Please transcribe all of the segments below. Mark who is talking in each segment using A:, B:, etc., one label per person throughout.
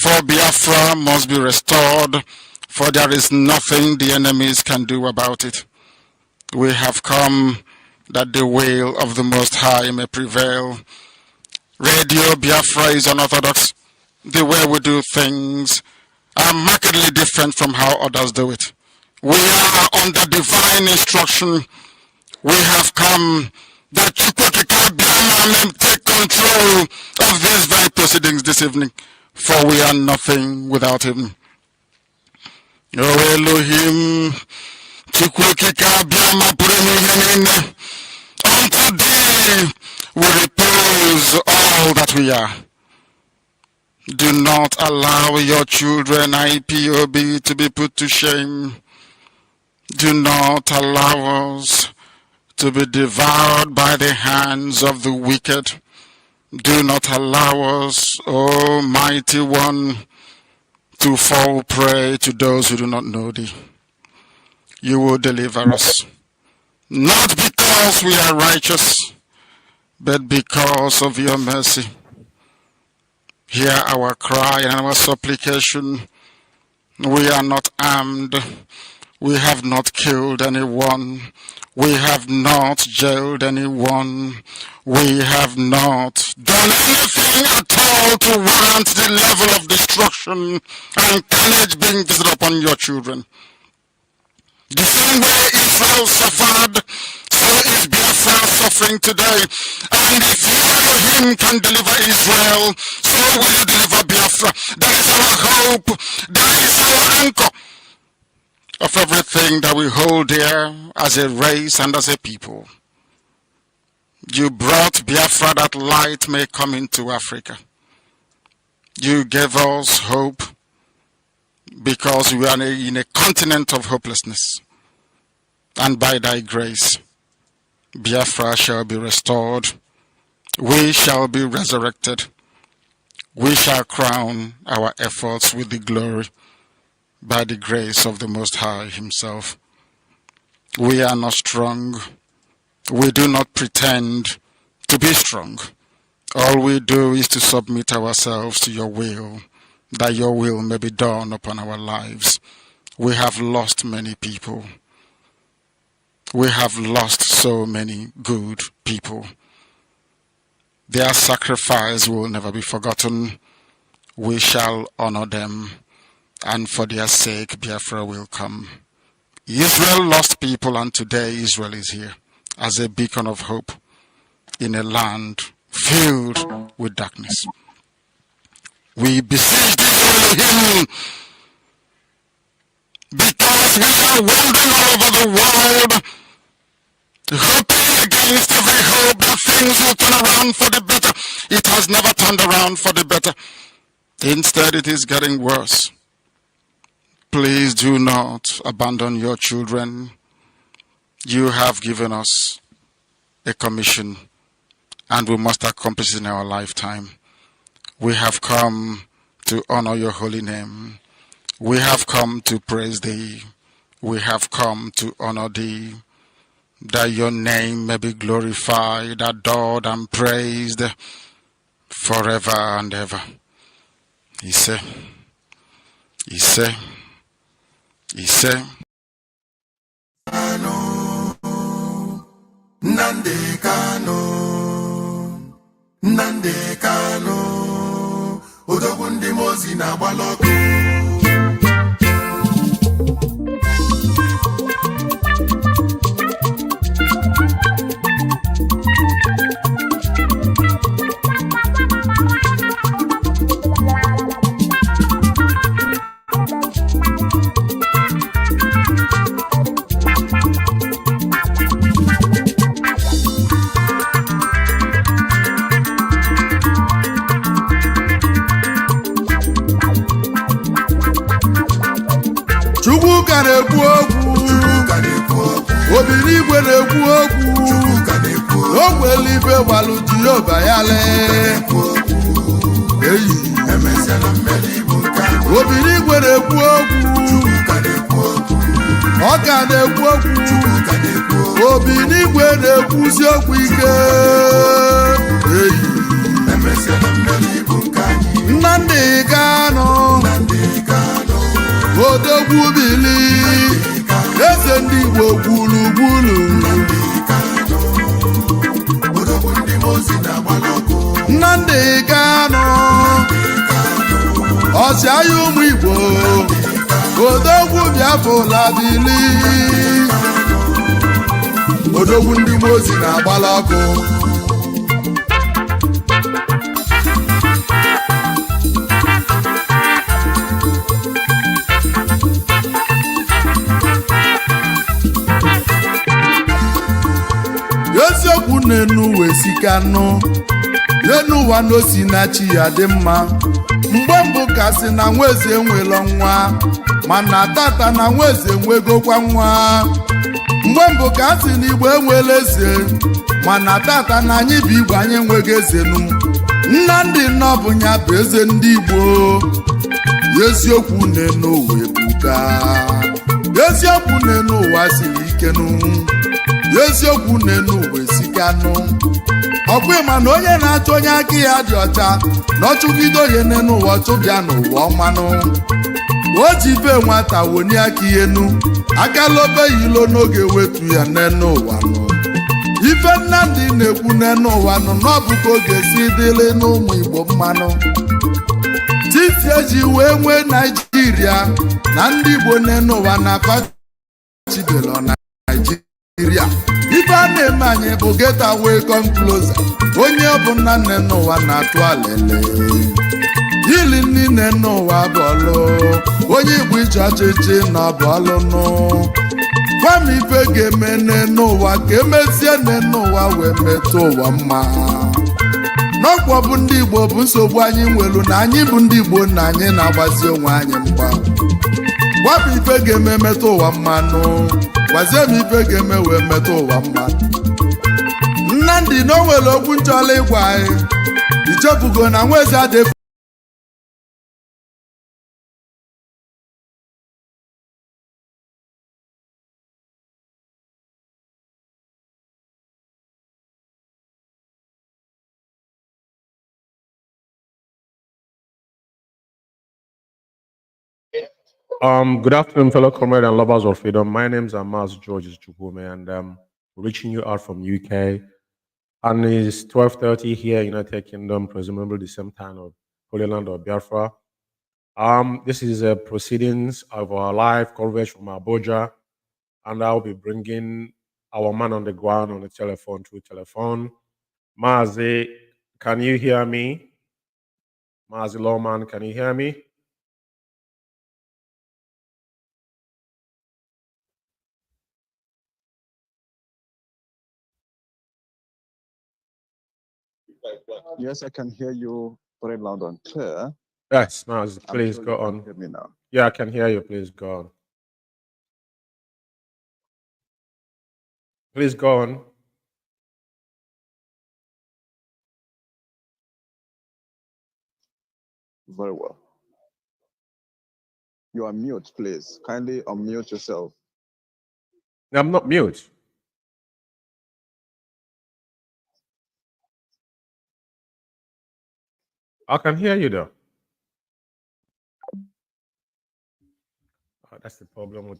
A: For Biafra must be restored, for there is nothing the enemies can do about it. We have come that the will of the Most High may prevail. Radio Biafra is unorthodox. The way we do things are markedly different from how others do it. We are under divine instruction. We have come that Chukwokika may take control of these very proceedings this evening, for we are nothing without him. O Elohim, Chukwokika unto thee we repose all that we are. Do not allow your children IPOB to be put to shame. Do not allow us to be devoured by the hands of the wicked. Do not allow us, O mighty one, to fall prey to those who do not know thee. You will deliver us, not because we are righteous, but because of your mercy. Hear our cry and our supplication. We are not armed. We have not killed anyone. We have not jailed anyone. We have not done anything at all to warrant the level of destruction and carnage being visited upon your children. The same way Israel suffered, so is Biafra suffering today. And if you, Elohim, can deliver Israel, so will you deliver Biafra. That is our hope. That is our anchor of everything that we hold dear as a race and as a people. You brought Biafra that light may come into Africa. You gave us hope because we are in a continent of hopelessness. And by thy grace, Biafra shall be restored. We shall be resurrected. We shall crown our efforts with the glory by the grace of the Most High himself. We are not strong. We do not pretend to be strong. All we do is to submit ourselves to your will, that your will may be done upon our lives. We have lost many people. We have lost so many good people. Their sacrifice will never be forgotten. We shall honor them, and for their sake, Biafra will come. Israel lost people, and today Israel is here as a beacon of hope in a land filled with darkness. We beseech thee, Elohim, because we are wandering all over the world, hoping against every hope that things will turn around for the better. It has never turned around for the better. Instead, it is getting worse. Please do not abandon your children. You have given us a commission, and we must accomplish it in our lifetime. We have come to honor your holy name. We have come to praise thee. We have come to honor thee, that your name may be glorified, adored, and praised forever and ever. Ise. Nande Kano, Odogundi Mozi na Baloko. Obìnrin igwe na-ekwu okwu ogwele ife gbalụ Jehova ya lee eyi obìnrin igwe na-ekwu okwu ọ ka na-ekwu okwu obìnrin igwe na-ekwuzi okwu ike eyi Nnamdi Kanu odogwu bili eze ndị Igbo gburugburu Nnamdi Kanu ọchịagha ụmụ Igbo odogwu Biafra bili odogwu ndị Mozi na-agbala ọkụ eziokwu n'enu wesikanu n'enu ụwa n'osi na chi ya dị mma mgbe mbụ ka si na nweze enwelo nwa mana tata na nweze enwegokwa nwa mgbe mbụ ka si na Igbo enwele eze mana tata na anyị bụ Igbo anyị enweghị ezenu
B: Nnamdi Nnabunya bụ eze ndị Igbo. Eziokwu n'enu ụwa ebuka. Eziokwu n'enu ụwa siri ikenu. Eziokwu n'enu ụwa esikanụ. Ọ bụ ịma na onye na-achọ onye aka ya dị ọcha na ọchụgide onye n'enu ụwa chụbịa n'ụwa ọmanụ. O ji be nwata woni aka enu akalobe yilo n'oge wetu ya n'enu ụwa nụ. Ife Nnamdi na-ekwu n'enu ụwa nụ n'ọbụ ka oge si dịrị n'ụmụ Igbo mmanụ. Titi eji wee nwee Naijiria na ndị Igbo n'enu ụwa na pachidelo na Naijiria. Ife a na-eme anyị bụ get away come closer. Onye ọ bụ nna n'enu ụwa na-atụ alele. Ili niile n'ụwa bọọlụ. Onye Igbo iche ọchịchị na bọọlụ nụ. Gwa m ife ga-eme n'ụwa ka emezie n'ụwa wee metụ ụwa mma. N'ọkwa bụ ndị Igbo bụ nsogbu anyị nwelu na anyị bụ ndị Igbo na anyị na-agbazi onwe anyị mgba. Gwa m ife ga-eme metụ ụwa mma nụ. Gwazie m ife ga-eme wee metụ ụwa mma. Nnamdi na o nwere okwu nchọla ịgwa anyị. Ichefugo na nweze adịghị.
C: Good afternoon, fellow comrades and lovers of freedom. My name is Mazi Umeh, and reaching you out from UK. And it's 12:30 here, United Kingdom, presumably the same time of Holy Land of Biafra. This is a proceedings of our live coverage from Abuja, and I'll be bringing our man on the ground on the telephone through telephone. Mazi, can you hear me? Mazi Lawman, can you hear me?
D: Yes, I can hear you very loud and clear.
C: Yes, Mazi, please go on.
D: Hear me now.
C: Yeah, I can hear you. Please go on. Please go on.
D: Very well. You are mute, please. Kindly unmute yourself.
C: I'm not mute. I can hear you though. Oh, that's the problem with.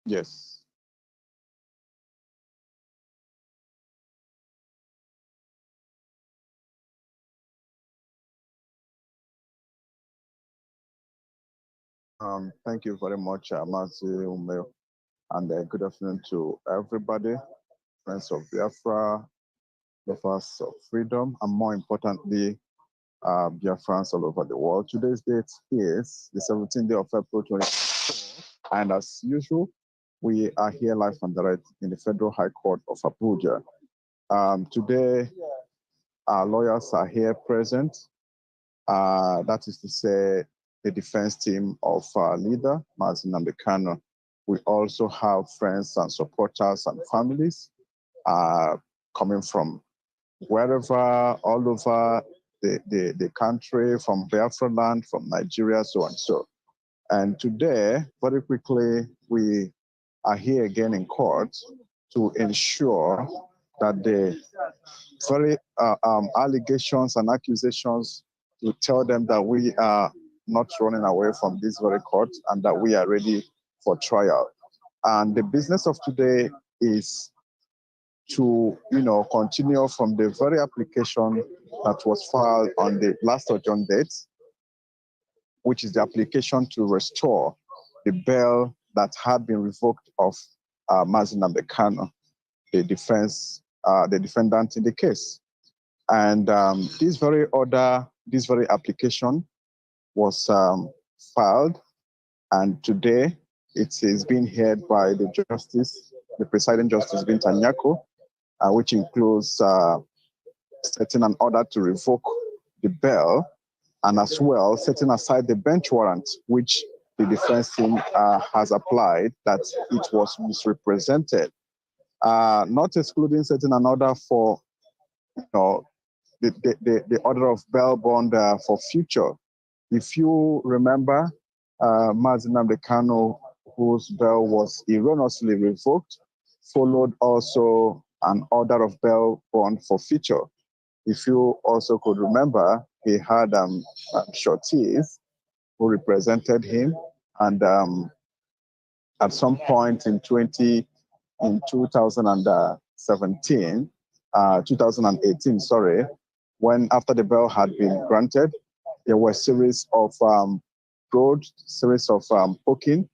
D: Yes. Thank you very much, Mazi Umeh, and good afternoon to everybody, friends of Biafra, lovers of freedom, and more importantly, Biafrans all over the world. Today's date is the 17th day of April 2024, and as usual, we are here live and direct in the Federal High Court of Abuja. Today, our lawyers are here present. That is to say, the defense team of our leader, Mazi Nambekano. We also have friends and supporters and families coming from wherever, all over the country, from Biafra land, from Nigeria, so and so. And today, very quickly, we are here again in court to ensure that the very allegations and accusations, to tell them that we are not running away from this very court and that we are ready for trial. And the business of today is to, continue from the very application that was filed on the last adjourned date, which is the application to restore the bail that had been revoked of Mazi Nambekano, the defendant in the case. And this very application was filed, and today it is being heard by the presiding justice, Binta Nyako, which includes setting an order to revoke the bail, and as well setting aside the bench warrant, which the defense team has applied that it was misrepresented, not excluding setting an order for, the order of bail bond for future. If you remember, Mazi Kano, whose bail was erroneously revoked, followed also an order of bail bond for future. If you also could remember, he had Shorties who represented him, and at some point in 2017, 2018, sorry, when after the bail had been granted, there were a series of poking,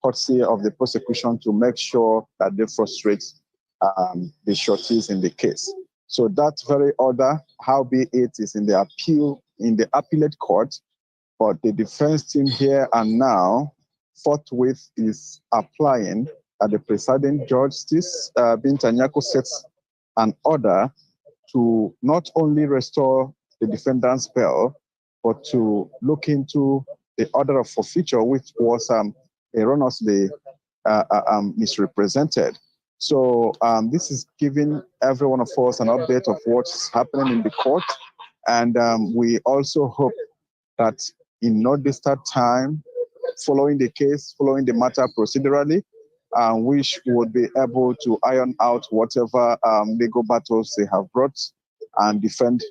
D: courtesy of the prosecution to make sure that they frustrate the shorties in the case. So that very order, howbeit it is in the appellate court, but the defense team here and now forthwith is applying that the presiding justice, Bintanyako, sets an order to not only restore the defendant's bail, but to look into the order of forfeiture, which was erroneously misrepresented. So this is giving every one of us an update of what's happening in the court. And we also hope that in no distant time, following the case, following the matter procedurally, which would be able to iron out whatever legal battles they have brought and defend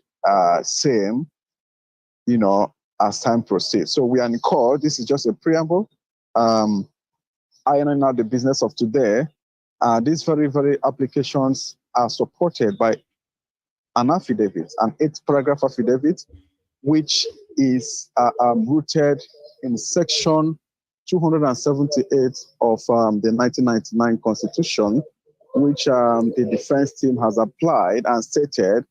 D: same, as time proceeds. So we are in court. This is just a preamble. Ironing out the business of today. These very, very applications are supported by an affidavit, an 8-paragraph affidavit, which is rooted in section 278 of the 1999 Constitution, which the defense team has applied and stated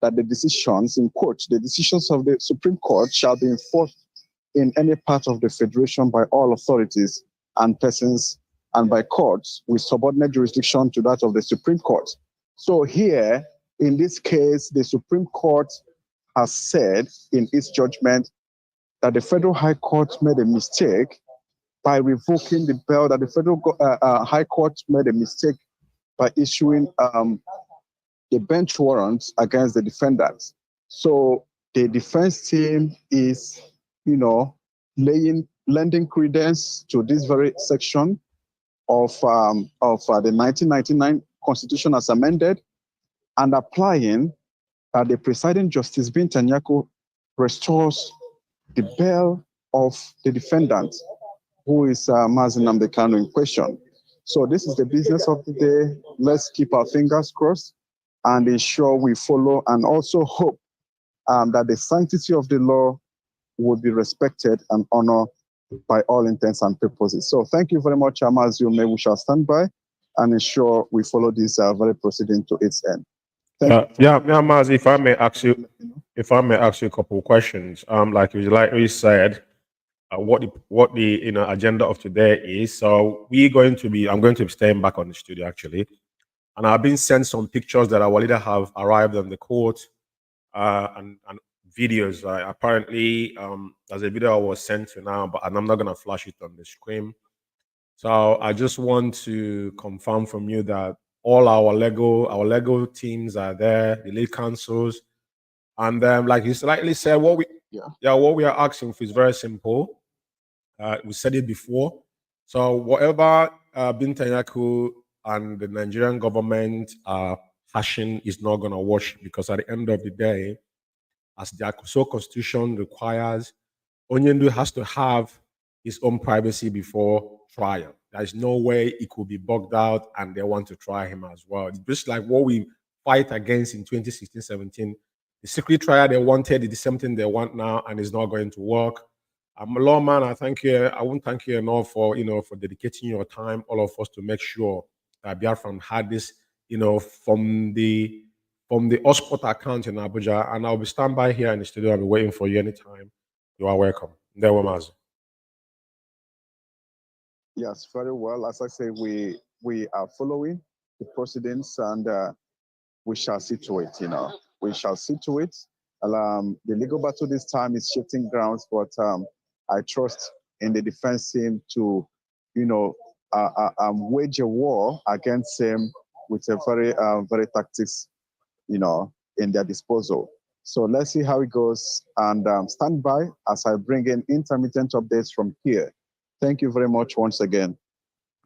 D: that the decisions, in quote, the decisions of the Supreme Court shall be enforced in any part of the Federation by all authorities and persons and by courts with subordinate jurisdiction to that of the Supreme Court. So here, in this case, the Supreme Court has said in its judgment that the Federal High Court made a mistake by revoking the bail, that the Federal High Court made a mistake by issuing the bench warrant against the defendants. So the defense team is, lending credence to this very section of the 1999 Constitution as amended and applying that the presiding justice, Bintanyako, restores the bail of the defendant, who is Mazi Kano in question. So this is the business of the day. Let's keep our fingers crossed and ensure we follow, and also hope that the sanctity of the law will be respected and honored by all intents and purposes. So thank you very much, Mazi Umeh. We shall stand by and ensure we follow this very proceeding to its end.
C: Mazi, if I may ask you a couple of questions. Like you said, what the agenda of today is. So I'm going to be staying back on the studio actually, and I've been sent some pictures that I will either have arrived on the court and videos. Apparently, there's a video I was sent to now, but I'm not going to flash it on the screen. So I just want to confirm from you that all our Lego teams are there, the lead councils, and like you slightly said, what we are asking for is very simple. We said it before. So whatever Bintanyaku and the Nigerian government are hashing is not going to wash, because at the end of the day, as the constitution requires, Onyendu has to have his own privacy before trial. There is no way it could be bogged out and they want to try him as well. It's just like what we fight against in 2016-17. The secret trial they wanted is the same thing they want now, and it's not going to work. I'm a lawman. I won't thank you enough for for dedicating your time, all of us, to make sure that Biafra had this, from the Osport account in Abuja, and I'll be standby here in the studio. I'll be waiting for you anytime. You are welcome. There we Mazi.
D: Yes, very well. As I say, we are following the proceedings, and we shall see to it. We shall see to it. The legal battle this time is shifting grounds, but I trust in the defense team to, wage a war against him with a very tactics, in their disposal. So let's see how it goes, and stand by as I bring in intermittent updates from here. Thank you very much once again.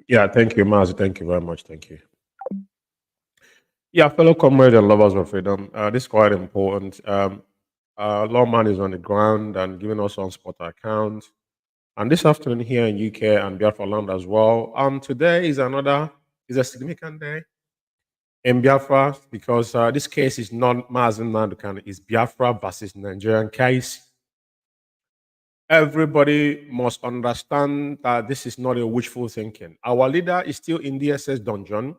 C: Yeah, thank you, Mazi. Thank you very much. Thank you. Yeah, fellow comrades and lovers of freedom, this is quite important. Lawman is on the ground and giving us on spot account. And this afternoon here in UK and Biafra land as well. Today is a significant day in Biafra because this case is not Mazen Nandukan, it's Biafra versus Nigerian case. Everybody must understand that this is not a wishful thinking. Our leader is still in DSS dungeon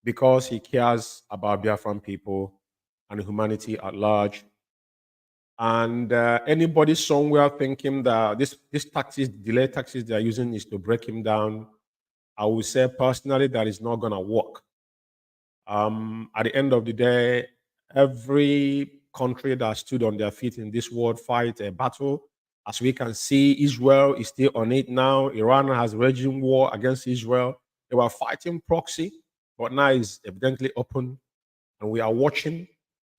C: because he cares about Biafran people and humanity at large. And anybody somewhere thinking that this taxes, delay taxes they are using is to break him down, I would say personally that is not going to work. At the end of the day, every country that stood on their feet in this world fight a battle. As we can see, Israel is still on it now. Iran has waging war against Israel. They were fighting proxy, but now it's evidently open, and we are watching.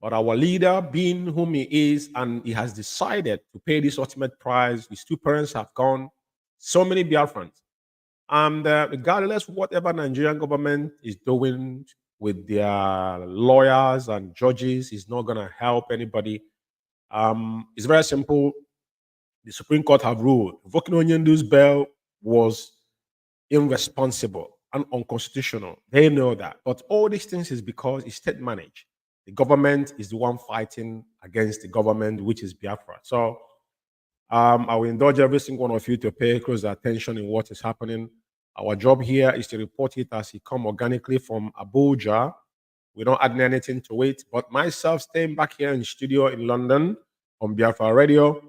C: But our leader, being whom he is, and he has decided to pay this ultimate price. His two parents have gone. So many Biafrans. And regardless whatever Nigerian government is doing with their lawyers and judges, is not going to help anybody. It's very simple. The Supreme Court have ruled revoking Onyendu's bail was irresponsible and unconstitutional. They know that. But all these things is because it's state managed. The government is the one fighting against the government, which is Biafra. So I will indulge every single one of you to pay close attention in what is happening. Our job here is to report it as it come organically from Abuja. We don't add anything to it. But myself staying back here in studio in London on Biafra Radio,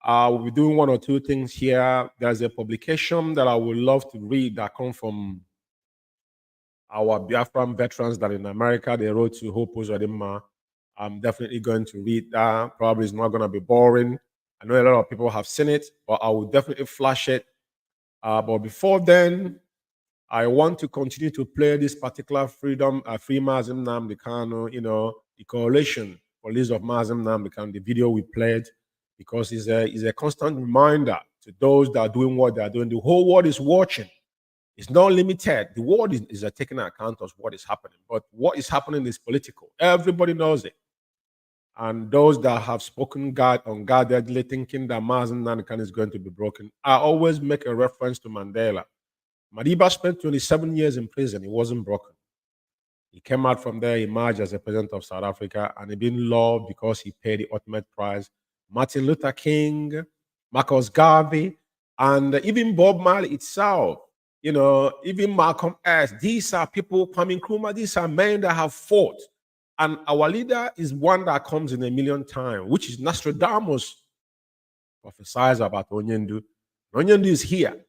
C: we'll be doing one or two things here. There's a publication that I would love to read that come from our Biafran veterans that in America they wrote to Hope Uzodimma. I'm definitely going to read that. Probably it's not going to be boring. I know a lot of people have seen it, but I will definitely flash it. But before then, I want to continue to play this particular free Mazim Nnamdi Kanu, the coalition police of Mazim Nnamdi Kanu, the video we played, because it's a constant reminder to those that are doing what they are doing. The whole world is watching. It's not limited. The world is taking account of what is happening, but what is happening is political. Everybody knows it. And those that have spoken unguardedly thinking that Mazen Nanikan is going to be broken, I always make a reference to Mandela. Madiba spent 27 years in prison. He wasn't broken. He came out from there, emerged as a president of South Africa, and he been loved because he paid the ultimate price. Martin Luther King, Marcus Garvey, and even Bob Marley itself, even Malcolm X. These are people, Kwame Nkrumah, these are men that have fought. And our leader is one that comes in a million times, which is Nostradamus prophesies about Onyendu. Onyendu is here.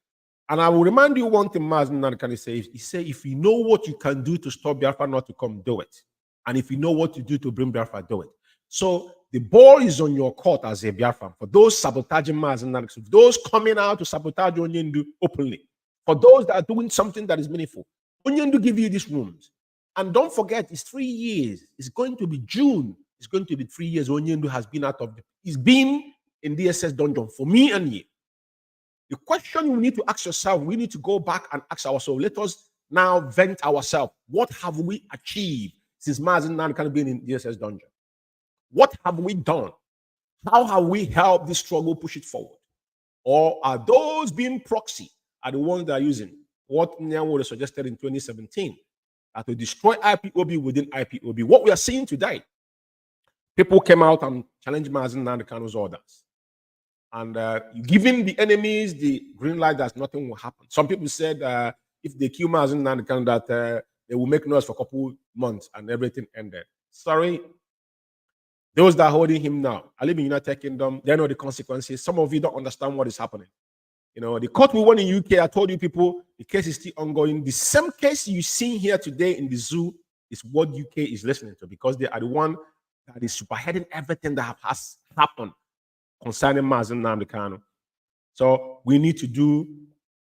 C: And I will remind you one thing Mazi Nnamdi say. He said, if you know what you can do to stop Biafra not to come, do it. And if you know what to do to bring Biafra, do it. So the ball is on your court as a Biafran. For those sabotaging Mazi Nnamdi, those coming out to sabotage Onyendu openly, for those that are doing something that is meaningful, Onyendu give you these rooms. And don't forget, it's 3 years. It's going to be June. It's going to be 3 years. Onyendu has been he's been in DSS dungeon for me and you. The question you need to ask yourself, we need to go back and ask ourselves, let us now vent ourselves. What have we achieved since Mazi Nnamdi been in DSS dungeon? What have we done? How have we helped this struggle push it forward? Or are those being proxy are the ones that are using what Nyanwo suggested in 2017, to destroy IPOB within IPOB? What we are seeing today, people came out and challenged Mazi Nnamdi orders. And giving the enemies the green light that nothing will happen. Some people said if they kill Mazi Nnamdi that they will make noise for a couple months and everything ended. Sorry. Those that are holding him now, I live in United Kingdom, they know the consequences. Some of you don't understand what is happening. The court we won in UK, I told you people, the case is still ongoing. The same case you see here today in the zoo is what UK is listening to, because they are the one that is superheading everything that has happened concerning Mazi Nnamdi Kanu. So we need to do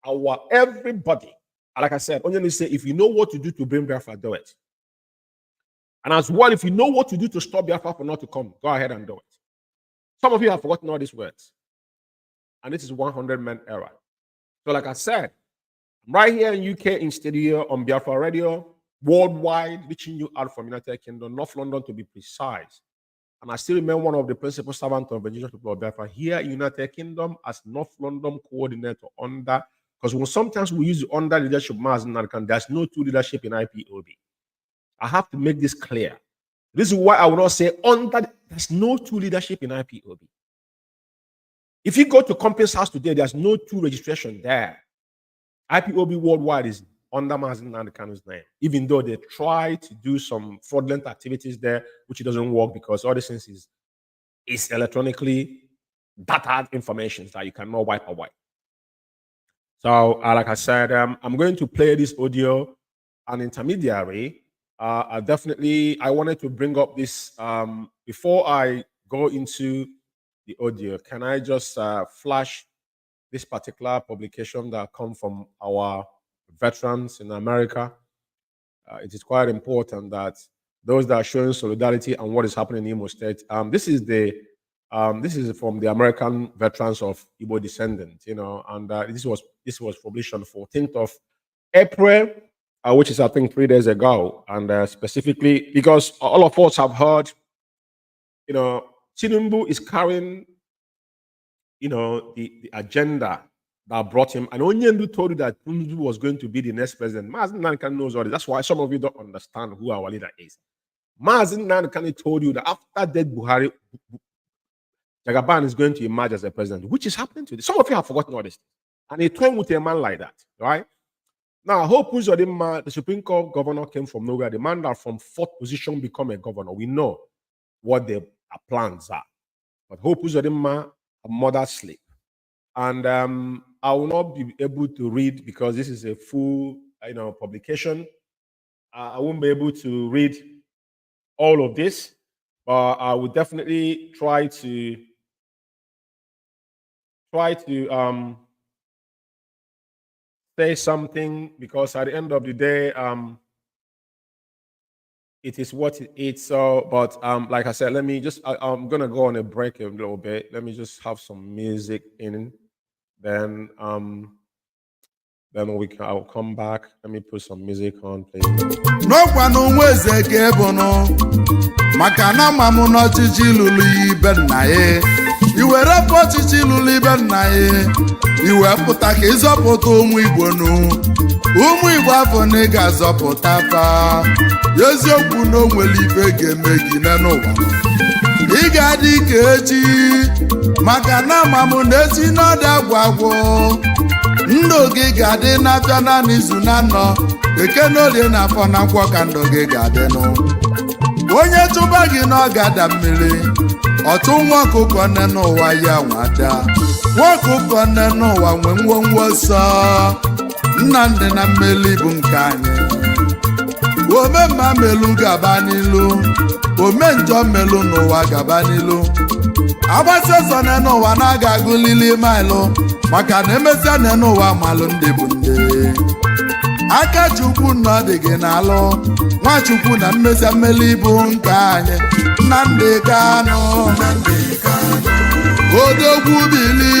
C: our everybody. Like I said, only say if you know what to do to bring Biafra, do it. And as well, if you know what to do to stop Biafra from not to come, go ahead and do it. Some of you have forgotten all these words. And this is 100 men era. So like I said, I'm right here in UK in studio on Biafra Radio, worldwide, reaching you out from United Kingdom, North London to be precise. And I still remain one of the principal servants of the indigenous people of Biafra here in United Kingdom as North London coordinator under, because sometimes we use the under leadership Mazi, there's no true leadership in IPOB. I have to make this clear. This is why I will not say under, there's no true leadership in IPOB. If you go to Company's House today, there's no true registration there. IPOB worldwide is under Mazi Nnamdi name, even though they try to do some fraudulent activities there, which it doesn't work because all these things is electronically data information that you cannot wipe away. So, like I said, I'm going to play this audio, an intermediary. I wanted to bring up this before I go into the audio. Can I just flash this particular publication that come from our veterans in America? It is quite important that those that are showing solidarity and what is happening in Imo State. This is from the American veterans of Igbo descendant, and this was published on 14th of April, which is I think 3 days ago, and specifically because all of us have heard, Tinubu is carrying, the agenda that brought him, and Onyendu told you that Tinubu was going to be the next president. Mazi Nnamdi knows all this. That's why some of you don't understand who our leader is. Mazi Nnamdi told you that after dead Buhari, Jagaban is going to emerge as a president, which is happening today. Some of you have forgotten all this. And he toyed with a man like that, right? Now, Hope Uzodinma, the Supreme Court governor, came from nowhere. The man that from fourth position become a governor. We know what their plans are. But Hope Uzodinma, a mother sleep. And I will not be able to read because this is a full, publication. I won't be able to read all of this, but I will definitely try to say something, because at the end of the day, it is what it is. So, but like I said, let me just, I'm gonna go on a break a little bit. Let me just have some music in, then I'll come back. Let me put some music on, please.
B: N'ọkwa n'onwe eze ka ebo nọ maka na ma mụ n'ọchịchị lụrụ ibe nna ya iwere ọchịchị lụrụ ibe nna ya iwe pụta ka ịzọpụta ụmụ Igbo nụ ụmụ Igbo afọ na ị ga-azọpụta fa eziokwu na o nwere ife ga-eme gị n'ụwa ị ga-adị ka echi maka na ma mụ na echi n'ọdụ agwụ ndụ gị ga-adị n'afịa na n'izu na anọ eke n'olie na afọ na nkwọ ka ndụ gị ga-adị nụ onye chụba gị n'ọgada mmiri ọtụ nwa ọkụkọ nne n'ụwa ya nwada nwa ọkụkọ nne n'ụwa nwe ngwongwo nsọ Nnamdi na mmeli bụ nke anyị ome mma melu gaba n'ilu ome njọ melu n'ụwa gaba n'ilu agbasi ọsọ nne n'ụwa na-aga agụlili maịlụ maka na emesịa nne n'ụwa malụ ndị bụ ndị aka Chukwu nọ dị gị n'alụ Nwachukwu na mmesịa mmeli bụ nke anyị Nnamdi Kanu odogwu bili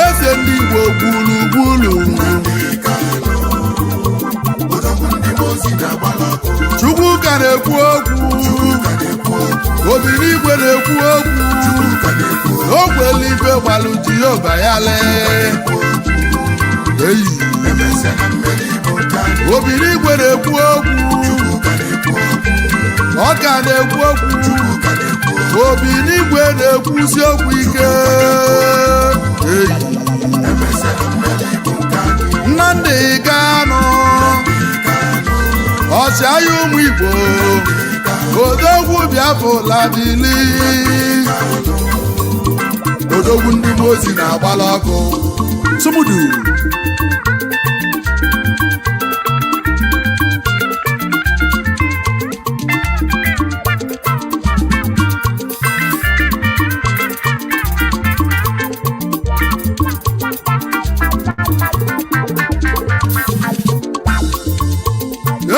B: eze ndị Igbo gburugburu Chukwu ka na-ekwu okwu Obinigwe na-ekwu okwu ogwele ife gbalụ Jehova ya lee eyi Obinigwe na-ekwu okwu ọ ka na-ekwu okwu Obinigwe na-ekwusi okwu ike eyi Nnamdi Kanu ọchịagha ụmụ Igbo odogwu Biafra bili odogwu ndị Mazi na-agbala ọkụ Sumudu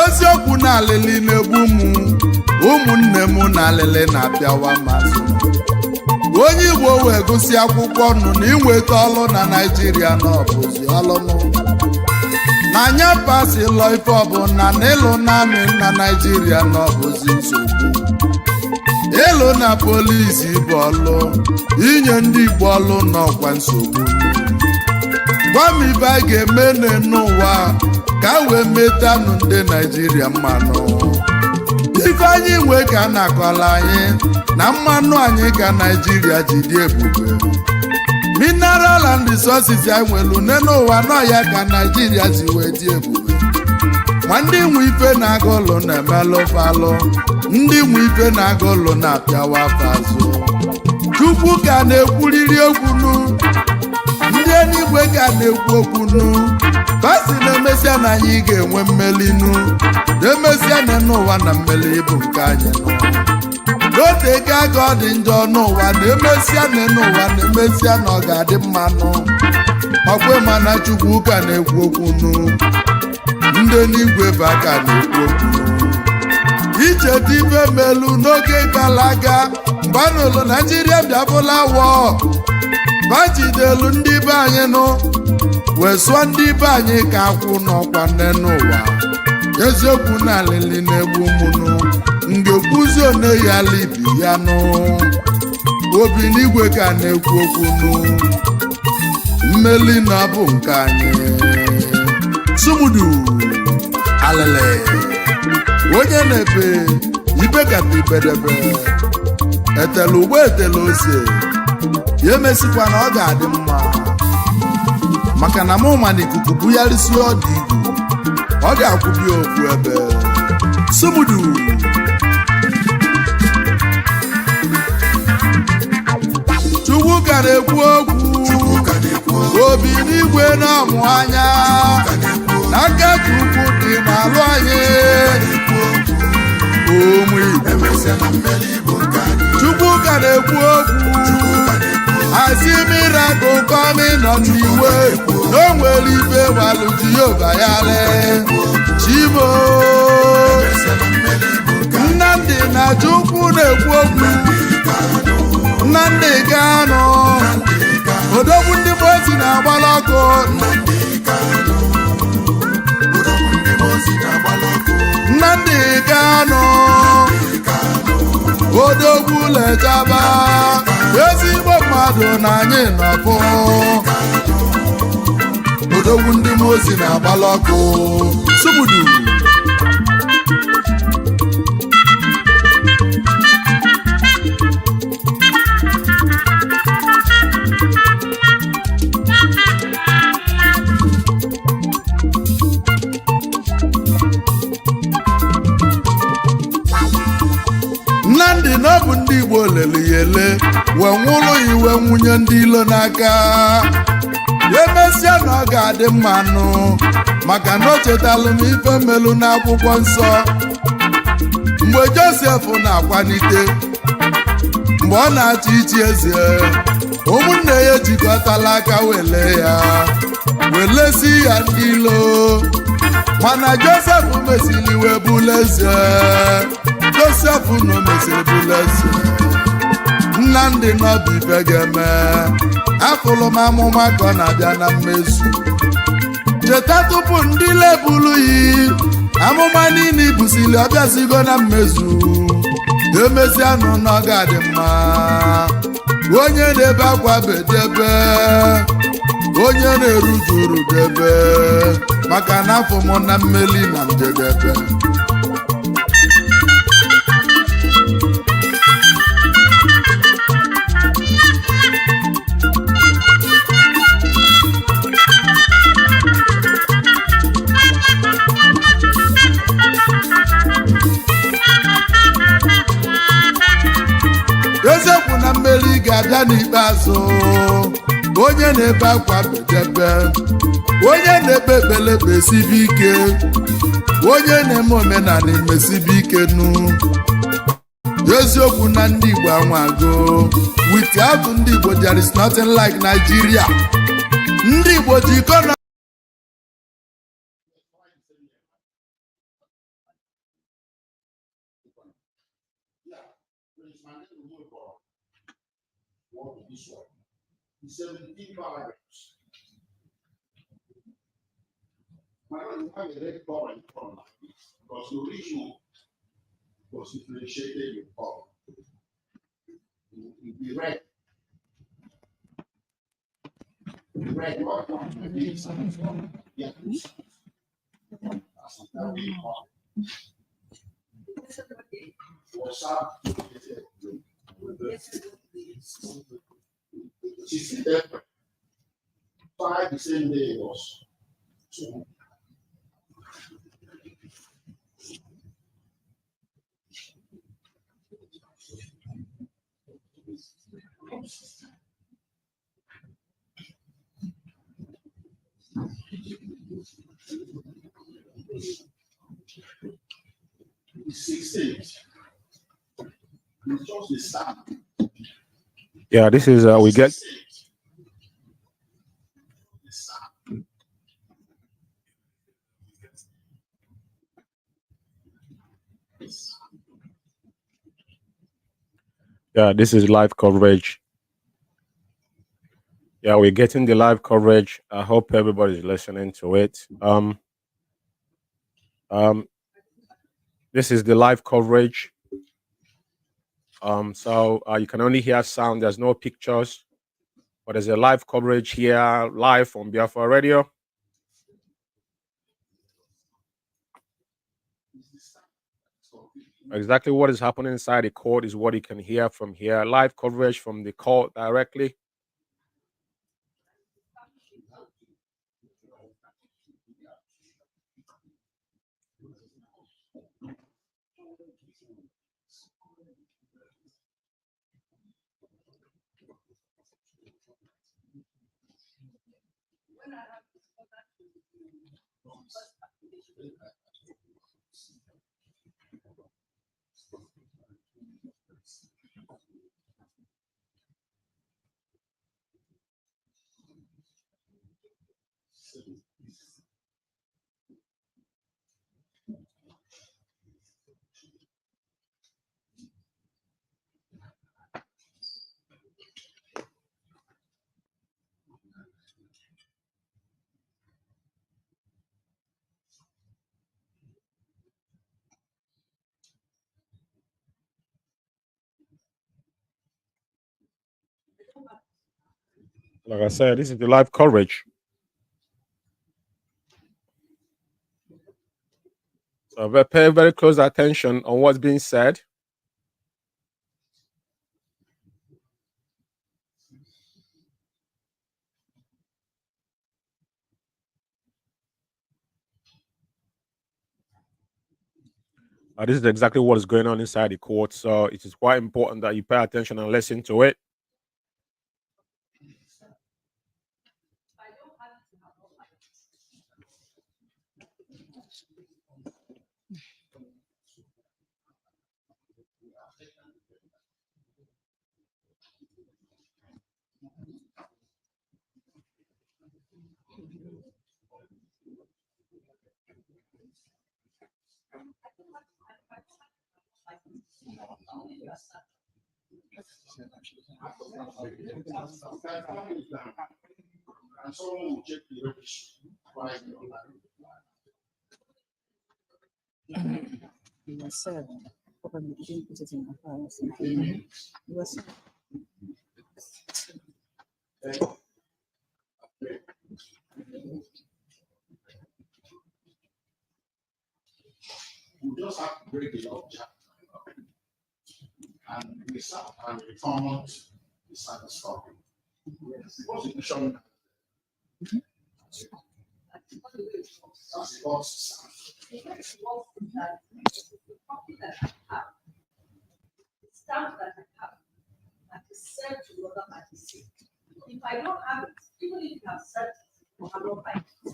B: eziokwu na alịlị na-egbu m ụmụnne m na alịlị na-apịawa mazụ onye Igbo wee gụsị akwụkwọ nụ na inweta ọlụ na Naịjirịa na ọbụzi ọlụnụ na anya pasi lọ ife ọbụla na ịlụ naanị na Naịjirịa na ọbụzi nsogbu ịlụ na polisi bụ ọlụ inye ndị Igbo ọlụ n'ọkwa nsogbu gwa m ibe a ga-eme n'ụwa ka wee metanụ ndị Naịjirịa mmanụ ife anyị nwe ka na-akọla anyị na mmanụ anyị ka Naịjirịa ji dị ebube mineral and resources anyị nwere une n'ụwa n'ọya ka Naịjirịa si wee dị ebube ma ndị nwe ife na-aga ụlọ na-emelụfalụ ndị nwe ife na-aga ụlọ na-apịawa afọ azụ Chukwu ka na-ekwuriri okwunu ndị eluigwe ka na-ekwu okwunu basi na-emesịa na anyị ga-enwe mmelinu na-emesịa na n'ụwa na mmeli bụ nke anyị n'ote ga ka ọ dị njọ n'ụwa na-emesịa na n'ụwa na-emesịa na ọ ga-adị mmanụ ọkwe mana Chukwu ka na-ekwu okwunu ndị eluigwe bụ aka na-ekwu okwunu icheta ife melu n'oge gara aga mgbe a n'ụlọ Naịjirịa bịabụla wọ bajidelu ndị be anyị nụ wee sụọ ndị be anyị ka akwụ n'ọkwa nne n'ụwa eziokwu na alịlị na-egbu mụnụ ngekwuzi one ya libi ya nụ obi n'igwe ka na-ekwu okwu nụ mmeli na bụ nke anyị sumudu alịlị onye na-ebe ibe kata ibedebe etela ugbo etela ose ya emesikwa na ọ ga-adị mma maka na mụ ma na ikuku bugharịsi ọdị igwu ọ ga-akwụbi ofu ebe sumudu Chukwu ka na-ekwu okwu obi n'igwe na-amụ anya n'aka Chukwu dị n'alụ anyị ụmụ Igbo Chukwu ka na-ekwu okwu asị miracle coming on the way no nwere ife walụ Jehova ya lee Chimo Nnamdị na Chukwu na-ekwu okwu Nnamdị Kanụ odogwu ndị Mozi na-agbala ọkụ Nnamdị Kanụ odogwu lechaba ezigbo mmadụ na anyị nọbụ odogwu ndị Mozi na-agbala ọkụ sumudu Nnamdị na ọ bụ ndị Igbo lere ya ele wee nwụrụ ya iwe nwunye ndị ilo n'aka emesịa na ọ ga-adị mmanụ maka na o chetalụ m ife melu n'akwụkwọ nsọ mgbe Josef na-akwanite mgbe ọ na-achị ichi eze ụmụnne ya ejikọtala aka wele ya welesi ya ndị ilo mana Josef mesiri wee bụla eze Josef no mesiri bụla eze Nnamdị n'ọbụ ife ga-eme afụlụ m amụma ka ọ na-abịa na mmezu cheta tupu ndị lebulu yi amụma niile ibusili ọbịazigo na mmezu emezianụ na ọ ga-adị mma onye na-ebe akwa bedebe onye na-erujuru debe maka na afọ m na mmeli na njedebe eziokwu na mmeri ga-abịa n'ikpeazụ onye na-ebe akwa bedebe onye na-ekpe ekpele kpesibe ike onye na-eme omenala emesibe ike nụ eziokwu na ndị Igbo anwago without ndị Igbo there is nothing like Nigeria ndị Igbo jikọ na
A: The 17 paragraphs. Why don't you have a red color in front like this? Because the original was differentiated in color. It will be red. The red what one is yeah. What's up? She's different. 5 the same day it was. So, it's 16. It's just the start.
C: Yeah, this is we get. Yeah, this is live coverage. Yeah, we're getting the live coverage. I hope everybody's listening to it. This is the live coverage. So you can only hear sound. There's no pictures, but there's a live coverage here, live on Biafra Radio. Exactly what is happening inside the court is what you can hear from here. Live coverage from the court directly. Like I said, this is the live coverage. So pay very close attention on what's being said. This is exactly what is going on inside the court. So it is quite important that you pay attention and listen to it.
A: And someone will check the rubbish.
E: You said probably didn't put it in the house. You
A: just have to break the object and return the satisfaction. Prosecution. That's God's
E: if I don't have it, even if you have said it, I don't like it.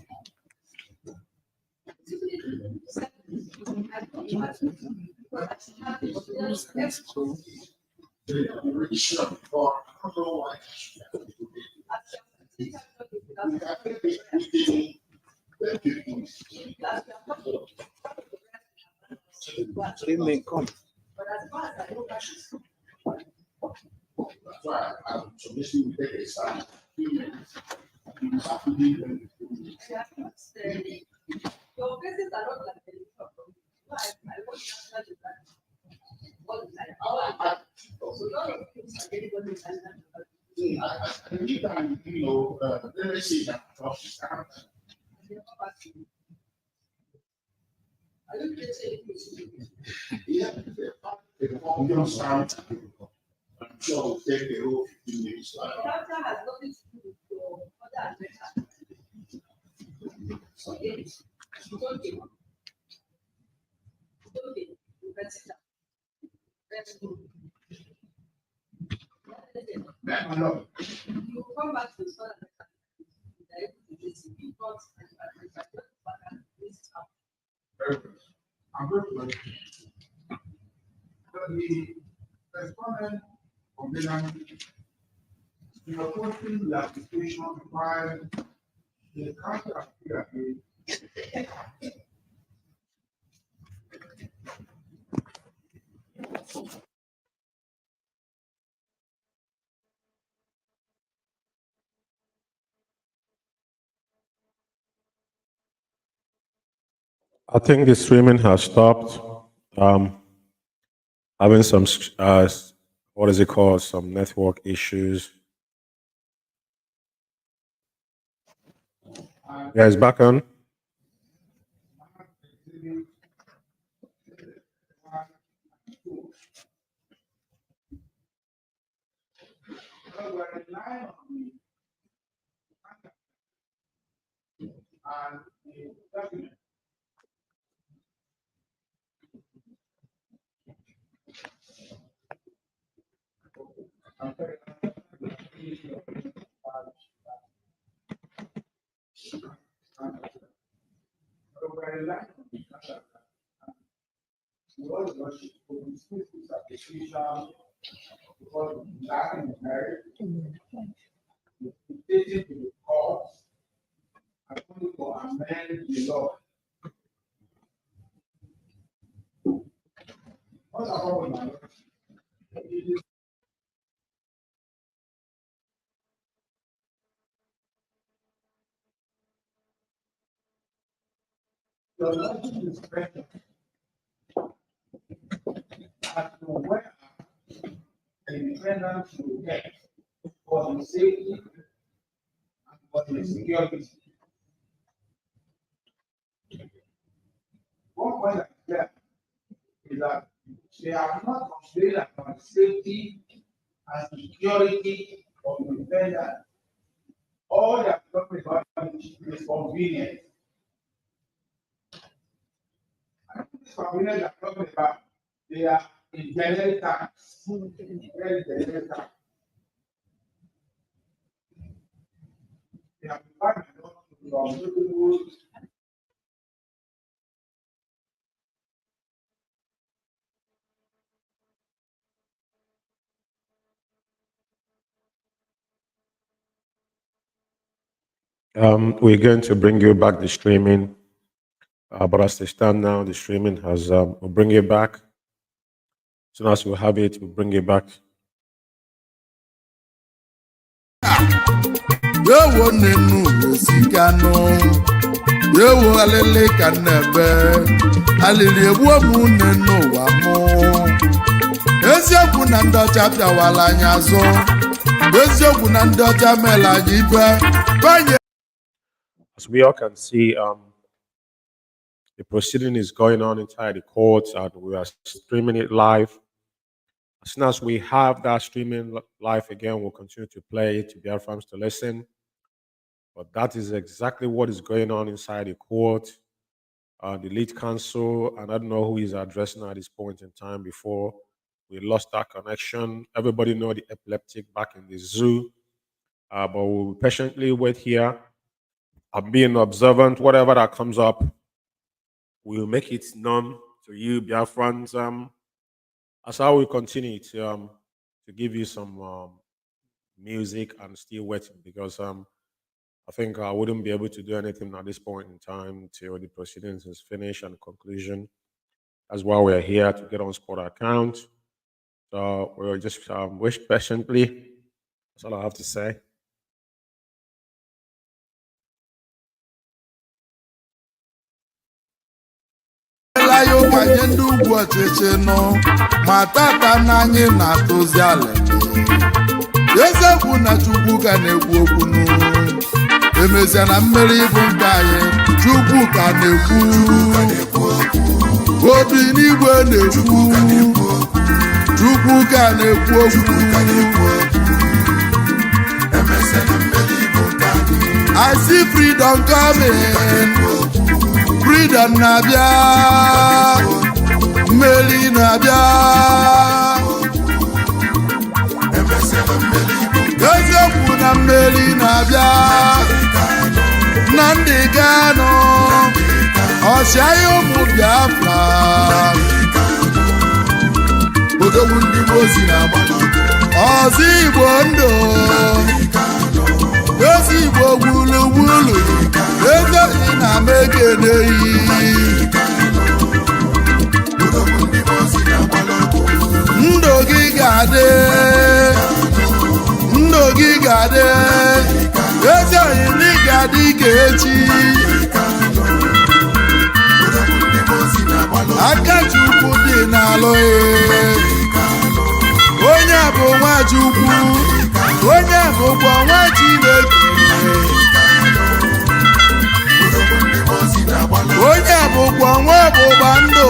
A: They may come.
E: But as far
B: why so basically we take a stand. You have to be
E: Your faces are not like the I want national geographic. All the time. So none of you are anybody national geographic.
B: I believe that, let me see that.
E: I don't get anything.
B: Yeah, we don't start. I'm sure we'll take the whole 15 minutes.
E: Character has nothing to do with your other agenda. Okay. It's okay. It's okay. Let's start. Let's go.
B: My Lord,
E: You come back to the store and
B: very good. I'm going to the respondent complainant, you are posting the application while the counter appear.
C: I think the streaming has stopped. Having some, what is it called? Some network issues. Yeah, it's back on.
B: Where the defendant should get for the safety and for the security. One point that is clear is that they are not considered about the safety and security of the defendant. All they are talking about is convenience. And this convenience they are talking about, they are in generic terms. Very generic terms. They have provided to
C: We're going to bring you back the streaming, but as they stand now, the streaming has. We'll bring it back. As soon as we have it, we'll bring it back.
B: yewo nenu osikano yewo alele kanebe alili egbu omu nenu ụwa mụ eziokwu na ndị ọcha pịawala anyị azụ eziokwu na ndị ọcha mere anyị ibe banye.
C: As we all can see, the proceeding is going on inside the court, and we are streaming it live. As soon as we have that streaming live again, we'll continue to play it to Biafrans to listen. But that is exactly what is going on inside the court. The lead counsel, and I don't know who is addressing at this point in time before we lost that connection. Everybody know the epileptic back in the zoo, but we'll patiently wait here. I'm being observant. Whatever that comes up, we'll make it known to you, Biafrans. As how we continue to give you some music and still waiting, because I think I wouldn't be able to do anything at this point in time till the proceedings is finished and conclusion. That's why we're here, to get on spot account. So we'll just wait patiently. That's all I have to say.
B: Ela ya ụka nye ndị ugwu ọchịchị nụ ma tata na anyị na-atụzi ala eziokwu na Chukwu ka na-ekwu okwu nụ emezia na mmeri bụ nke anyị Chukwu ka na-ekwu obi n'igwe na-ekwu Chukwu ka na-ekwu okwu I see freedom coming freedom na-abịa mmeri na-abịa eziokwu na mmeri na-abịa na ndị Kano ọchịagha ụmụ Biafra odogwu ndị Mazi ọzọ Igbo ndụ ezi Igbo gburugburu ezoghị na mekeneyi ndụ gị ga-adị ezoghị na ị ga-adị ka echi aka Chukwu dị n'alụ onye bụ nwa Chukwu onye bụkwa nwa Chineke onye bụkwa nwa ọgbụgba ndụ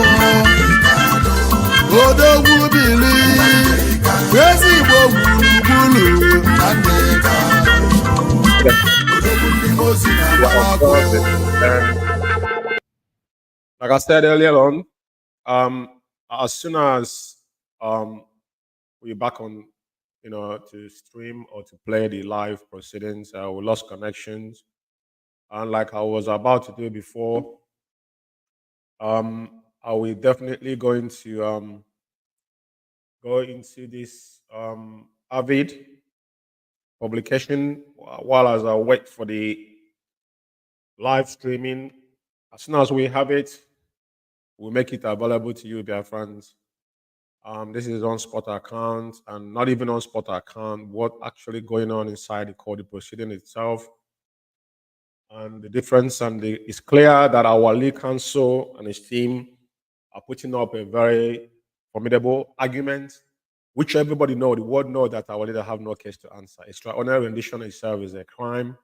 B: odogwu bili ezi Igbo gburugburu na ndị
C: Like I said earlier on, as soon as we're back on, to stream or to play the live proceedings, we lost connections, and like I was about to do before, are we definitely going to go into this Avid publication while as I wait for the live streaming. As soon as we have it, we'll make it available to you, dear friends. This is on Spot account, and not even on Spot account, what actually going on inside the court proceeding itself. And the difference, it's clear that our lead counsel and his team are putting up a very formidable argument, which everybody know, the world know that our leader have no case to answer. Extraordinary rendition itself is a crime.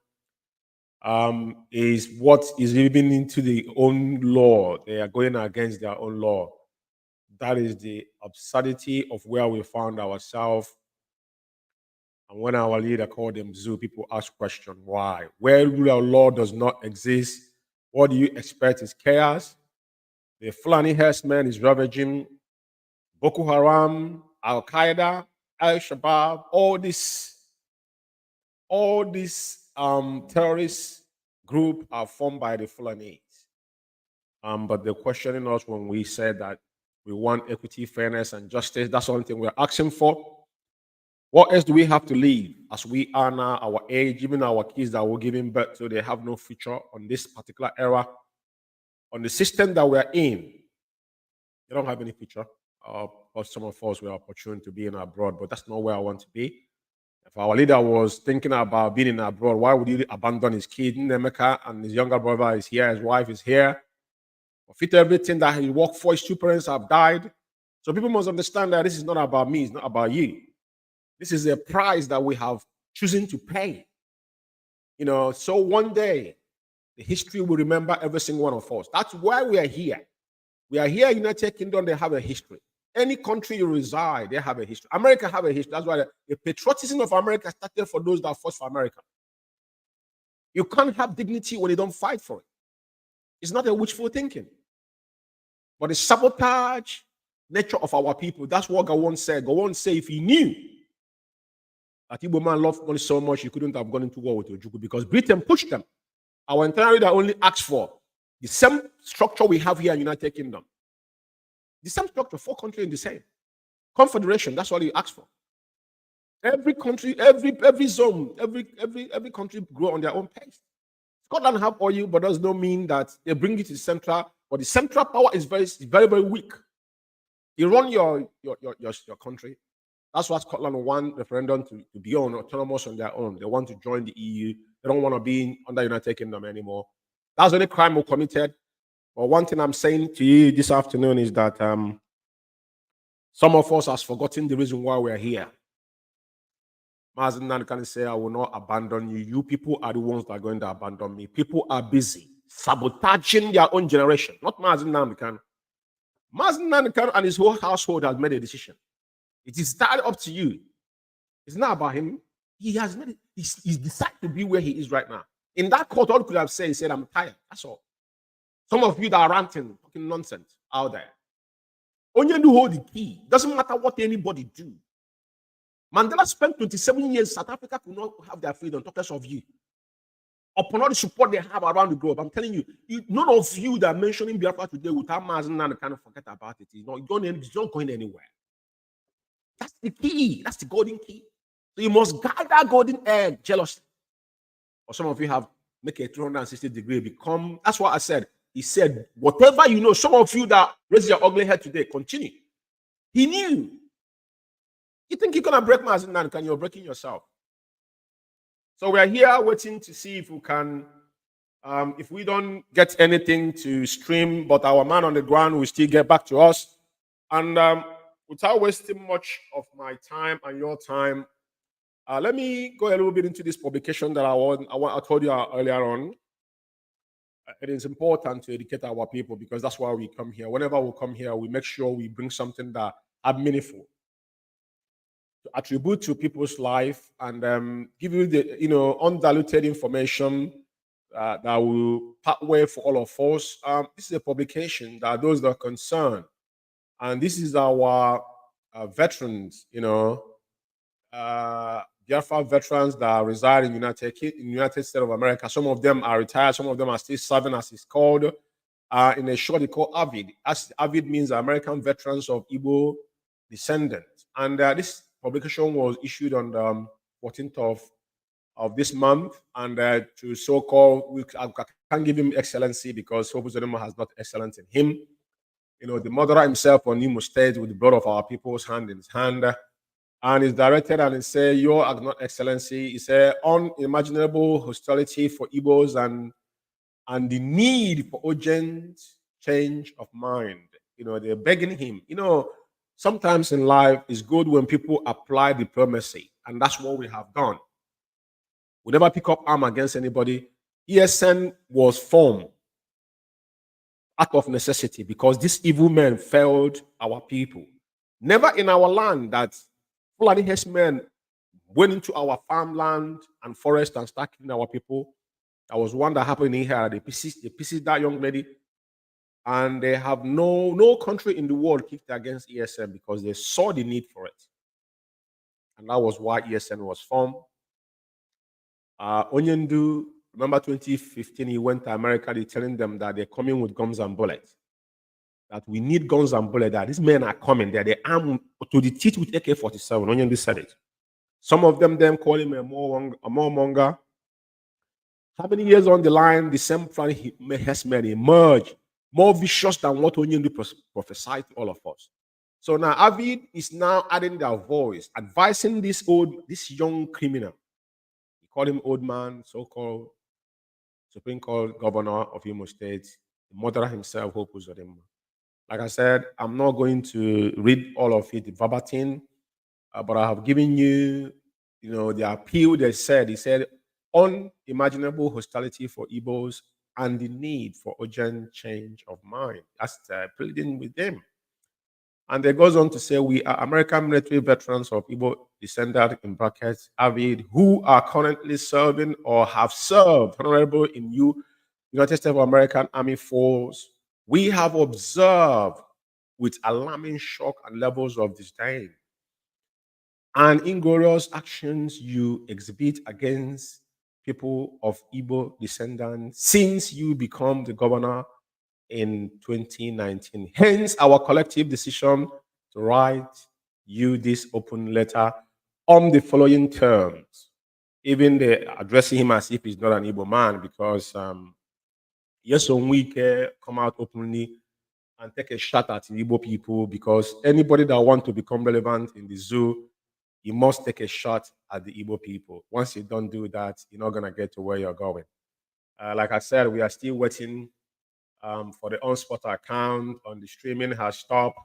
C: Is what is even into the own law. They are going against their own law. That is the absurdity of where we found ourselves. And when our leader called them zoo, people ask question, why? Where rule of law does not exist, what do you expect is chaos? The Fulani herdsman is ravaging Boko Haram, Al-Qaeda, Al-Shabaab, all these terrorist group are formed by the Fulanis. But they're questioning us when we said that we want equity, fairness, and justice. That's the only thing we're asking for. What else do we have to leave as we are now, our age, even our kids that we're giving birth to, they have no future on this particular era, on the system that we're in. They don't have any future. Or some of us were opportune to be in abroad, but that's not where I want to be. If our leader was thinking about being in abroad, why would he abandon his kid in America and his younger brother is here, his wife is here? Fit everything that he worked for, his two parents have died. So people must understand that this is not about me, it's not about you. This is a price that we have chosen to pay. So one day, the history will remember every single one of us. That's why we are here. We are here in the United Kingdom, they have a history. Any country you reside, they have a history. America have a history. That's why the patriotism of America started for those that fought for America. You can't have dignity when you don't fight for it. It's not a wishful thinking. But the sabotage nature of our people, that's what Gowon said. Gowon said if he knew that Igbo man loved money so much, he couldn't have gone into war with Ojukwu because Britain pushed them. Our entire leader only asked for the same structure we have here in the United Kingdom. The same structure, 4 countries in the same. Confederation, that's all he asked for. Every country, every zone, every country grow on their own pace. Scotland have oil, but does not mean that they bring it to the central. But the central power is very, very weak. You run your country. That's what Scotland want referendum to be on autonomous on their own. They want to join the EU. They don't want to be under United Kingdom anymore. That's the only crime we committed. But one thing I'm saying to you this afternoon is that some of us has forgotten the reason why we're here. Mazi can say, I will not abandon you. You people are the ones that are going to abandon me. People are busy sabotaging their own generation. Not Mazi Nankan. Mazi Nankan and his whole household has made a decision. It is entirely up to you. It's not about him. He has made it. He's decided to be where he is right now. In that court, all could have said, he said, I'm tired. That's all. Some of you that are ranting, talking nonsense out there. Only you hold the key. Doesn't matter what anybody do. Mandela spent 27 years. South Africa could not have their freedom. Talk less of you. Upon all the support they have around the globe, I'm telling you, none of you that are mentioning Biafra today without Mazi and kind of forget about it. It's not going anywhere. That's the key. That's the golden key. So you must guide that golden egg jealously. Or some of you have make a 360-degree become. That's what I said. He said, whatever you know, some of you that raise your ugly head today, continue. He knew. You think you're gonna break Mazi and you're breaking yourself. So we're here waiting to see if we can, if we don't get anything to stream, but our man on the ground will still get back to us. And without wasting much of my time and your time, let me go a little bit into this publication that I told you earlier on. It is important to educate our people because that's why we come here. Whenever we come here, we make sure we bring something that are meaningful to attribute to people's life and give you the undiluted information that will pathway for all of us. This is a publication that those that are concerned, and this is our veterans, Biafra veterans that reside in United States of America. Some of them are retired. Some of them are still serving, as it's called. In a short, they call AVID. AVID means American Veterans of Igbo Descendants. And this publication was issued on the 14th of this month. And to so-called, I can't give him excellency because Hope Uzodinma has not excellence in him. The murderer himself on Imo State with the blood of our people's hand in his hand. And it's directed and it says, Your Excellency, it's an unimaginable hostility for Igbos and the need for urgent change of mind. They're begging him. Sometimes in life, it's good when people apply diplomacy, and that's what we have done. We never pick up arm against anybody. ESN was formed out of necessity because these evil men failed our people. Never in our land that Fulani herdsmen went into our farmland and forest and started killing our people. That was one that happened in here. They pieces that young lady. And they have no country in the world kicked against ESN because they saw the need for it. And that was why ESN was formed. Onyendu, remember 2015, he went to America, they're telling them that they're coming with guns and bullets. That we need guns and bullets, that these men are coming there. They arm to the teeth with AK-47. Onyendu said it. Some of them call him a moremonger. How many years on the line, the same herdsmen emerge more vicious than what Onyendu prophesied to all of us. So now Avid is now adding their voice, advising this young criminal. He called him old man, so-called Supreme Court governor of Imo State, the murderer himself, Hope Uzodinma. Like I said, I'm not going to read all of it verbatim, but I have given you, the appeal he said, unimaginable hostility for Igbos and the need for urgent change of mind. That's pleading with them. And it goes on to say, we are American military veterans of Igbo descendant, in brackets, AVID, who are currently serving or have served honorable in United States of American Army Force. We have observed with alarming shock and levels of disdain and inglorious actions you exhibit against people of Igbo descendants since you become the governor in 2019. Hence, our collective decision to write you this open letter on the following terms. Even they're addressing him as if he's not an Igbo man, because yes, on week come out openly and take a shot at the Igbo people, because anybody that wants to become relevant in the zoo, you must take a shot at the Igbo people. Once you don't do that, you're not going to get to where you're going. Like I said, we are still waiting for the on-spot account on the streaming has stopped.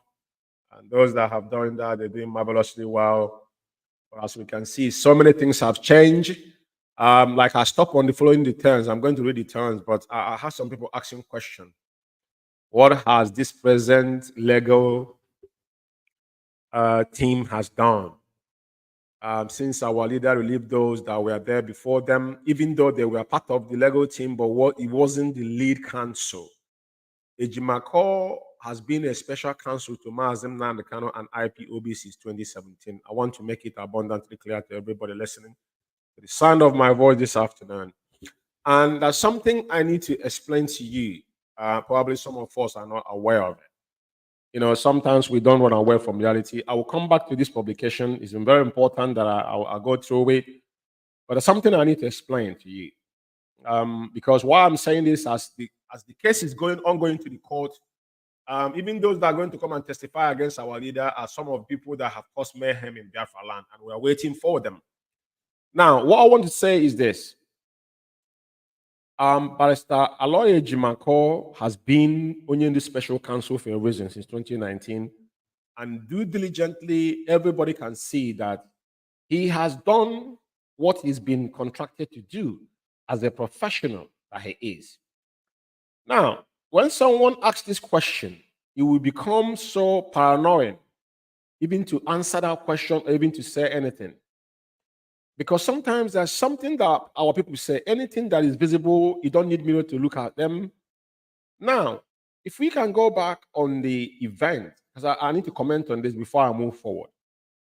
C: And those that have done that, they're doing marvelously well. But as we can see, so many things have changed. Like I stop on the following the terms. I'm going to read the terms, but I have some people asking questions. What has this present Lego team has done since our leader relieved those that were there before them, even though they were part of the Lego team, but it wasn't the lead counsel. Ejimako has been a special counsel to Mazi Kano and IPOB since 2017. I want to make it abundantly clear to everybody listening to the sound of my voice this afternoon. And that's something I need to explain to you. Probably some of us are not aware of it. You know, sometimes we don't run away from reality. I will come back to this publication. It's very important that I'll go through it. But there's something I need to explain to you. Because why I'm saying this, as the case is ongoing to the court, even those that are going to come and testify against our leader are some of the people that have caused mayhem in Biafra land, and we are waiting for them. Now, what I want to say is this. Barrister Aloy Ejimako has been Onyendu special counsel for a reason since 2019, and due diligently, everybody can see that he has done what he's been contracted to do as a professional that he is. Now, when someone asks this question, it will become so paranoid even to answer that question or even to say anything. Because sometimes there's something that our people say, anything that is visible, you don't need mirror to look at them. Now, if we can go back on the event, because I need to comment on this before I move forward.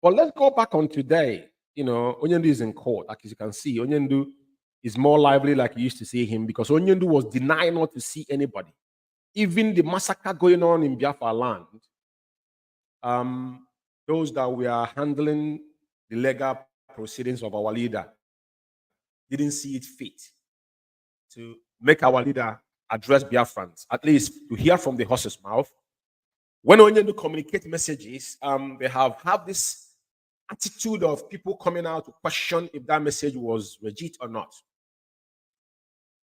C: But let's go back on today. You know, Onyendu is in court. Like as you can see, Onyendu is more lively like you used to see him, because Onyendu was denying not to see anybody. Even the massacre going on in Biafra land, those that we are handling the legal proceedings of our leader didn't see it fit to make our leader address Biafrans, at least to hear from the horse's mouth. When Onyendu communicate messages, they have this attitude of people coming out to question if that message was legit or not.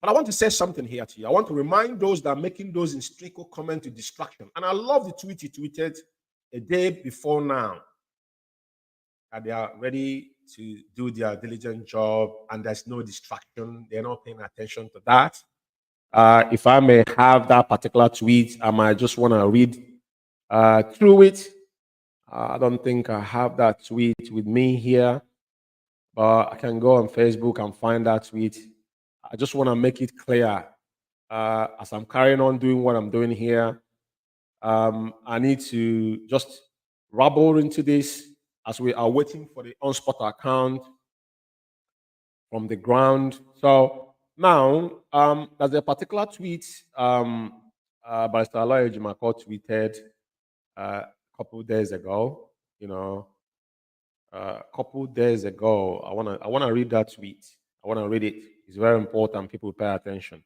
C: But I want to say something here to you. I want to remind those that are making those historical comments to distraction. And I love the tweet he tweeted a day before now, that they are ready to do their diligent job and there's no distraction. They're not paying attention to that. If I may have that particular tweet, I might just want to read through it. I don't think I have that tweet with me here, but I can go on Facebook and find that tweet. I just want to make it clear as I'm carrying on doing what I'm doing here. I need to just rabble into this as we are waiting for the on-spot account from the ground. So now, there's a particular tweet by Aloy Ejimako tweeted a couple of days ago. You know, a couple of days ago. I wanna read that tweet. I wanna read it. It's very important. People pay attention.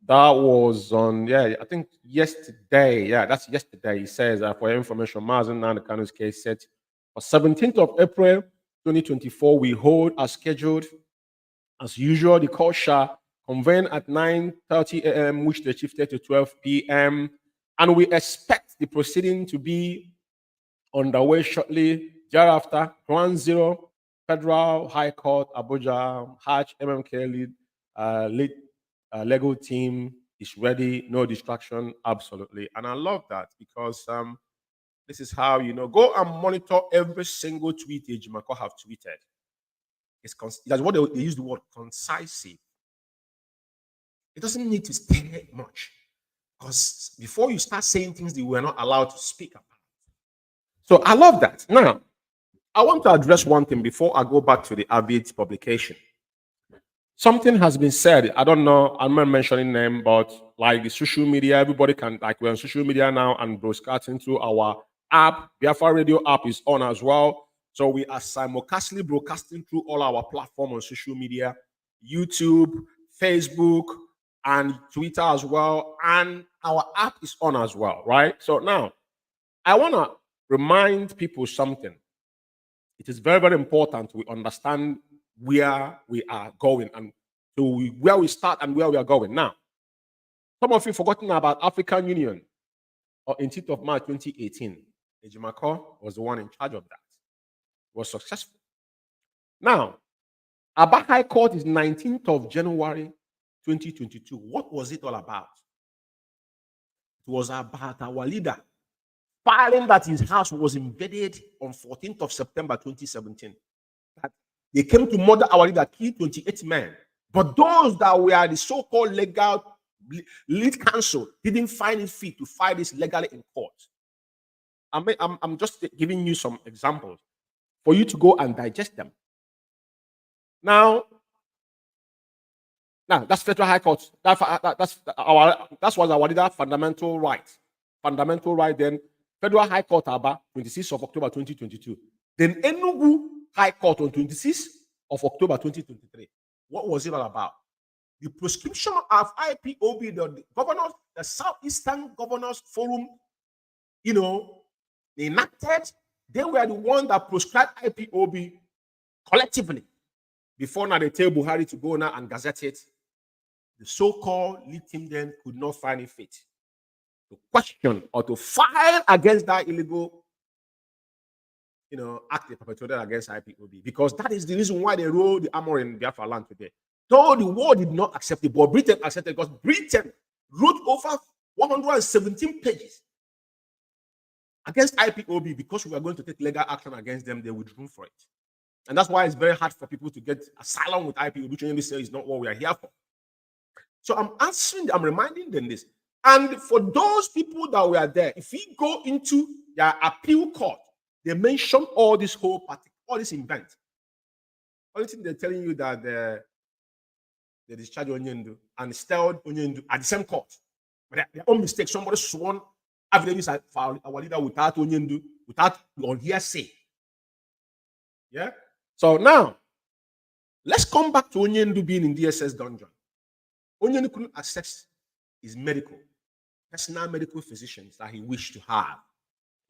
C: That was on, I think yesterday. Yeah, that's yesterday. He says, for your information, Mazi Kano's case set for 17th of April 2024, we hold as scheduled. As usual, the court shall convene at 9:30 a.m., which they shifted to 12 p.m. And we expect the proceeding to be underway shortly thereafter. Ground Zero, Federal High Court, Abuja, Hatch, MMK lead legal team is ready, no distraction, absolutely. And I love that because this is how, go and monitor every single tweet Ejimako have tweeted. That's what they use the word concisive. It doesn't need to stay much because before you start saying things that we're not allowed to speak about. So I love that. Now, I want to address one thing before I go back to the Avid publication. Something has been said. I don't know. I'm not mentioning name, but like the social media, everybody can, like we're on social media now and broadcasting through our app. Biafra Radio app is on as well. So we are simultaneously broadcasting through all our platforms on social media, YouTube, Facebook, and Twitter as well. And our app is on as well, right? So now, I want to remind people something. It is very, very important we understand where we are going and where we start and where we are going. Now, some of you forgotten about African Union or 18th of March 2018. Ejimako was the one in charge of that. It was successful. Now, Aba High Court is 19th of January 2022. What was it all about? It was about our leader filing that his house was invaded on 14th of September 2017. That they came to murder our leader, killed 28 men. But those that were the so-called legal lead counsel didn't find it fit to file this legally in court. I'm just giving you some examples for you to go and digest them. Now that's Federal High Court. That's was our leader fundamental right. Fundamental right. Then Federal High Court Aba, 26th of October 2022. Then Enugu High Court on 26th of October 2023. What was it all about? The prescription of IPOB, the governors, the Southeastern Governors Forum, they enacted. They were the one that prescribed IPOB collectively. Before now, they tell Buhari to go now and gazette it. The so-called lead team then could not find it fit to question or to file against that illegal, act they perpetrated against IPOB, because that is the reason why they rolled the armor in Biafra land today. Though the world did not accept it, but Britain accepted it, because Britain wrote over 117 pages against IPOB because we were going to take legal action against them. They withdrew for it. And that's why it's very hard for people to get asylum with IPOB, which only say is not what we are here for. So I'm reminding them this. And for those people that were there, if we go into their appeal court, they mention all this whole party, all this event. Only thing they're telling you that they discharged Onyendu and styled Onyendu at the same court. But their own mistake, somebody sworn evidence for our leader without Onyendu, without on hearsay. Yeah? So now, let's come back to Onyendu being in DSS dungeon. Onyendu couldn't access his personal medical physicians that he wished to have.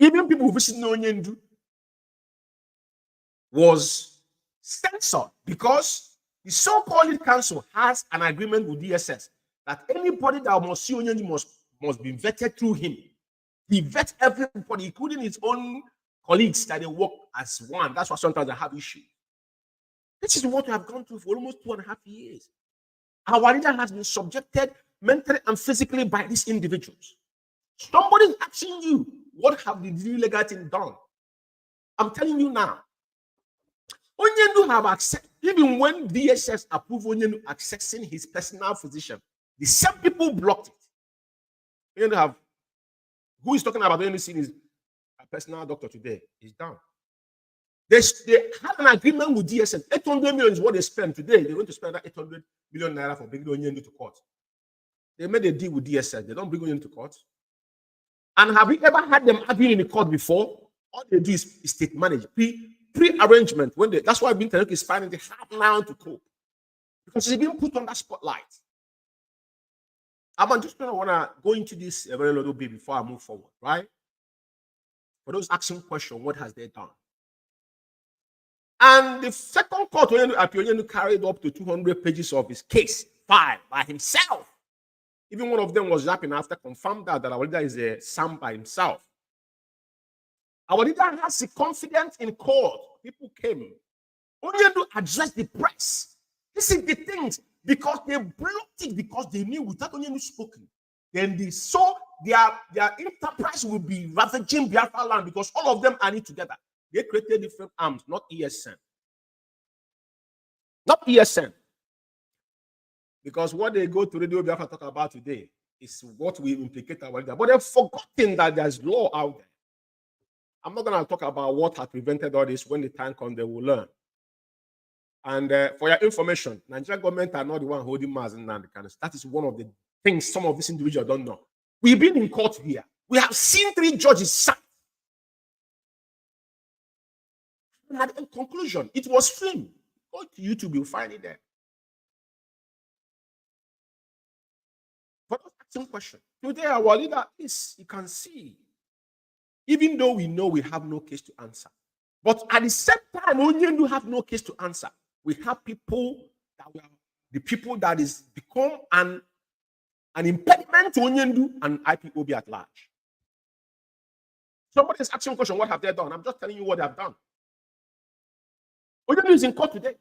C: Even people who visited Onyendu was censored because the so-called lead counsel has an agreement with DSS that anybody that must see Onyendu must be vetted through him. He vets everybody, including his own colleagues that they work as one. That's why sometimes they have issues. This is what we have gone through for almost 2.5 years. Our leader has been subjected mentally and physically by these individuals. Somebody is asking you, what have the illegal team done? I'm telling you now. Onyendu have accepted, even when DSS approved Onyendu accessing his personal physician, the same people blocked it. Onyendu have, who is talking about Onyendu seeing his personal doctor today? He's down. They had an agreement with DSS. 800 million is what they spend today. They're going to spend that 800 million naira for bringing Onyendu to court. They made a deal with DSS. They don't bring Onyendu to court. And have you ever had them arguing in the court before? All they do is state manage, pre-arrangement. That's why Bin Tarik is finding it hard now to cope, because he's being put on that spotlight. I'm just going to want to go into this a very little bit before I move forward, right? For those asking questions, what has they done? And the second court, Onyendu carried up to 200 pages of his case filed by himself. Even one of them was yapping after confirmed that our leader is a Sam by himself. Our leader has the confidence in court. People came. Onyendu addressed the press. This is the things, because they blocked it because they knew without Onyendu spoken, then they saw their enterprise will be ravaging Biafra land, because all of them are in together. They created different arms, not ESN. Not ESN. Because what they go to Radio Biafra talk about today is what we implicate our leader. But they've forgotten that there's law out there. I'm not going to talk about what has prevented all this. When the time comes, they will learn. And for your information, Nigerian government are not the one holding Mazi and that is one of the things some of these individuals don't know. We've been in court here. We have seen 3 judges sacked. And in conclusion, it was filmed. Go to YouTube, you'll find it there. But asking question, Today, our leader is, you can see, even though we know we have no case to answer, but at the same time, when you have no case to answer, we have people that we are the people that is become an impediment to Onyendu and IPOB at large. Somebody is asking a question, what have they done? I'm just telling you what they have done. Onyendu is in court today.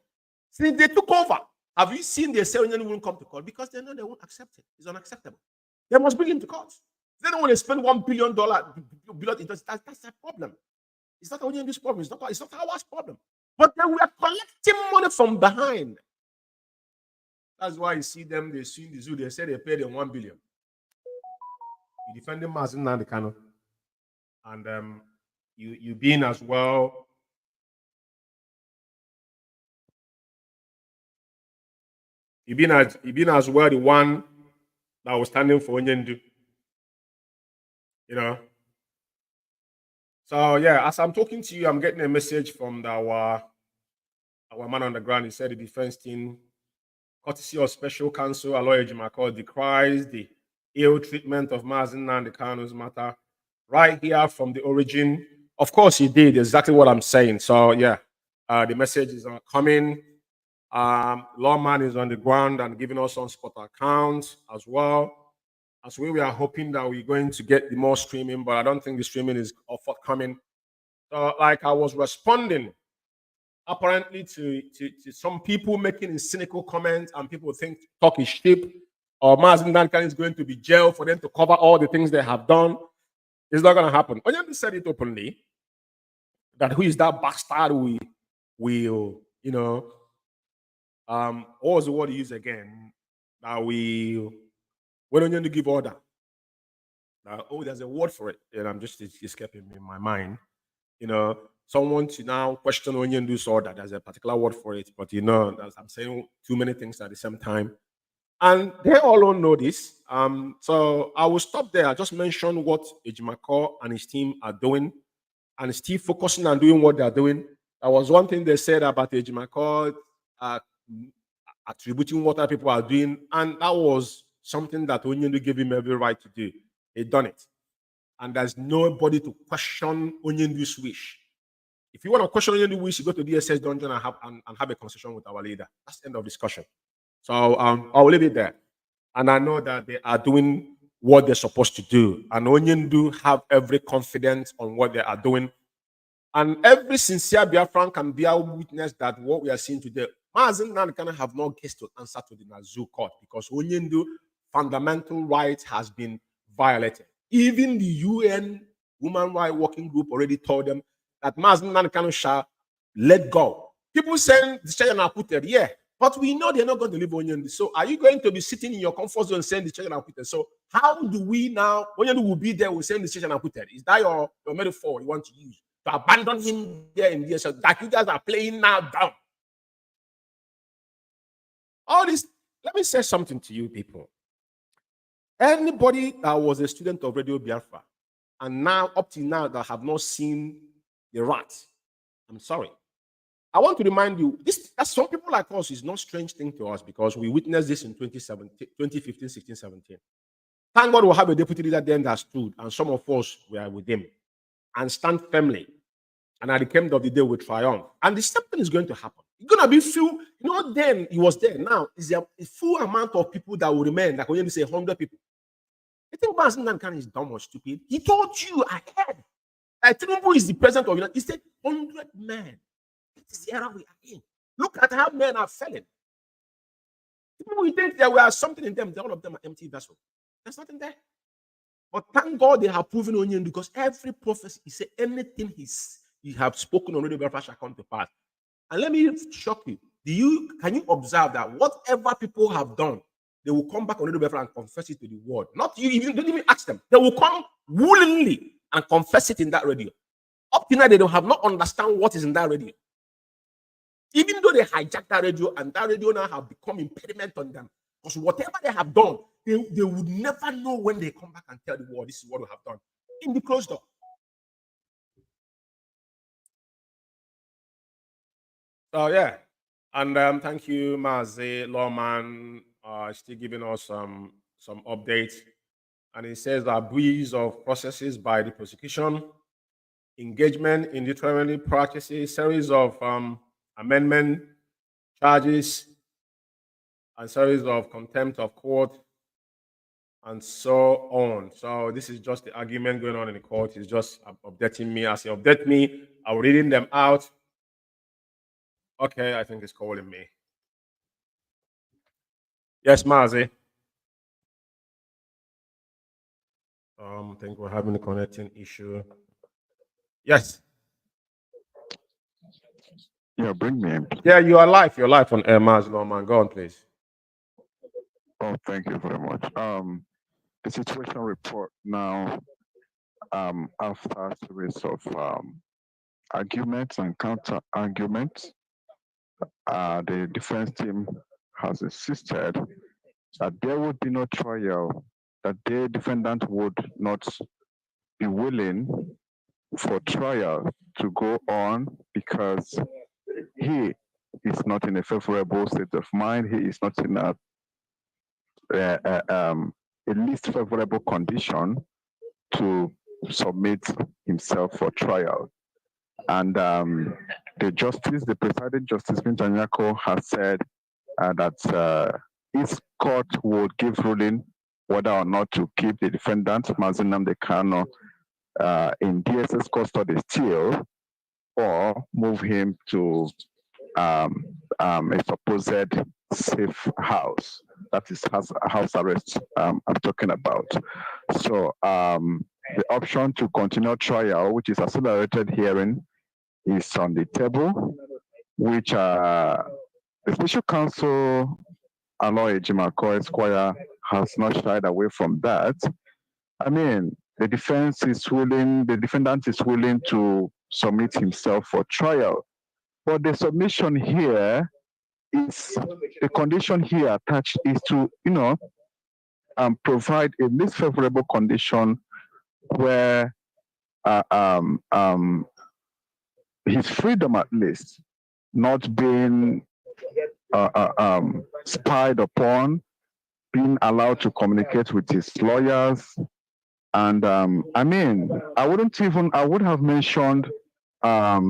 C: Since they took over, have you seen they say Onyendu won't come to court? Because they know they won't accept it. It's unacceptable. They must bring him to court. They don't want to spend $1 billion. That's a problem. It's not Onyendu's problem. It's not our problem. But then we are collecting money from behind. That's why you see them, they sue the zoo, they say they paid them $1 billion. You defending Mazi and the Kano. And you being as well. You been as well the one that was standing for Onyendu. You know. So yeah, as I'm talking to you, I'm getting a message from our man on the ground. He said the defense team, courtesy of Special Counsel Aloy Ejimako, decries the ill treatment of Mazi and the Kano's matter right here from the origin. Of course, he did exactly what I'm saying. So yeah, the message is coming. Lawman is on the ground and giving us on spot accounts as well. As we are hoping that we're going to get the more streaming, but I don't think the streaming is forthcoming. So, like I was responding apparently to some people making cynical comments, and people think talk is cheap, or Mazi Nankan is going to be jailed for them to cover all the things they have done. It's not going to happen. Onyemdu said it openly that who is that bastard we will, you know, what was the word he used again? That we, when Onyemdu give order. Oh, there's a word for it, and I'm just escaping me in my mind. You know, someone to now question Onyendu's order. There's a particular word for it, but you know, I'm saying too many things at the same time. And they all don't know this. So I will stop there. I just mentioned what Ejimako and his team are doing, and still focusing on doing what they're doing. That was one thing they said about Ejimako, attributing what other people are doing, and that was something that Onyendu gave him every right to do. He done it, and there's nobody to question Onyendu's wish. If you want to question Onyendu's wish, you go to DSS dungeon and have a conversation with our leader. That's the end of discussion. So I'll leave it there. And I know that they are doing what they're supposed to do. And Onyendu have every confidence on what they are doing. And every sincere Biafran can bear witness that what we are seeing today, Mazi can have no case to answer to the Nazu court because Onyendu fundamental rights has been violated. Even the UN Human Rights Working Group already told them that Mazi Kanu shall let go. People saying the children are put there, yeah, but we know they're not going to leave Onyendu. So are you going to be sitting in your comfort zone saying the children are put there? So how do we now, Onyendu will be there, we're saying the children are put there? Is that your metaphor you want to use? To abandon him there in the so that you guys are playing now down. All this, let me say something to you people. Anybody that was a student of Radio Biafra and now up to now that have not seen the rat, I'm sorry. I want to remind you, this that some people like us is not strange thing to us because we witnessed this in 2015, 16, 17. Thank God we'll have a deputy leader then that stood, and some of us were with him and stand firmly. And at the end of the day, we triumph. And the same thing is going to happen. It's going to be few, you know, then he was there. Now, is there a full amount of people that will remain? Like when you say 100 people. You think Mazi Nankan is dumb or stupid? He told you ahead. I think who is the president of United. He said 100 men. This is the era we are in. Look at how men are falling. People will think there were something in them. All of them are empty vessels. There's nothing there. But thank God they have proven Onyendu because every prophecy, he said anything he have spoken on Radio Biafra shall come to pass. And let me shock you. Can you observe that whatever people have done, they will come back on Radio Biafra and confess it to the world. Not you, even don't even ask them. They will come willingly and confess it in that radio. Up to now, they don't have not understand what is in that radio. Even though they hijacked that radio and that radio now have become impediment on them. Because whatever they have done, they would never know when they come back and tell the world, this is what we have done. In the closed door. So yeah. And thank you, Mazi, Lawman, still giving us some updates. And it says abuse of processes by the prosecution, engagement in literary practices, series of amendment charges, and series of contempt of court, and so on. So this is just the argument going on in the court. He's just updating me. As he update me, I'm reading them out. Okay, I think it's calling me. Yes, Mazi. I think we're having a connecting issue. Yes.
D: Yeah, bring me in.
C: Yeah, you are live. You're live on Air Mazi Lawman. Go on, please.
D: Oh, thank you very much. The situation report now, after a series of arguments and counter arguments, the defense team has insisted that there would be no trial, that the defendant would not be willing for trial to go on because he is not in a favorable state of mind. He is not in a least favorable condition to submit himself for trial. And the presiding justice, Mintanyako, has said that his court would give ruling whether or not to keep the defendant, Mazi Nnamdi Kanu, in DSS custody still, or move him to a supposed safe house. That is house arrest I'm talking about. So the option to continue trial, which is accelerated hearing, is on the table, which the special counsel, Aloy Ejimako Esquire, has not shied away from that. I mean, the defendant is willing to submit himself for trial. But the submission here is, the condition here attached is to, provide a least favorable condition where his freedom, at least, not being spied upon, being allowed to communicate with his lawyers. And I mean, I would have mentioned, a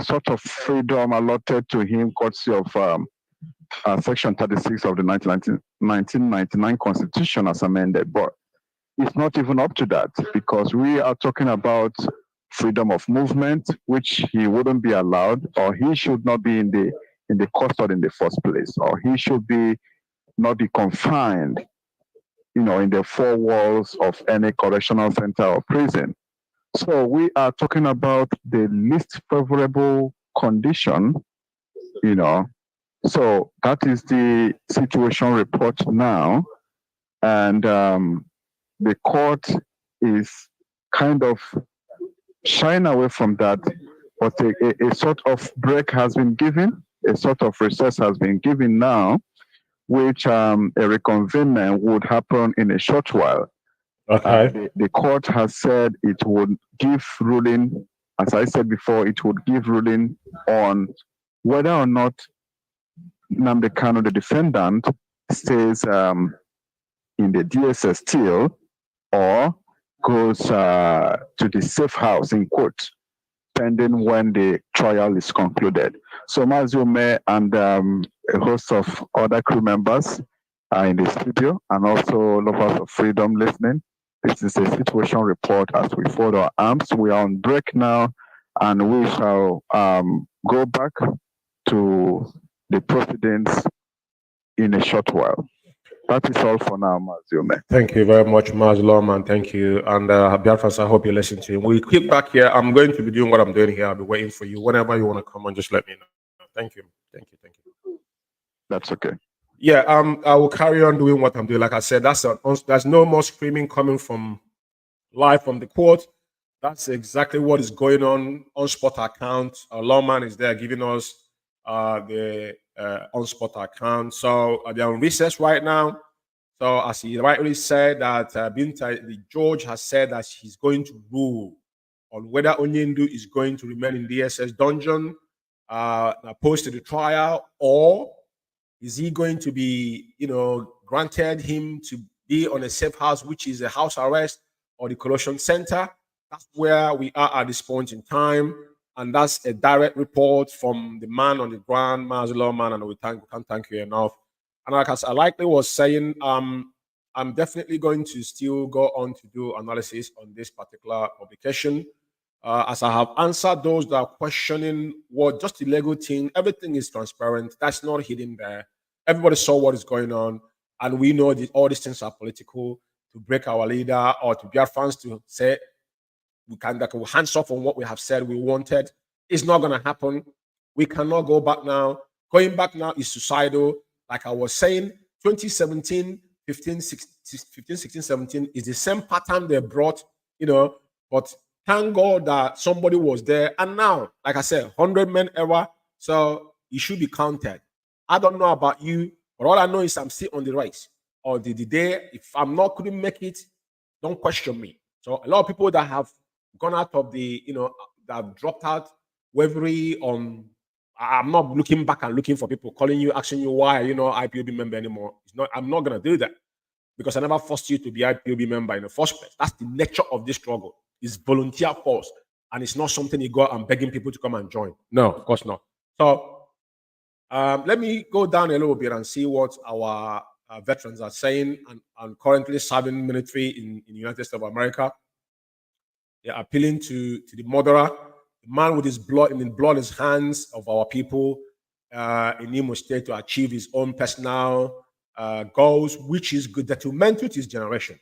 D: sort of freedom allotted to him, courtesy of Section 36 of the 1999 Constitution as amended. But it's not even up to that, because we are talking about freedom of movement, which he wouldn't be allowed, or he should not be in the custody in the first place, or he should not be confined, in the four walls of any correctional center or prison. So we are talking about the least favorable condition, So that is the situation report now. And the court is kind of shying away from that, but a sort of break has been given, a sort of recess has been given now, which a reconvenement would happen in a short while.
C: Okay.
D: The court has said it would give ruling, as I said before, it would give ruling on whether or not Nnamdi Kanu, the defendant, stays in the DSS still, or goes to the safe house, in quote, pending when the trial is concluded. So Mazi Umeh and a host of other crew members are in the studio, and also lovers of freedom listening. This is a situation report as we fold our arms. We are on break now, and we shall go back to the proceedings in a short while. That is all for now, Mazi Umeh.
C: Thank you very much, Mazi Lawman. Thank you. And Biafra, I hope you listen to him. We'll keep back here. I'm going to be doing what I'm doing here. I'll be waiting for you. Whenever you want to come on, just let me know. Thank you. Thank you. Thank you.
D: That's okay.
C: Yeah, I will carry on doing what I'm doing. Like I said, there's no more screaming coming from live from the court. That's exactly what is going on spot account. Lawman is there giving us the on spot account. So they're on recess right now. So as he rightly said, that the judge has said that he's going to rule on whether Onyendu is going to remain in DSS dungeon opposed to the trial, or is he going to be, granted him to be on a safe house, which is a house arrest or the collection center. That's where we are at this point in time. And that's a direct report from the man on the ground, Mazi Lawman, and we can't thank you enough. And like I likely was saying, I'm definitely going to still go on to do analysis on this particular publication. As I have answered those that are questioning what just the legal thing, everything is transparent. That's not hidden there. Everybody saw what is going on, and we know that all these things are political to break our leader or to Biafrans to say we can hands off on what we have said we wanted. It's not going to happen. We cannot go back now. Going back now is suicidal. Like I was saying, 2017, 15, 16, 17 is the same pattern they brought, but thank God that somebody was there. And now, like I said, 100 men ever. So it should be counted. I don't know about you, but all I know is I'm still on the race. Or the day, if I'm not couldn't make it, don't question me. So a lot of people that have gone out of the, that have dropped out, wavering on. I'm not looking back and looking for people calling you, asking you why you're not IPOB member anymore. It's not. I'm not gonna do that because I never forced you to be IPOB member in the first place. That's the nature of this struggle. It's volunteer force, and it's not something you go out and begging people to come and join. No, of course not. So let me go down a little bit and see what our veterans are saying and currently serving military in the United States of America. They're appealing to the murderer, the man with his blood in his hands of our people in Imo State to achieve his own personal goals, which is good detrimental to his generation.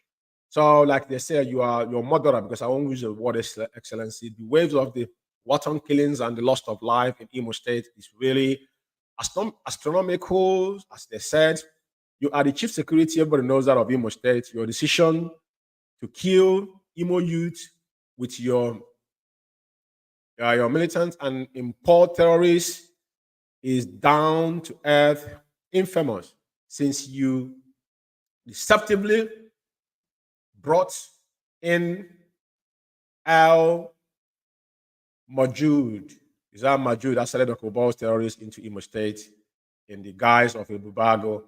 C: So, like they say, you are your murderer, because I won't use the word excellency. The waves of the wanton killings and the loss of life in Imo State is really astronomical, as they said. You are the chief security, everybody knows that, of Imo State. Your decision to kill Imo youth with your militants and import terrorists is down to earth, infamous, since you deceptively brought in Al Majud. Is that Majud that started the Kobal's terrorists into Imo State in the guise of a Bubago?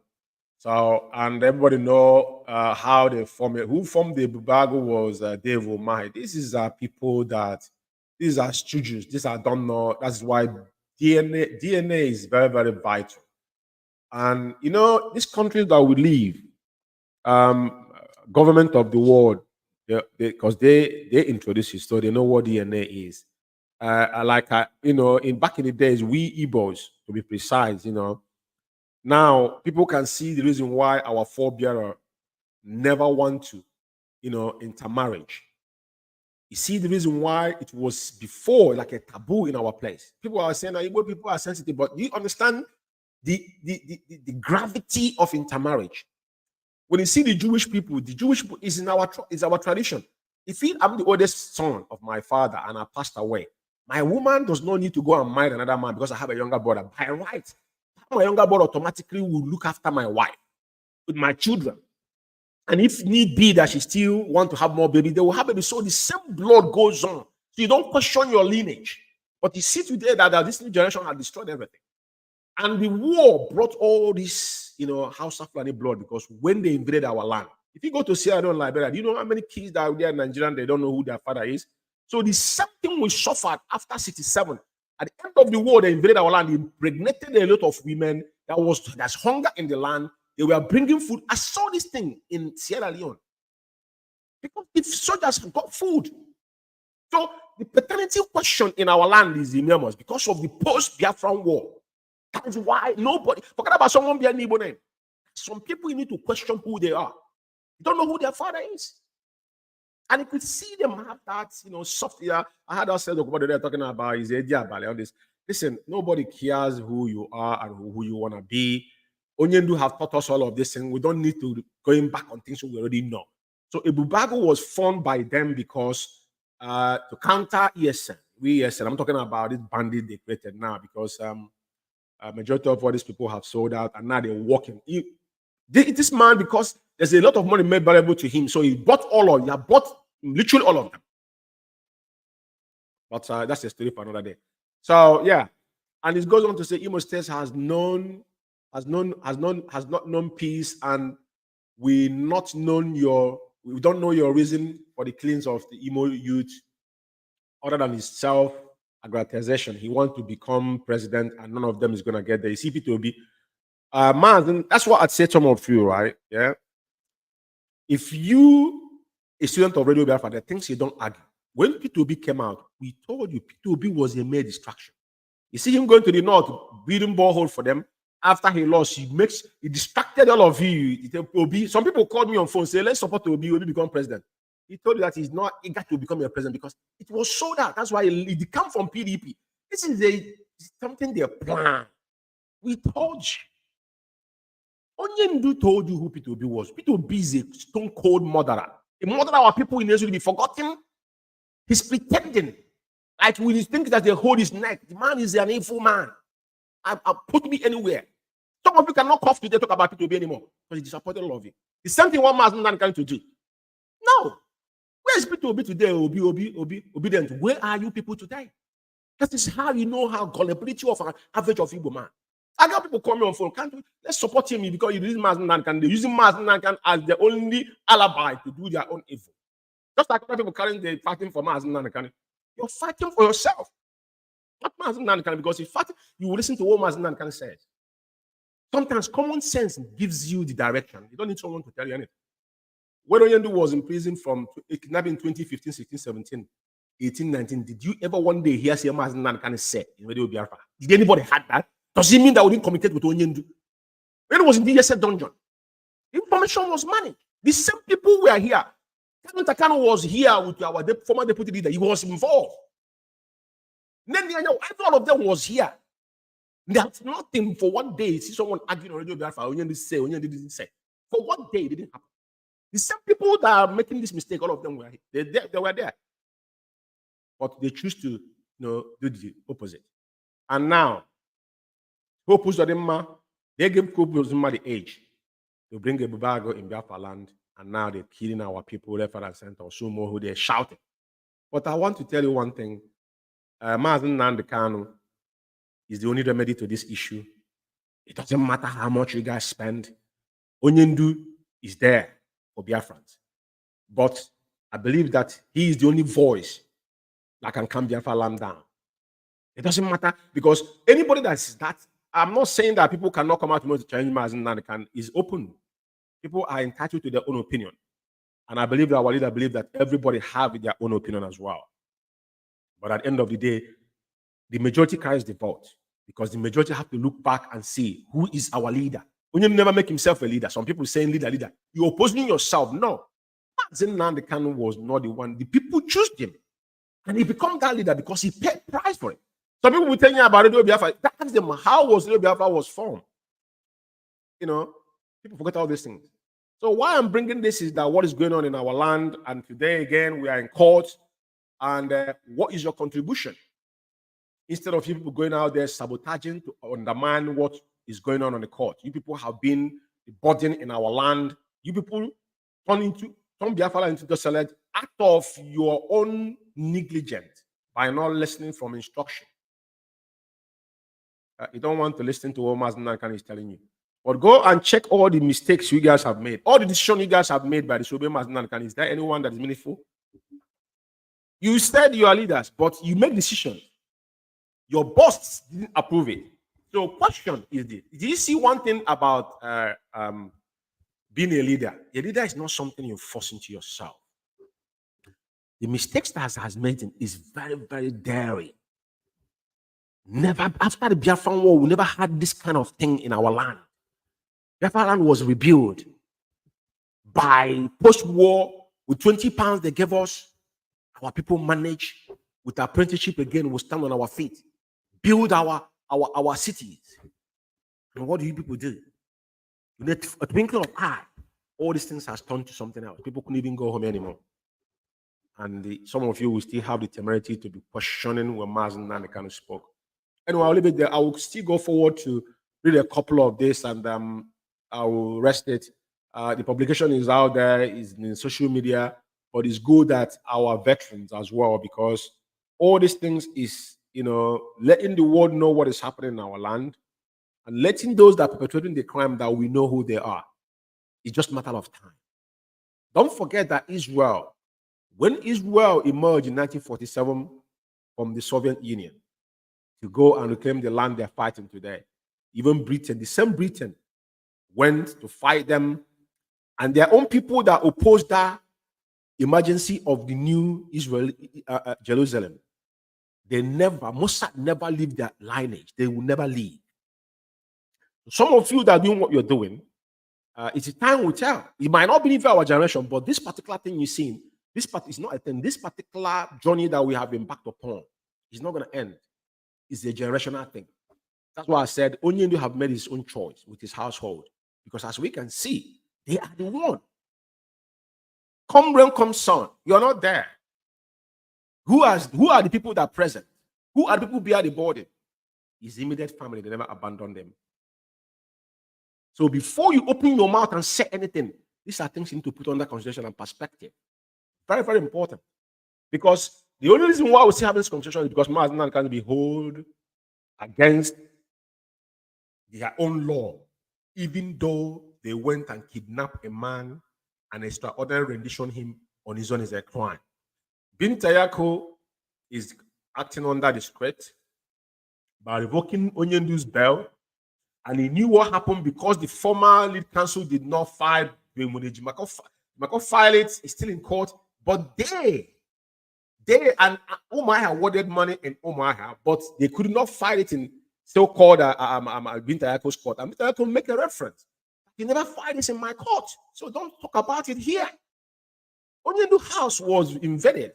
C: So, and everybody know how they formed it. Who formed the Bubago was Dave Umeh. These are people these are stooges. These I don't know. That's why DNA is very, very vital. And, these countries that we live, government of the world, because they introduce it, so they know what DNA is. In back in the days, we Igbos, to be precise, now people can see the reason why our forebearer never want to, intermarriage. You see the reason why it was before like a taboo in our place. People are saying that Igbo people are sensitive, but do you understand the gravity of intermarriage? When you see the Jewish people is our tradition. If I'm the oldest son of my father and I passed away, my woman does not need to go and marry another man because I have a younger brother. By right, my younger brother automatically will look after my wife with my children. And if need be that she still want to have more baby, they will have baby. So the same blood goes on. So you don't question your lineage. But you see today that this new generation has destroyed everything. And the war brought all this, House of Fulani blood, because when they invaded our land, if you go to Sierra Leone, Liberia, do you know how many kids that are there in Nigeria, they don't know who their father is? So the same thing we suffered after 67. At the end of the war, they invaded our land, they impregnated a lot of women. There's hunger in the land. They were bringing food. I saw this thing in Sierra Leone. Because the soldiers got food. So the paternity question in our land is enormous because of the post-Biafran war. That's why nobody, forget about someone being Igbo name. Some people, you need to question who they are. You don't know who their father is. And you could see them have that, soft. I had us said what they're talking about is all this. Listen, nobody cares who you are and who you want to be. Onyendu have taught us all of this, and we don't need to going back on things we already know. So Ebubago was formed by them because to counter ESN. I'm talking about this bandit they created now because majority of all these people have sold out and now they're working. This man, because there's a lot of money made valuable to him, so he bought literally all of them. But that's a story for another day. So yeah, and it goes on to say Imo State has not known peace, and we don't know your reason for the killings of the Imo youth, other than his self-aggrandization. He wants to become president, and none of them is going to get there. You see, P2B, man, that's what I'd say to some of you, right? Yeah. If you, a student of Radio Biafra, the things you don't argue. When P2B came out, we told you P2B was a mere distraction. You see him going to the north, building borehole for them. After he lost, he distracted all of you. Obi, some people called me on phone, say, let's support Obi become president. He told you that he's not eager to become a president because it was sold out. That's why it come from PDP. This is something they plan. We told you. Onyendu told you who P2B was. P2B is a stone cold murderer. A murderer our people in Israel will be forgotten. He's pretending. Like when he thinks that they hold his neck. The man is an evil man. Put me anywhere. Some of you cannot cough today talk about P2B anymore because he disappointed all of you. The same thing one man is not going to do. No. Where is P2B today? Obedient. Where are you people today? That is how you know how gullibility of an average of Igbo man. I got people call me on phone. Can't we? Let's support him because they're using Mazi as the only alibi to do their own evil. Just like people carrying the fighting for Mazi. You're fighting for yourself. Not Mazi because if fighting, you will listen to what Mazi says. Sometimes common sense gives you the direction. You don't need someone to tell you anything. When Oyendu was in prison from kidnapping 2015, 16, 17, 18, 19, did you ever one day hear Mazi say in Radio Biafra? Did anybody had that? Does it mean that we didn't communicate with Onyendu? When it was in the DSS dungeon, information was managed. The same people were here. Takano was here with our former deputy leader. He was involved. Then all of them was here. There's nothing for one day. See someone arguing on Radio Biafra. Onyendu didn't say. For one day, it didn't happen. The same people that are making this mistake, all of them were here. They were there. But they choose to do the opposite. And now, they gave Kopuzodimma the age to bring a Bubago in Biafra land, and now they're killing our people left, right, and center. Sumo, who they're shouting. But I want to tell you one thing: Mazi Nnamdi Kanu is the only remedy to this issue. It doesn't matter how much you guys spend. Onyendu is there for Biafrans, but I believe that he is the only voice that can calm Biafra land down. It doesn't matter because anybody that's that. I'm not saying that people cannot come out to challenge Mazi Nnamdi is open. People are entitled to their own opinion. And I believe that our leader believes that everybody have their own opinion as well. But at the end of the day, the majority carries the vote because the majority have to look back and see who is our leader. When you never make himself a leader, some people saying leader. You're opposing yourself. No. Mazi Nnamdi was not the one. The people chose him. And he became that leader because he paid price for it. Some people will tell you about Radio Biafra. Ask them how was Radio Biafra was formed. People forget all these things. So why I'm bringing this is that what is going on in our land, and today again we are in court. And what is your contribution? Instead of you people going out there sabotaging to undermine what is going on the court, you people have been the burden in our land. You people turn Biafra into the select out of your own negligence by not listening from instruction. You don't want to listen to what Mazi Nnamdi is telling you. But go and check all the mistakes you guys have made. All the decisions you guys have made by disobeying Mazi Nnamdi. Is there anyone that is meaningful? You said you are leaders, but you make decisions. Your boss didn't approve it. So question is this. Did you see one thing about being a leader? A leader is not something you force into yourself. The mistakes that has made is very, very daring. Never, after the Biafran War, we never had this kind of thing in our land. Biafra land was rebuilt by post-war with 20 pounds they gave us. Our people managed with apprenticeship again. We stand on our feet, build our cities. And what do you people do? You need a twinkle of eye. All these things has turned to something else. People couldn't even go home anymore. And some of you will still have the temerity to be questioning when Mazi Nnamdi spoke. Anyway, I'll leave it there. I will still go forward to read a couple of this, and I will rest it. The publication is out there, is in social media, but it's good that our veterans as well, because all these things is, letting the world know what is happening in our land, and letting those that are perpetrating the crime that we know who they are. It's just a matter of time. Don't forget that Israel, when Israel emerged in 1947 from the Soviet Union to go and reclaim the land they're fighting today, even Britain, the same Britain, went to fight them, and their own people that opposed that emergency of the new Israel, Jerusalem, Mossad never leave their lineage. They will never leave. Some of you that are doing what you're doing, it's a time will tell. It might not be in our generation, but this particular thing you've seen, this part is not a thing. This particular journey that we have embarked upon is not going to end. It's a generational thing. That's why I said Onyendu have made his own choice with his household, because as we can see, they are the one. Come rain, come sun, you're not there. Who are the people that are present? Who are the people behind the burden? His immediate family. They never abandoned them. So before you open your mouth and say anything, these are things you need to put under consideration and perspective. Very, very important. Because the only reason why we still have this conversation is because Mazi can be held against their own law, even though they went and kidnapped a man and extraordinary rendition him on his own is a crime. Bintayako is acting under the threat by revoking Onyendu's bail, and he knew what happened because the former lead counsel did not file the Mako file it, it's still in court, but they and Umeh awarded money in Umeh, but they could not file it in so-called Bintayako's court. And Bintayako make a reference. He never filed this in my court, so don't talk about it here. Onyendu house was invaded.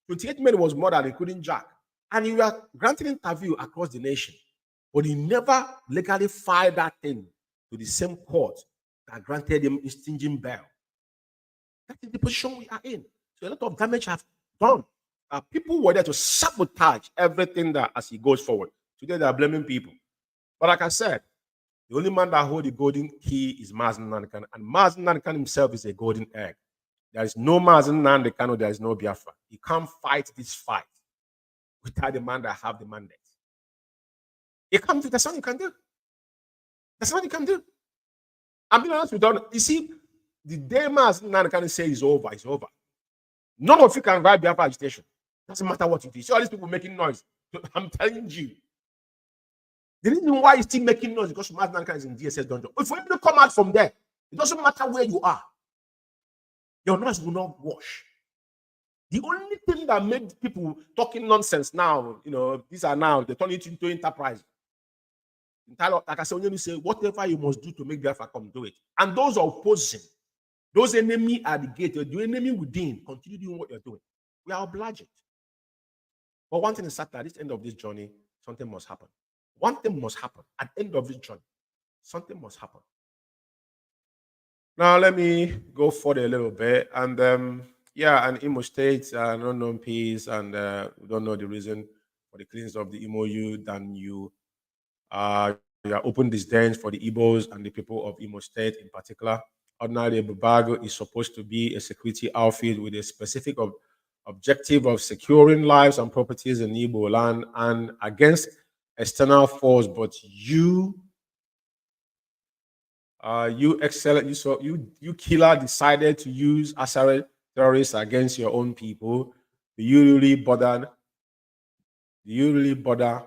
C: 28 men was murdered, including Jack. And he was granted interview across the nation. But he never legally filed that thing to the same court that granted him extinguishing bail. That is the position we are in. So a lot of damage has done. People were there to sabotage everything that as he goes forward. Today they are blaming people. But like I said, the only man that holds the golden key is Mazi Nnamdi, and Mazi Nnamdi himself is a golden egg. There is no Mazi Nnamdi, there is no Biafra. You can't fight this fight without the man that have the mandate. You can't do. That's what you can do. That's what you can do. I'm being honest with you. You see, the day Mazi Nnamdi say it's over, it's over. None of you can write Biafra agitation. Doesn't matter what you do. See all these people making noise. I'm telling you. The reason why he's still making noise is because Mazi Nnamdi is in DSS dungeon. If you even come out from there, it doesn't matter where you are. Your noise will not wash. The only thing that made people talking nonsense now, these are now, they turn it into enterprise. Like I said, when you say, whatever you must do to make Biafra come, do it. And those opposing, those enemy at the gate, the enemy within, continue doing what you're doing. We are obliged. But one thing is certain, at this end of this journey, something must happen. One thing must happen. At the end of this journey, something must happen. Now, let me go further a little bit. And and Imo State, an unknown peace, and we don't know the reason for the clearance of the MOU, then you open disdain for the Igbos and the people of Imo State in particular. Ordinarily, Bubago is supposed to be a security outfit with a specific objective of securing lives and properties in Igbo land and against external force, but you killer decided to use Asari terrorists against your own people. Do you really bother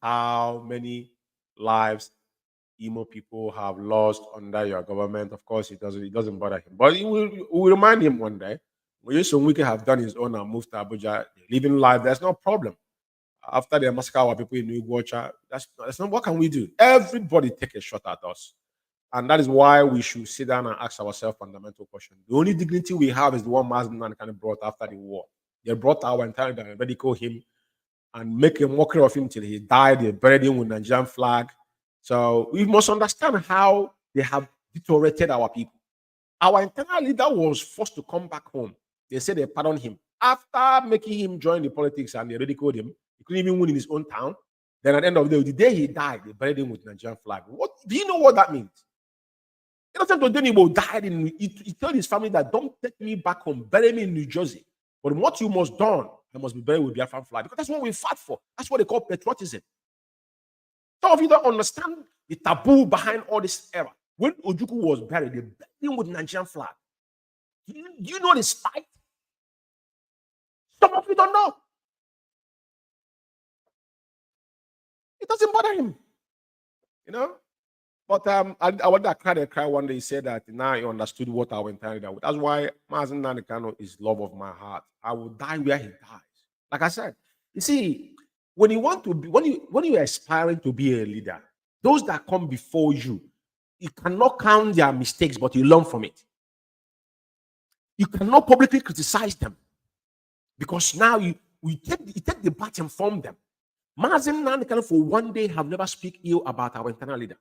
C: how many lives Imo people have lost under your government? Of course, it doesn't bother him. But we will remind him one day. When Wike have done his own and moved to Abuja, living life, there's no problem. After they massacre our people in New Gocha, that's not what can we do? Everybody take a shot at us. And that is why we should sit down and ask ourselves fundamental questions. The only dignity we have is the one Mazi Nnamdi brought after the war. They brought our entire and ridicule him and make a mockery of him till he died. They buried him with the Nigerian flag. So we must understand how they have deteriorated our people. Our internal leader was forced to come back home. They said they pardoned him. After making him join the politics and they ridiculed him, he couldn't even win in his own town. Then at the end of the day he died, they buried him with the Nigerian flag. What do you know what that means? Innocent Odenibo died he told his family that don't take me back home, bury me in New Jersey. But what you must do, I must be buried with Biafran flag, because that's what we fought for. That's what they call patriotism. Some of you don't understand the taboo behind all this era. When Ojukwu was buried, they buried him with Nigerian flag. Do you know the sight? Some of you don't know. It doesn't bother him, you know. But I want to cry one day. He said that now he understood what I went through. That's why Mazi Nnamdi is love of my heart. I will die where he dies. Like I said, you see, when you want to be, when you are aspiring to be a leader, those that come before you cannot count their mistakes, but you learn from it. You cannot publicly criticize them because now you take the bat and form them. Mazi Nnamdi for one day have never speak ill about our internal leader.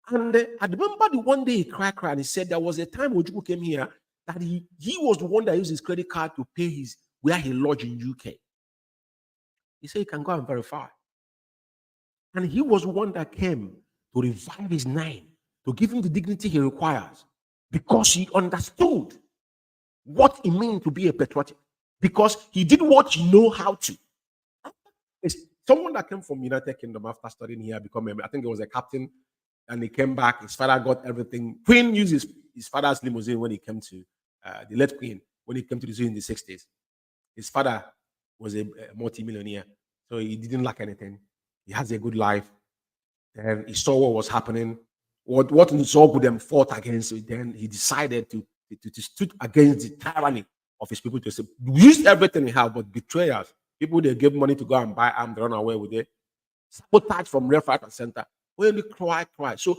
C: And I remember the one day he cried and he said there was a time Ojukwu came here that he was the one that used his credit card to pay his where he lodged in UK. He said he can go and verify. And he was the one that came to revive his name, to give him the dignity he requires, because he understood what it means to be a patriotic. Because he did what he know how to. It's someone that came from United Kingdom after studying here, I think it was a captain. And he came back. His father got everything. Queen used his father's limousine when he came to the late Queen when he came to the zoo in the 60s. His father was a multi-millionaire, so he didn't lack anything. He has a good life. Then he saw what was happening, what Nzogudem fought against. So then he decided to stood against the tyranny of his people. To say, use everything he had, but betrayers, people they gave money to go and buy arms, run away with it, sabotage from left, right, and center. Only cry. So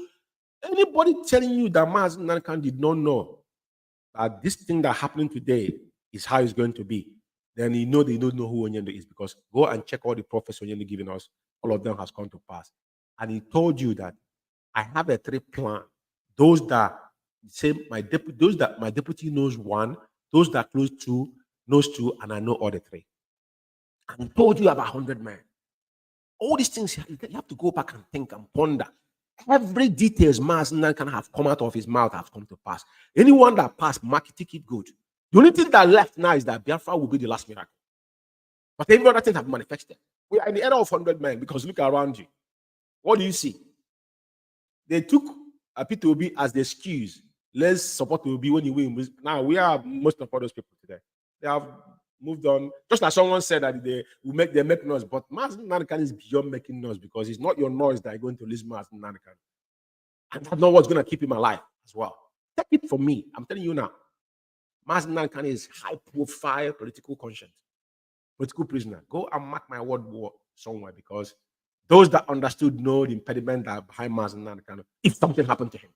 C: anybody telling you that Mazi Nnamdi did not know that this thing that happening today is how it's going to be, then they don't know who Onyendo is, because go and check all the prophets Onyendo giving us, all of them has come to pass. And he told you that I have a 3 plan. Those that say my deputy knows 1, those that close 2 knows 2, and I know all the 3. And he told you about 100 men. All these things, you have to go back and think and ponder. Every details Mazi Nnamdi can have come out of his mouth has come to pass. Anyone that passed, mark it good. The only thing that left now is that Biafra will be the last miracle. But every other thing have manifested. We are in the era of 100 men, because look around you. What do you see? They took a P2B as the excuse. Let's support Obi when you win. Now we are most of all those people today. They have moved on. Just like someone said that they make noise, but Mazi Nnamdi is beyond making noise, because it's not your noise that are going to lose Mazi Nnamdi. And that's not what's going to keep him alive as well. Take it from me. I'm telling you now. Mazi Nnamdi is high-profile political conscience, political prisoner. Go and mark my word somewhere, because those that understood know the impediment that behind Mazi Nnamdi if something happened to him.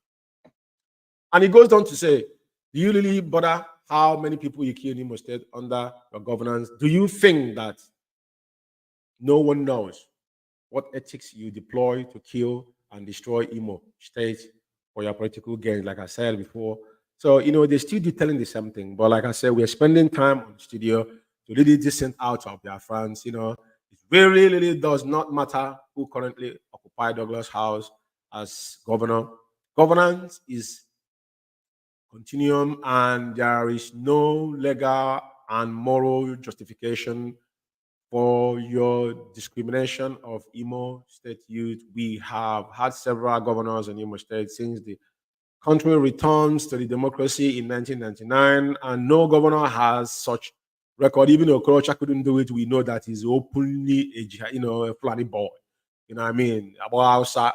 C: And he goes on to say, do you really bother how many people you kill in Imo State under your governance? Do you think that no one knows what ethics you deploy to kill and destroy Imo State for your political gain, like I said before? So, they still do telling the same thing. But like I said, we're spending time on the studio to really dissent out of their friends. It really does not matter who currently occupy Douglas House as governor. Governance is continuum, and there is no legal and moral justification for your discrimination of Imo State youth. We have had several governors in Imo State since the country returns to the democracy in 1999, and no governor has such record. Even though Okorocha couldn't do it, we know that he's openly a Fulani boy. You know what I mean? About outside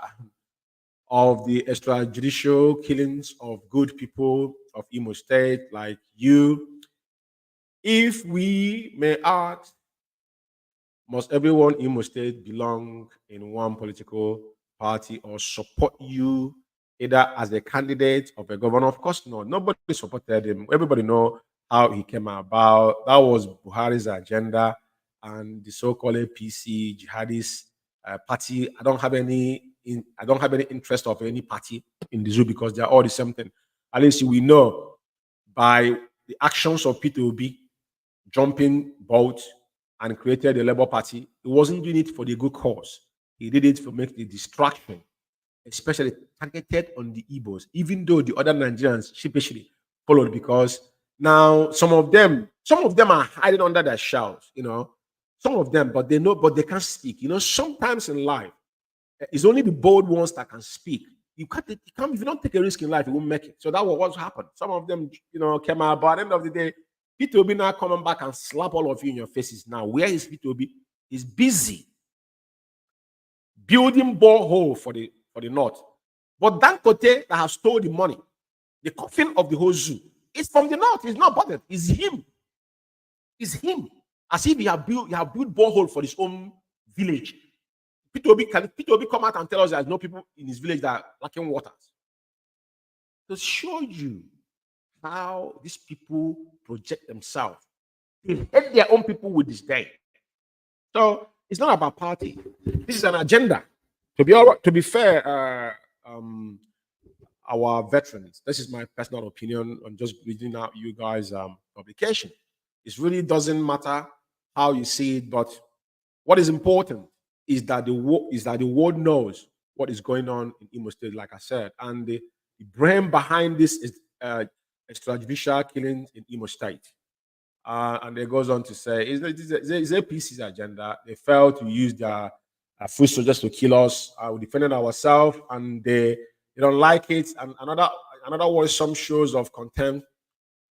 C: of the extrajudicial killings of good people of Imo State like you. If we may ask, must everyone in Imo State belong in one political party or support you either as a candidate of a governor? Of course, no. Nobody supported him. Everybody know how he came about. That was Buhari's agenda and the so-called APC jihadist party. I don't have any interest of any party in the zoo, because they are all the same thing. At least we know by the actions of Peter Obi jumping boat and created the Labour Party. He wasn't doing it for the good cause. He did it to make the distraction, especially targeted on the Igbos, even though the other Nigerians sheepishly followed, because now some of them are hiding under their shells, some of them, but they know, but they can't speak. Sometimes in life, it's only the bold ones that can speak. if you don't take a risk in life, you won't make it. So that was what happened. Some of them, came out, but at the end of the day, Peter Obi now coming back and slap all of you in your faces now. Where is Peter Obi? He's busy building borehole for the north. But Dangote that has stole the money, the coffin of the whole zoo, is from the north. He's not bothered. It's him. It's him. As if he have built borehole for his own village. Peter Obi come out and tell us there's no people in his village that are lacking water? To show you how these people project themselves. They hate their own people with disdain. So it's not about party. This is an agenda. To be fair, our veterans, this is my personal opinion on just reading out you guys' publication. It really doesn't matter how you see it, but what is important is that the world knows what is going on in Imo State, like I said, and the brain behind this is extrajudicial killings in Imo State. And it goes on to say, it's a PC's agenda. They failed to use their food soldiers to kill us. We defended ourselves, and they don't like it. And another worrisome shows of contempt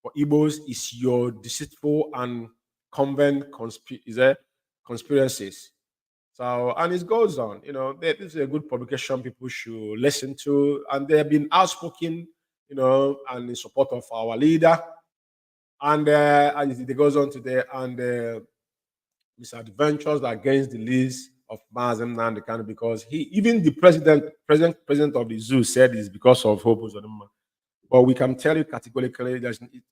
C: for Igbos is your deceitful and convent conspiracies. So, and it goes on. This is a good publication people should listen to, and they have been outspoken, and in support of our leader. And it goes on today, and misadventures against the list of Mazi Nnamdi Kanu, because even the president of the zoo said it's because of Hope Uzodinma. But we can tell you categorically,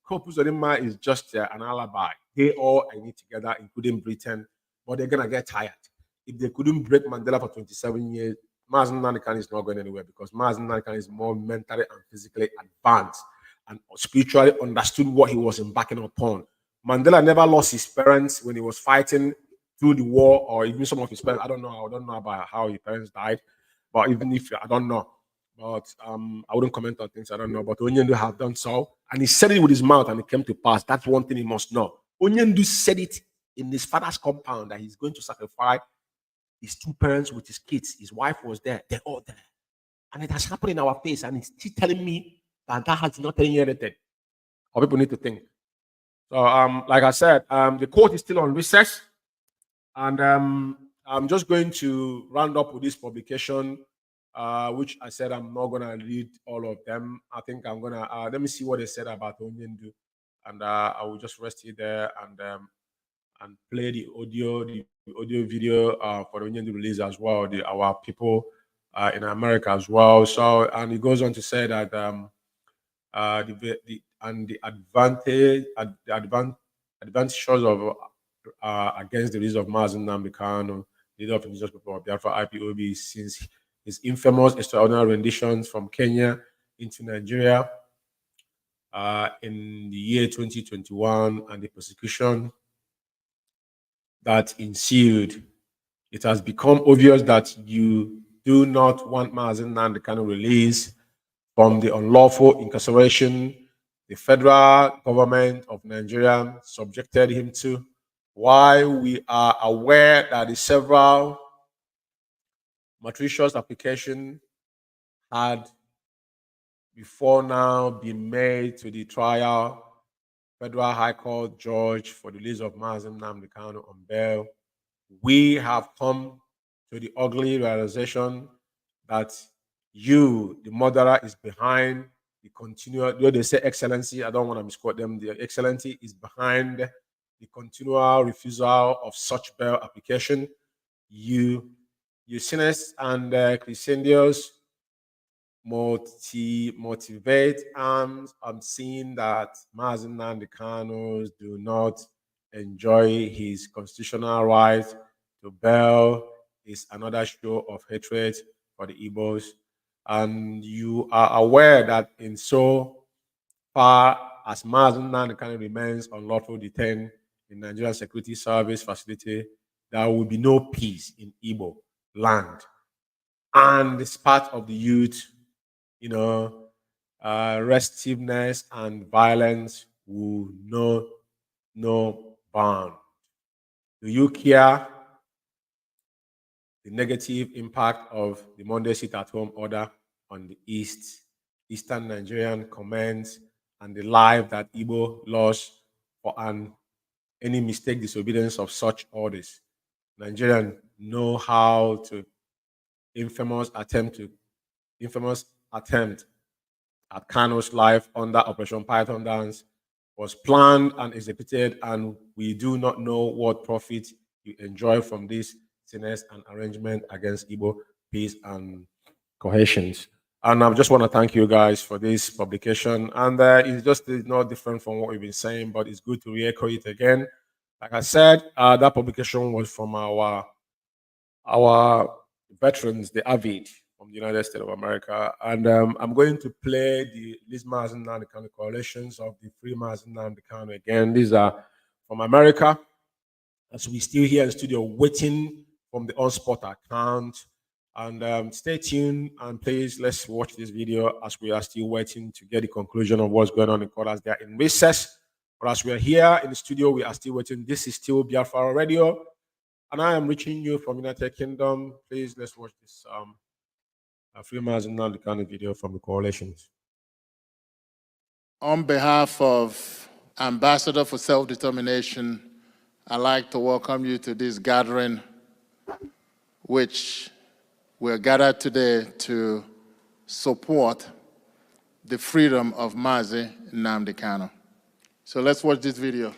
C: Hope Uzodinma is just an alibi. They all are in it together, including Britain, but they're gonna get tired. If they couldn't break Mandela for 27 years, Mazi Nnamdi Kanu is not going anywhere, because Mazi Nnamdi Kanu is more mentally and physically advanced and spiritually understood what he was embarking upon. Mandela never lost his parents when he was fighting through the war, or even some of his parents. I don't know about how his parents died, but even if I don't know, but I wouldn't comment on things I don't know. But Onyendu have done so, and he said it with his mouth, and it came to pass. That's one thing he must know. Onyendu said it in his father's compound that he's going to sacrifice his two parents with his kids. His wife was there. They're all there, and it has happened in our face. And he's still telling me that has not telling you anything. Or people need to think. So, like I said, the court is still on recess, and I'm just going to round up with this publication, which I said I'm not gonna read all of them. I think I'm gonna let me see what they said about Onyendu, and I will just rest it there and play the audio video for the Onyendu release as well. Our people in America as well. So, and it goes on to say that the advantages of against the release of Mazi Nnamdi Kanu, leader of indigenous people of Biafra IPOB, since his infamous extraordinary renditions from Kenya into Nigeria in the year 2021, and the persecution that ensued. It has become obvious that you do not want Mazi Nnamdi Kanu released from the unlawful incarceration the federal government of Nigeria subjected him to. While we are aware that the several matricious applications had before now been made to the trial federal high court judge for the release of Mazi Nnamdi Kanu on bail, we have come to the ugly realization that you, the murderer, is behind the continual, though they say excellency, I don't want to misquote them, the excellency is behind the continual refusal of such bail application. You cynics and crescendios motivate arms. I'm seeing that Mazi Nnamdi Kanu do not enjoy his constitutional right to bail is another show of hatred for the Igbos. And you are aware that in so far as Mazi Nnamdi Kanu remains unlawfully detained in Nigerian Security Service facility, there will be no peace in Igbo land. And this part of the youth, restiveness and violence will know no bound. Do you care the negative impact of the Monday sit-at-home order on the Eastern Nigerian comments, and the life that Igbo lost for any mistake disobedience of such orders. Nigerians know how to infamous attempt at Kano's life under Operation Python Dance was planned and executed, and we do not know what profit you enjoy from this sinners and arrangement against Igbo peace and cohesions. And I just want to thank you guys for this publication. And it's just not different from what we've been saying, but it's good to re-echo it again. Like I said, that publication was from our veterans, the AVID from the United States of America. And I'm going to play the Liz Mazi and the kind of coalitions of the Free Mazi and the kind again. These are from America. As we still here in the studio waiting from the on-spot account. And stay tuned and please let's watch this video as we are still waiting to get the conclusion of what's going on in court as they are in recess. But as we are here in the studio, we are still waiting. This is still Biafra Radio. And I am reaching you from United Kingdom. Please let's watch this Free Mazi and the kind of video from the coalitions.
F: On behalf of Ambassador for Self-Determination, I'd like to welcome you to this gathering, which we're gathered today to support the freedom of Mazi Nnamdi Kanu. So let's watch this video.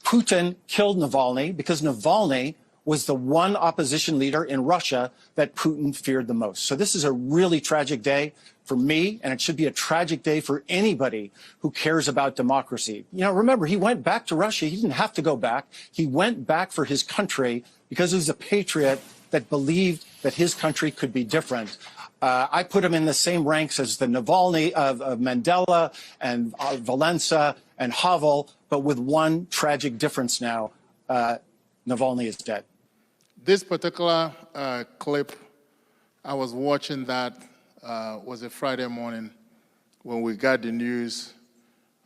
G: Putin killed Navalny because Navalny was the one opposition leader in Russia that Putin feared the most. So this is a really tragic day for me, and it should be a tragic day for anybody who cares about democracy. You know, remember, he went back to Russia. He didn't have to go back. He went back for his country because he was a patriot that believed that his country could be different. I put him in the same ranks as the Navalny of Mandela and Valenza and Havel, but with one tragic difference now. Navalny is dead.
F: This particular clip, I was watching that, was a Friday morning when we got the news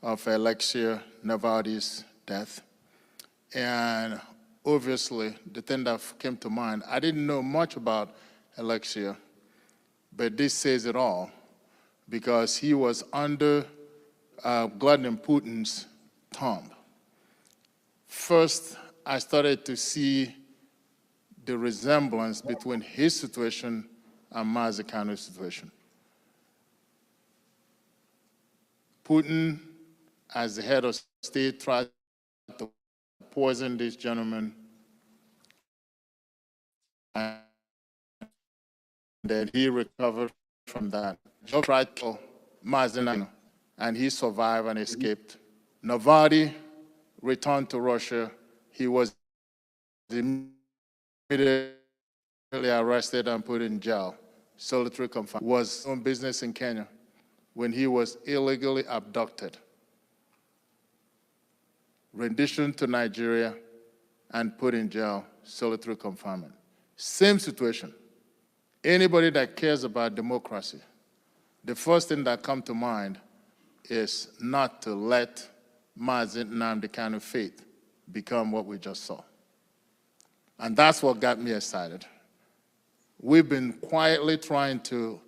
F: of Alexei Navalny's death. And obviously, the thing that came to mind, I didn't know much about Alexei, but this says it all, because he was under Vladimir Putin's thumb. First, I started to see the resemblance between his situation and Mazi Kanu's situation. Putin, as the head of state, tried to poison this gentleman, and then he recovered from that. He tried to kill Mazi Kanu, and he survived and escaped. Navalny returned to Russia. He was immediately arrested and put in jail, solitary confinement. Was doing business in Kenya when he was illegally abducted, renditioned to Nigeria, and put in jail, solitary confinement. Same situation. Anybody that cares about democracy, the first thing that comes to mind is not to let Mazi Nnamdi Kanu fate become what we just saw. And that's what got me excited. We've been quietly trying to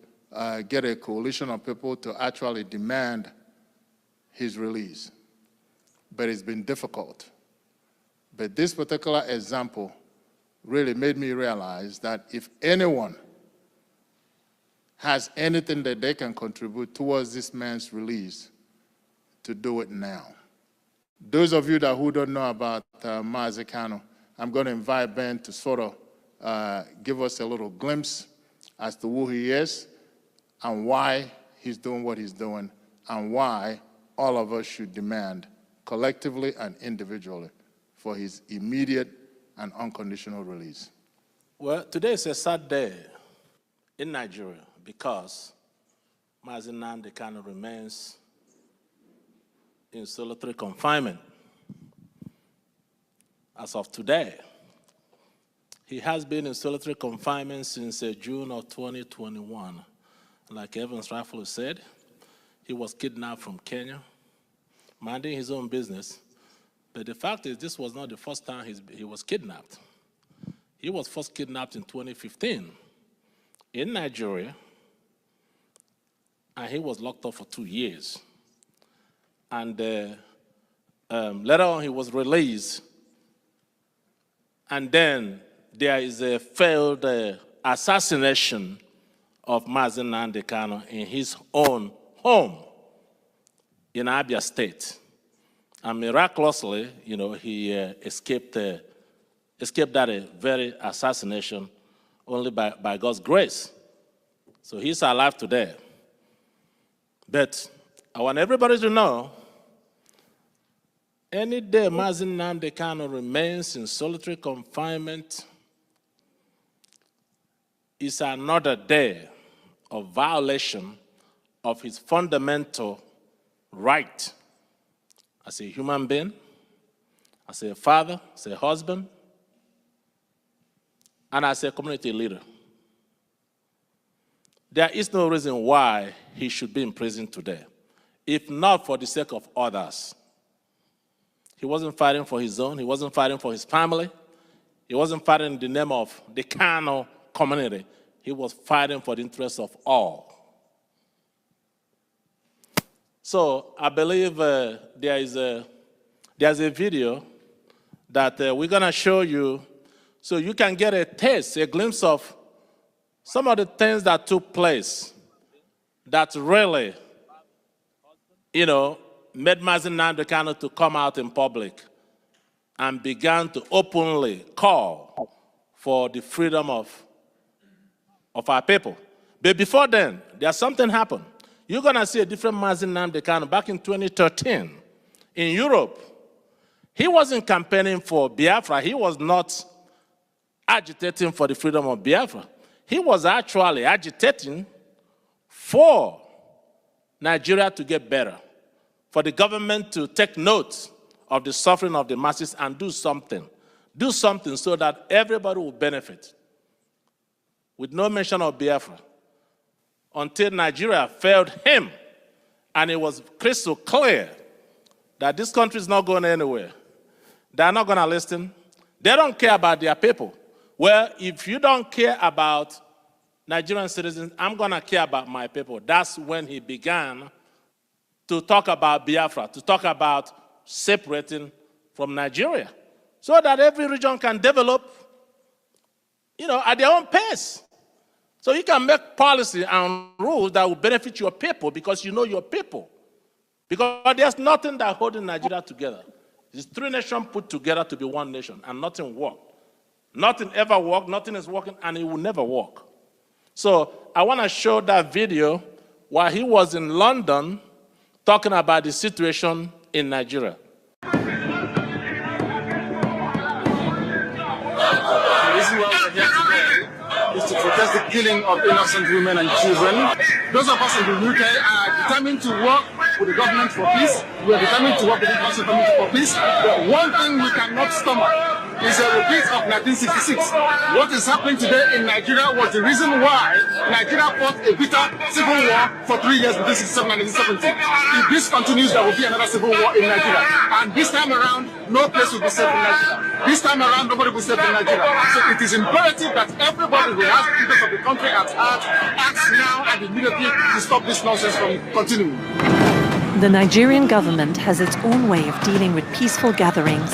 F: get a coalition of people to actually demand his release, but it's been difficult. But this particular example really made me realize that if anyone has anything that they can contribute towards this man's release, to do it now. Those of you who don't know about Mazi Kanu, I'm going to invite Ben to sort of give us a little glimpse as to who he is and why he's doing what he's doing and why all of us should demand collectively and individually for his immediate and unconditional release.
H: Well, today is a sad day in Nigeria because Mazi Nnamdi Kanu remains in solitary confinement. As of today, he has been in solitary confinement since June of 2021. Like Evans rightfully said, he was kidnapped from Kenya, minding his own business. But the fact is, this was not the first time he was kidnapped. He was first kidnapped in 2015 in Nigeria and he was locked up for 2 years. And later on, he was released. And then there is a failed assassination of Mazi Nnamdi Kanu in his own home in Abia State. And miraculously, he escaped that very assassination only by God's grace. So he's alive today. But I want everybody to know, any day Mazi Nnamdi Kanu remains in solitary confinement is another day of violation of his fundamental right as a human being, as a father, as a husband, and as a community leader. There is no reason why he should be in prison today, if not for the sake of others. He wasn't fighting for his own, he wasn't fighting for his family, he wasn't fighting in the name of the Kanu community. He was fighting for the interests of all. So I believe there's a video that we're going to show you so you can get a taste, a glimpse of some of the things that took place that really, made Mazi Nnamdi Kanu to come out in public and began to openly call for the freedom of our people. But before then, there's something happened. You're going to see a different Mazi Nnamdi Kanu back in 2013 in Europe. He wasn't campaigning for Biafra. He was not agitating for the freedom of Biafra. He was actually agitating for Nigeria to get better, for the government to take note of the suffering of the masses and do something. Do something so that everybody will benefit, with no mention of Biafra, until Nigeria failed him, and it was crystal clear that this country is not going anywhere. They're not going to listen. They don't care about their people. Well, if you don't care about Nigerian citizens, I'm going to care about my people. That's when he began to talk about Biafra, to talk about separating from Nigeria, so that every region can develop, at their own pace. So you can make policy and rules that will benefit your people because you know your people. Because there's nothing that holding Nigeria together. It's three nations put together to be one nation, and nothing worked. Nothing ever worked, nothing is working, and it will never work. So I want to show that video while he was in London talking about the situation in Nigeria.
I: The reason why we're here today is to protest the killing of innocent women and children. Those of us in the UK are determined to work with the government for peace. We are determined to work with the international community for peace. But one thing we cannot stomach is a repeat of 1966. What is happening today in Nigeria was the reason why Nigeria fought a bitter civil war for 3 years between 1967 and 1970. If this continues, there will be another civil war in Nigeria. And this time around, no place will be safe in Nigeria. This time around, nobody will be safe in Nigeria. So it is imperative that everybody who has the interest of the country at heart acts now and immediately to stop this nonsense from continuing.
J: The Nigerian government has its own way of dealing with peaceful gatherings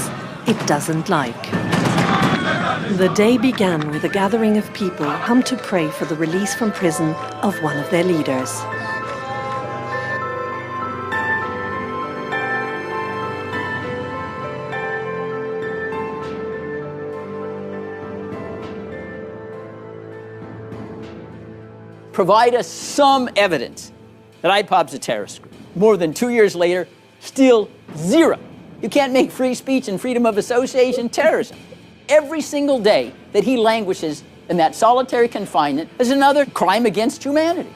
J: it doesn't like. The day began with a gathering of people come to pray for the release from prison of one of their leaders.
K: Provide us some evidence that IPOB's a terrorist group. More than 2 years later, still zero. You can't make free speech and freedom of association terrorism. Every single day that he languishes in that solitary confinement is another crime against humanity.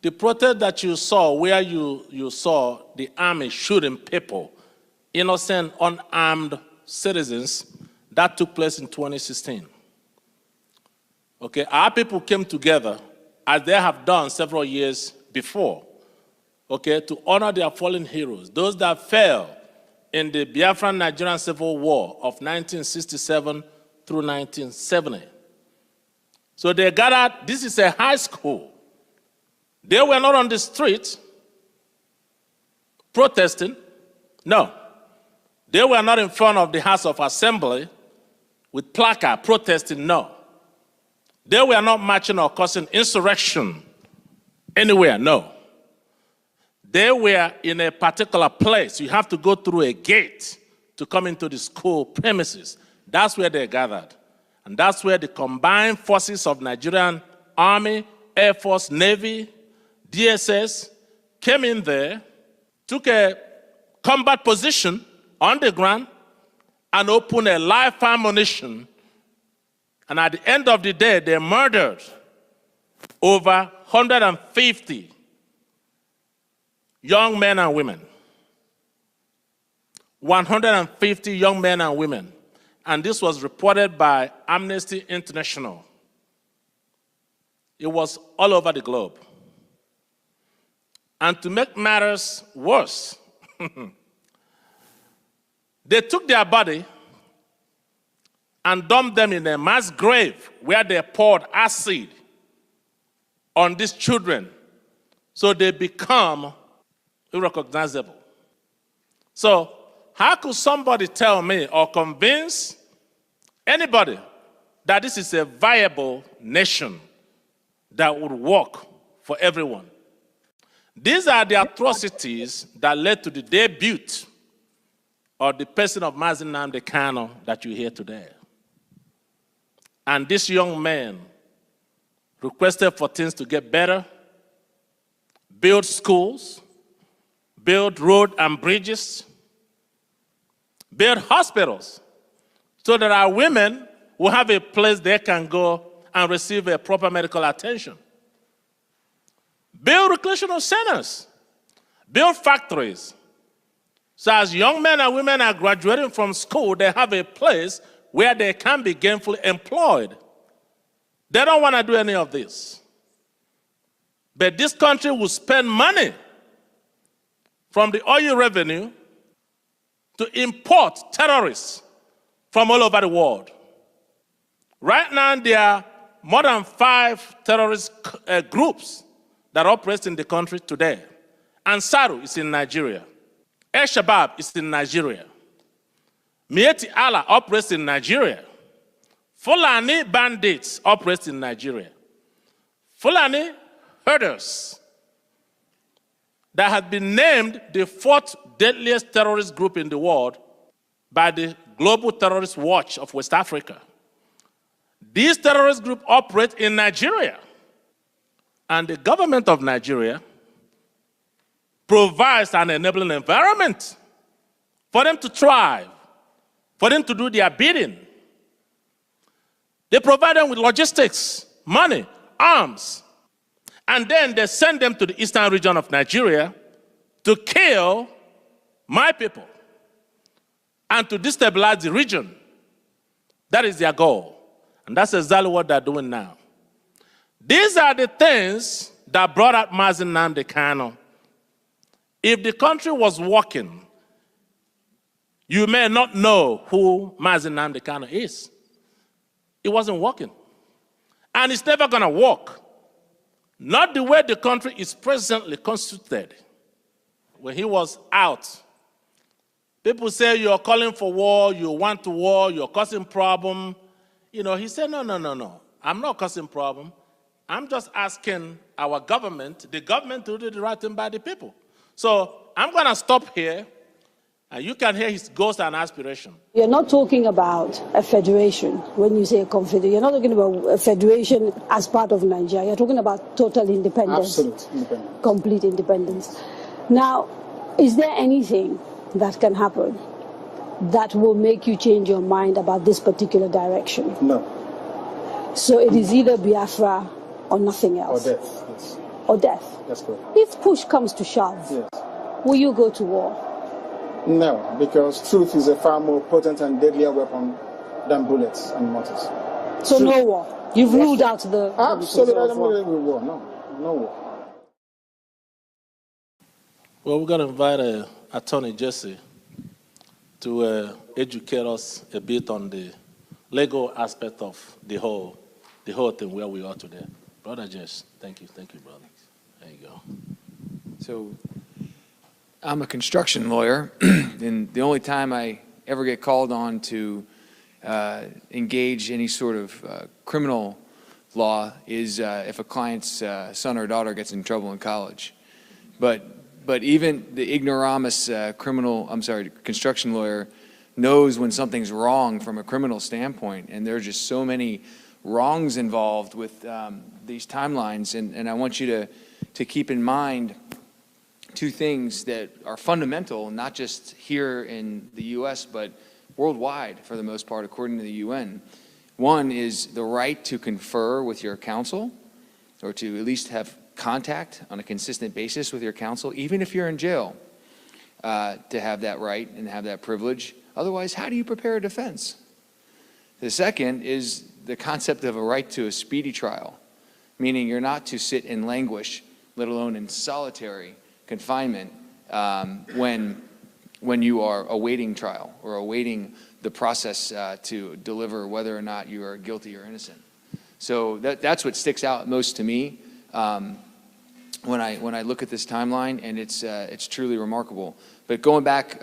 H: The protest that you saw, where you saw the army shooting people, innocent, unarmed citizens, that took place in 2016. Okay, our people came together, as they have done several years before, okay, to honor their fallen heroes, those that fell in the Biafra Nigerian Civil War of 1967 through 1970. So they gathered, this is a high school. They were not on the street protesting. No. They were not in front of the House of Assembly with placard protesting. No. They were not marching or causing insurrection anywhere. No. They were in a particular place. You have to go through a gate to come into the school premises. That's where they gathered. And that's where the combined forces of Nigerian Army, Air Force, Navy, DSS came in there, took a combat position on the ground, and opened a live ammunition. And at the end of the day, they murdered over 150 young men and women. 150 young men and women. And this was reported by Amnesty International. It was all over the globe. And to make matters worse, they took their body and dumped them in a mass grave where they poured acid on these children so they become unrecognizable. So how could somebody tell me or convince anybody that this is a viable nation that would work for everyone? These are the atrocities that led to the debut of the person of Mazi Nnamdi Kanu that you hear today. And this young man requested for things to get better, build schools, build roads and bridges, build hospitals, so that our women will have a place they can go and receive a proper medical attention. Build recreational centers, build factories. So as young men and women are graduating from school, they have a place where they can be gainfully employed. They don't want to do any of this. But this country will spend money from the oil revenue to import terrorists from all over the world. Right now, there are more than 5 terrorist groups that operate in the country today. Ansaru is in Nigeria. El-Shabaab is in Nigeria. Mieti Allah operates in Nigeria. Fulani bandits operate in Nigeria. Fulani herders that have been named the 4th deadliest terrorist group in the world by the Global Terrorist Watch of West Africa. These terrorist groups operate in Nigeria. And the government of Nigeria provides an enabling environment for them to thrive, for them to do their bidding. They provide them with logistics, money, arms, and then they send them to the eastern region of Nigeria to kill my people and to destabilize the region. That is their goal. And that's exactly what they're doing now. These are the things that brought out Mazi Nnamdi Kanu. If the country was working, you may not know who Mazi Nnamdi Kanu is. It wasn't working. And it's never going to work. Not the way the country is presently constituted. When he was out, people say you're calling for war, you want to war, you're causing problem. You know, he said, no. I'm not causing problem. I'm just asking our government, the government to do the right thing by the people. So I'm going to stop here. And you can hear his goals and aspiration.
L: You're not talking about a federation when you say a confederation. You're not talking about a federation as part of Nigeria. You're talking about total independence.
I: Absolute independence.
L: Complete independence. Now, is there anything that can happen that will make you change your mind about this particular direction?
I: No.
L: So it is either Biafra or nothing else?
I: Or death, yes.
L: Or death?
I: That's correct.
L: If push comes to shove,
I: yes,
L: will you go to war?
I: No, because truth is a far more potent and deadlier weapon than bullets and mortars.
L: So no war? You've ruled out the...
I: Absolutely, I don't believe in war, no war.
H: Well, we're going to invite Attorney Jesse to educate us a bit on the legal aspect of the whole thing where we are today. Brother Jess, thank you, brother. There you go.
M: So I'm a construction lawyer, and the only time I ever get called on to engage any sort of criminal law is if a client's son or daughter gets in trouble in college. But even the ignoramus construction lawyer knows when something's wrong from a criminal standpoint, and there are just so many wrongs involved with these timelines. And I want you to keep in mind two things that are fundamental, not just here in the U.S., but worldwide for the most part, according to the UN. One is the right to confer with your counsel, or to at least have contact on a consistent basis with your counsel, even if you're in jail, to have that right and have that privilege. Otherwise, how do you prepare a defense? The second is the concept of a right to a speedy trial, meaning you're not to sit and languish, let alone in solitary confinement, when you are awaiting trial or awaiting the process to deliver whether or not you are guilty or innocent. So that's what sticks out most to me when I look at this timeline, and it's truly remarkable. But going back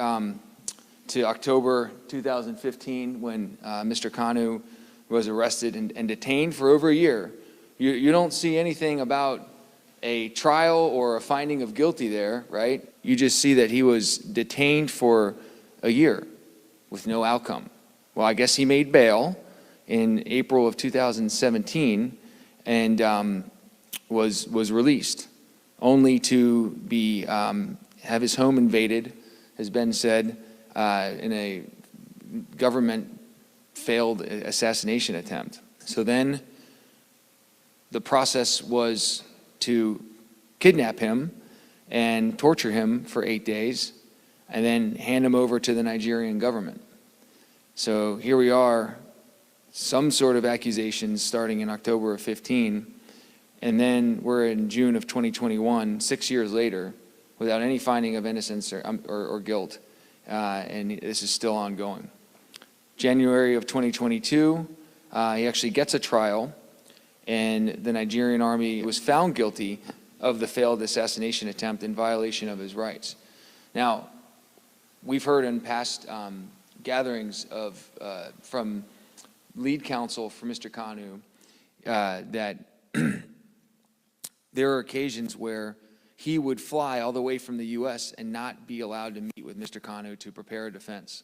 M: to October 2015, when Mr. Kanu was arrested and detained for over a year, you don't see anything about a trial or a finding of guilty there, right? You just see that he was detained for a year with no outcome. Well, I guess he made bail in April of 2017 and was released, only to be have his home invaded, has been said, in a government failed assassination attempt. So then the process was to kidnap him and torture him for 8 days and then hand him over to the Nigerian government. So here we are, some sort of accusations starting in October of 15, and then we're in June of 2021, 6 years later, without any finding of innocence or guilt, and this is still ongoing. January of 2022, he actually gets a trial, and the Nigerian army was found guilty of the failed assassination attempt in violation of his rights. Now, we've heard in past gatherings from lead counsel for Mr. Kanu that there are occasions where he would fly all the way from the U.S. and not be allowed to meet with Mr. Kanu to prepare a defense.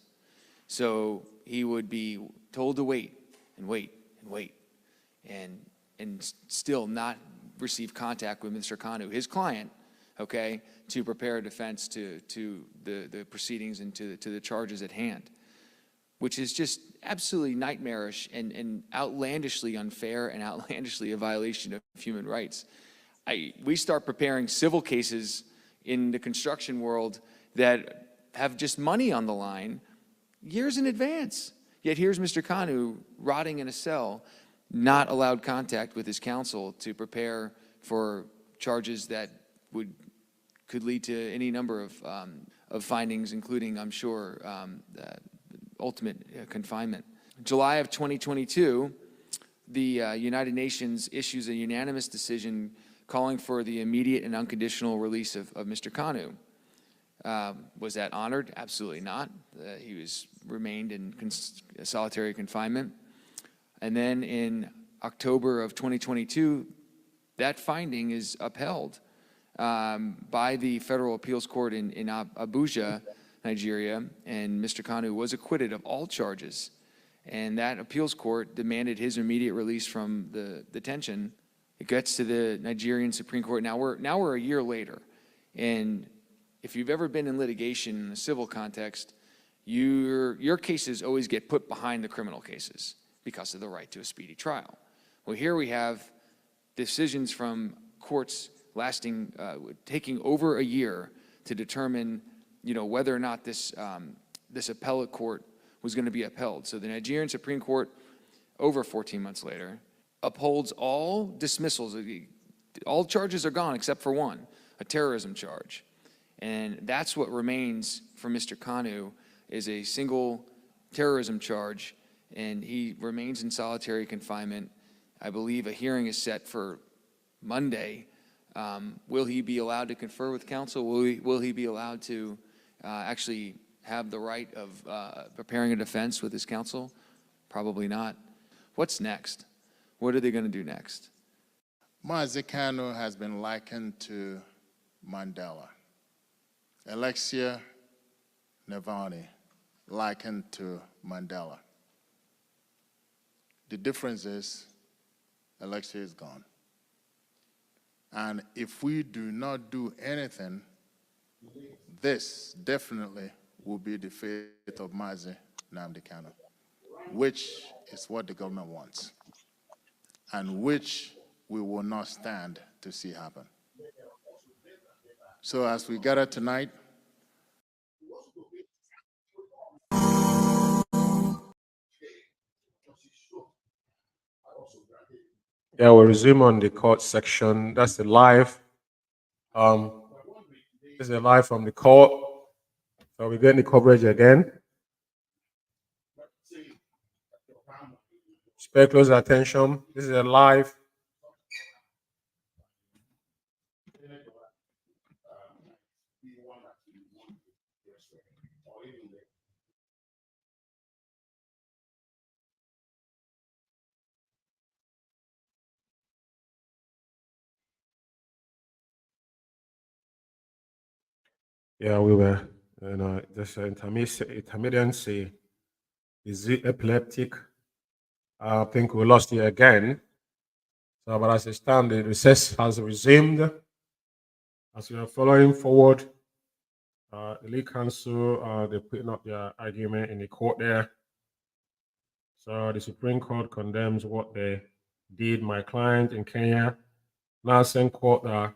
M: So he would be told to wait and wait and wait and still not receive contact with Mr. Kanu, his client, okay, to prepare a defense to the proceedings and to the charges at hand, which is just absolutely nightmarish and outlandishly unfair and outlandishly a violation of human rights. We start preparing civil cases in the construction world that have just money on the line years in advance. Yet here's Mr. Kanu rotting in a cell, not allowed contact with his counsel to prepare for charges that could lead to any number of findings, including, I'm sure, ultimate confinement. In July of 2022, the United Nations issues a unanimous decision calling for the immediate and unconditional release of Mr. Kanu. Was that honored? Absolutely not. He remained in solitary confinement. And then in October of 2022, that finding is upheld by the Federal Appeals Court in Abuja, Nigeria, and Mr. Kanu was acquitted of all charges. And that appeals court demanded his immediate release from the detention. It gets to the Nigerian Supreme Court. Now we're a year later, and if you've ever been in litigation in a civil context, your cases always get put behind the criminal cases because of the right to a speedy trial. Well, here we have decisions from courts taking over a year to determine, whether or not this appellate court was going to be upheld. So the Nigerian Supreme Court, over 14 months later, upholds all dismissals. All charges are gone except for one, a terrorism charge. And that's what remains for Mr. Kanu is a single terrorism charge, and he remains in solitary confinement. I believe a hearing is set for Monday. Will he be allowed to confer with counsel? Will he be allowed to actually have the right of preparing a defense with his counsel? Probably not. What's next? What are they going to do next?
F: Mazi has been likened to Mandela. Alexei Navalny likened to Mandela. The difference is Alexei is gone. And if we do not do anything, this definitely will be the fate of Mazi Nnamdi Kanu, which is what the government wants, and which we will not stand to see happen. So as we gather tonight,
C: Yeah, we'll resume on the court section. That's the live. This is a live from the court. So we're getting the coverage again. Pay close attention. This is a live. Yeah, we were, this intermittency is epileptic. I think we lost it again. So, but as it stands, the recess has resumed. As we are following forward, the lead counsel, they're putting up their argument in the court there. So the Supreme Court condemns what they did. My client in Kenya now same court that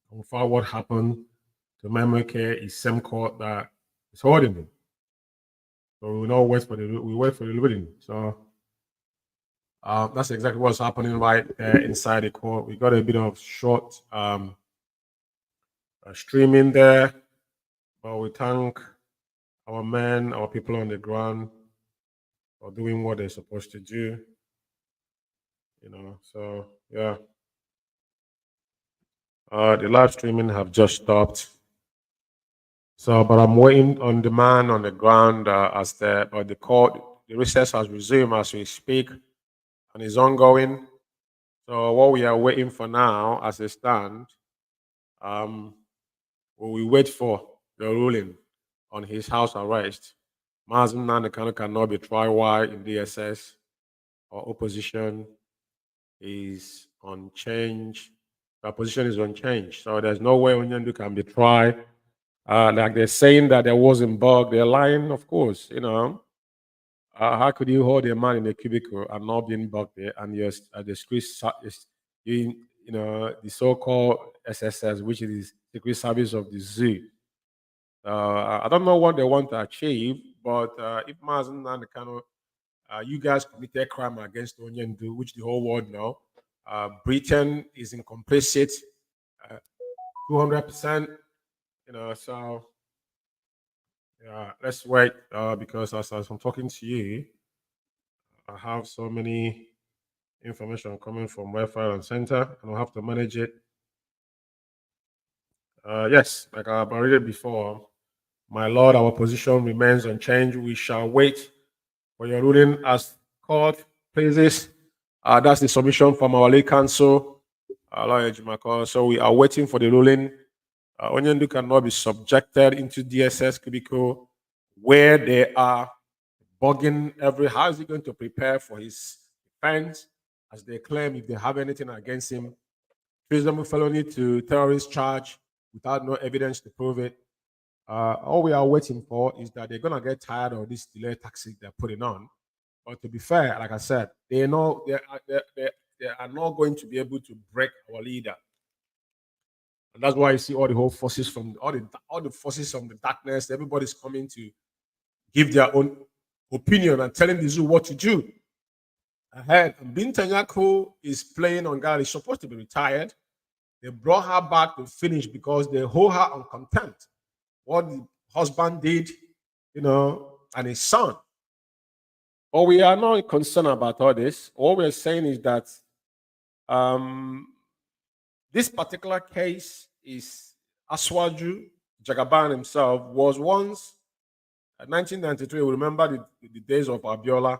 C: confirm what happened to memory care is same court that is holding him. So we will not wait for we wait for the ruling. So that's exactly what's happening right there inside the court. We got a bit of short streaming there, but we thank our men, our people on the ground for doing what they're supposed to do. So yeah. The live streaming have just stopped. So, but I'm waiting on the man on the ground as the court, the recess has resumed as we speak, and is ongoing. So, what we are waiting for now, as it stands, we wait for the ruling on his house arrest. Mazi Nnamdi Kanu cannot be tried while in DSS or opposition is unchanged. The position is unchanged. So there's no way Onyendu can be tried. Like they're saying that there wasn't bug. They're lying, of course. How could you hold a man in a cubicle and not being bugged there? And you're the the so-called SSS, which is the Secret Service of the Zoo. I don't know what they want to achieve, but if Mazi Nnamdi Kanu, you guys committed crime against Onyendu, which the whole world know. Britain is in complicit, 200%. So yeah, let's wait because as I'm talking to you, I have so many information coming from Wi-Fi and center, and I'll have to manage it. Yes, like I've already before, my lord, our position remains unchanged. We shall wait for your ruling as court pleases. That's the submission from our lead counsel, Lawyer Jimako. So we are waiting for the ruling. Onyendu cannot be subjected into DSS cubicle where they are bugging every. How is he going to prepare for his defense? As they claim, if they have anything against him, treasonable felony to terrorist charge without no evidence to prove it. All we are waiting for is that they're gonna get tired of this delay tactic they're putting on. But to be fair, like I said, they know they are not going to be able to break our leader. And that's why you see all the whole forces from all the forces from the darkness. Everybody's coming to give their own opinion and telling the zoo what to do. Ahead, Bintanyaku is playing on guard. He's supposed to be retired. They brought her back to finish because they hold her on contempt. What the husband did and his son. But we are not concerned about all this. All we're saying is that this particular case is Aswaju Jagaban himself was once, 1993. We remember the days of Abiola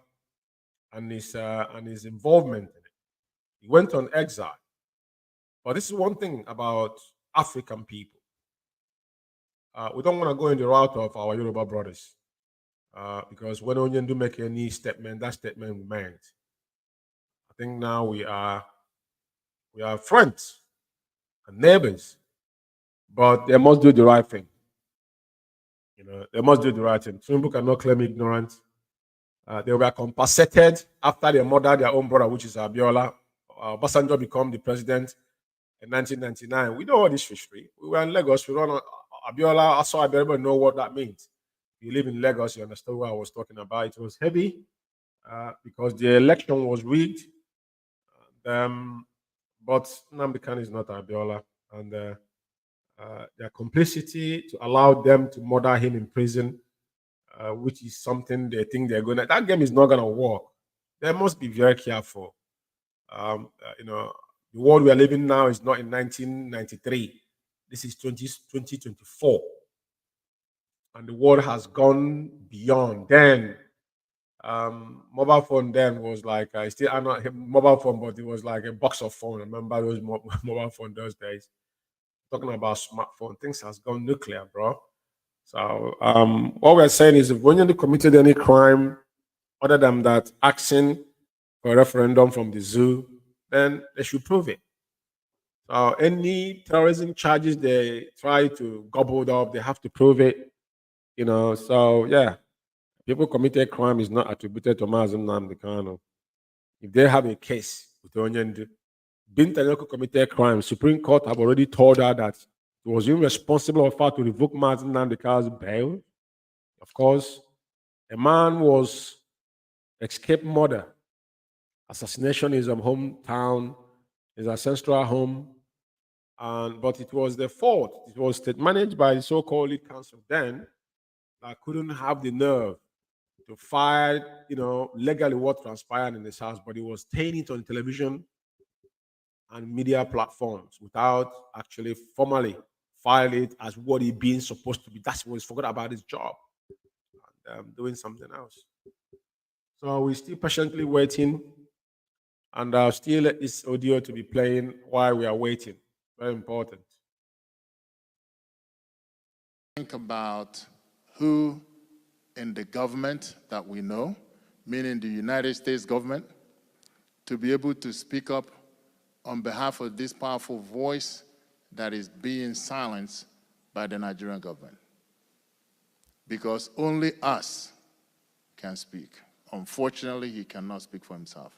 C: and his involvement in it. He went on exile. But this is one thing about African people. We don't want to go in the route of our Yoruba brothers. Because when Onyen do make any statement, that statement we meant. I think now we are friends and neighbors, but they must do the right thing. They must do the right thing. Tinubu cannot claim ignorance. They were compensated after they murdered their own brother, which is Abiola. Obasanjo became the president in 1999. We know all this history. We were in Lagos. We run on Abiola. I saw everybody know what that means. If you live in Lagos, you understand what I was talking about. It was heavy because the election was rigged. But Nnamdi Kanu is not Abiola, and their complicity to allow them to murder him in prison, which is something they think they're going to. That game is not going to work. They must be very careful. The world we are living now is not in 1993. This is 2024. And the world has gone beyond. Then, mobile phone then was like, still I'm not a mobile phone, but it was like a box of phone. I remember those mobile phone those days. Talking about smartphone, things has gone nuclear, bro. So what we're saying is if when you committed any crime other than that asking for a referendum from the zoo, then they should prove it. So any terrorism charges they try to gobble up, they have to prove it. So yeah, people committed crime is not attributed to Mazi Nnamdi Kanu. If they have a case with Onyendu, Binta Nyako committed crime. Supreme Court have already told her that it was irresponsible of her to revoke Mazi Nnamdi Kanu's bail. Of course, a man was escaped murder. Assassination is a hometown, his ancestral home. But it was the fault. It was managed by the so-called lead counsel then that couldn't have the nerve to fight, legally what transpired in his house, but he was staying it on television and media platforms without actually formally file it as what he being supposed to be. That's what he's forgot about his job and doing something else. So we're still patiently waiting, and I'll still let this audio to be playing while we are waiting. Very important.
F: Think about who in the government that we know, meaning the United States government, to be able to speak up on behalf of this powerful voice that is being silenced by the Nigerian government. Because only us can speak. Unfortunately, he cannot speak for himself.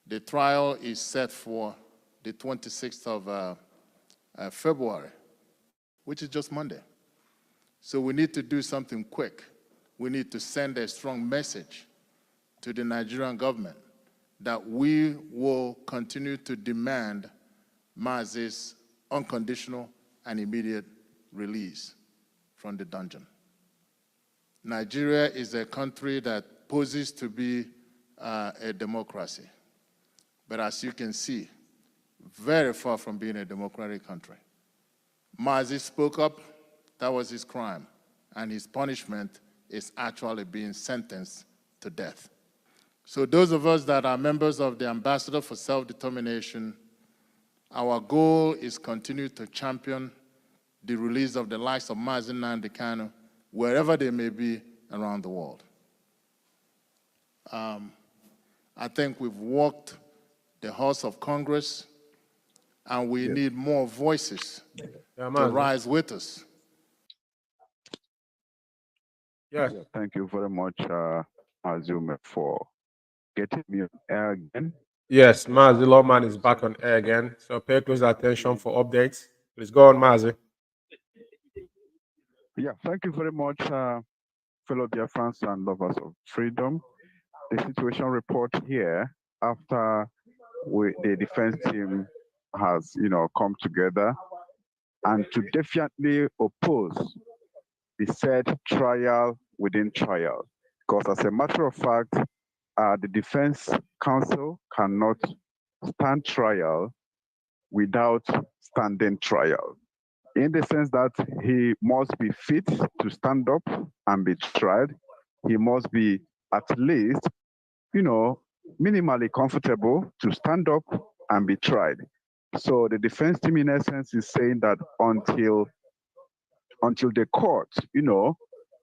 F: The trial is set for the 26th of February, which is just Monday. So we need to do something quick. We need to send a strong message to the Nigerian government that we will continue to demand Mazi's unconditional and immediate release from the dungeon. Nigeria is a country that poses to be a democracy. But as you can see, very far from being a democratic country. Mazi spoke up, that was his crime, and his punishment is actually being sentenced to death. So those of us that are members of the Ambassador for Self-Determination, our goal is continue to champion the release of the likes of Mazi Nnamdi Kanu, wherever they may be around the world. I think we've walked the halls of Congress, and we need more voices to rise with us.
C: Yes.
D: Yeah, thank you very much, Umeh, for getting me on air again.
C: Yes, Mazi Lawman is back on air again. So pay close attention for updates. Please go on, Mazi.
D: Yeah, thank you very much, fellow Biafrans and lovers of freedom. The situation report here after the defense team has, come together and to definitely oppose the said trial within trial. Because as a matter of fact, the defense counsel cannot stand trial without standing trial, in the sense that he must be fit to stand up and be tried. He must be at least, minimally comfortable to stand up and be tried. So the defense team, in essence, is saying that until the court,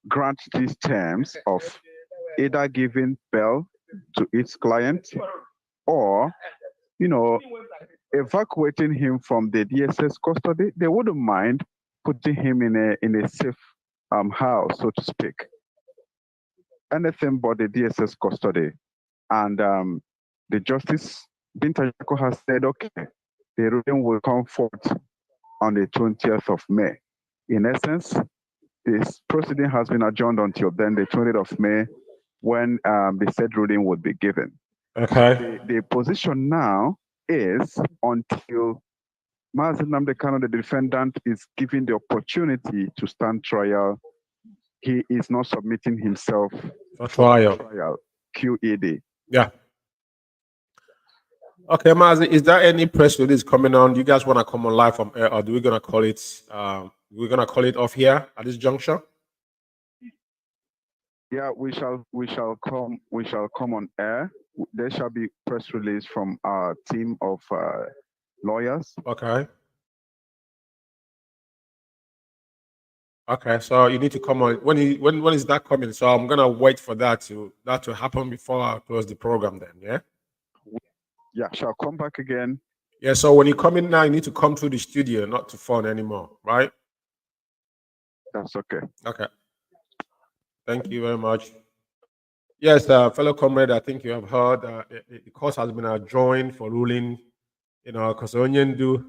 D: grants these terms of either giving bail to its client or, evacuating him from the DSS custody, they wouldn't mind putting him in a safe house, so to speak. Anything but the DSS custody. And the Justice Bintayako has said, okay, the ruling will come forth on the 20th of May. In essence, this proceeding has been adjourned until then, the 20th of May, when the said ruling would be given.
C: Okay.
D: The position now is until Mazi Nnamdi Kanu, the defendant, is given the opportunity to stand trial, he is not submitting himself
C: for trial.
D: QED.
C: Yeah. Okay, Mazi, is there any press release coming on? Do you guys want to come on live from air, or do we gonna call it? We're gonna call it off here at this juncture.
D: Yeah, we shall come on air. There shall be press release from our team of lawyers.
C: Okay. Okay, so you need to come on. When is that coming? So I'm gonna wait for that to happen before I close the program. Then, yeah.
D: Yeah, shall come back again.
C: Yeah. So when you come in now, you need to come to the studio, not to phone anymore, right?
D: That's okay.
C: Okay. Thank you very much. Yes, fellow comrade, I think you have heard the court has been adjourned for ruling, because Onyen do,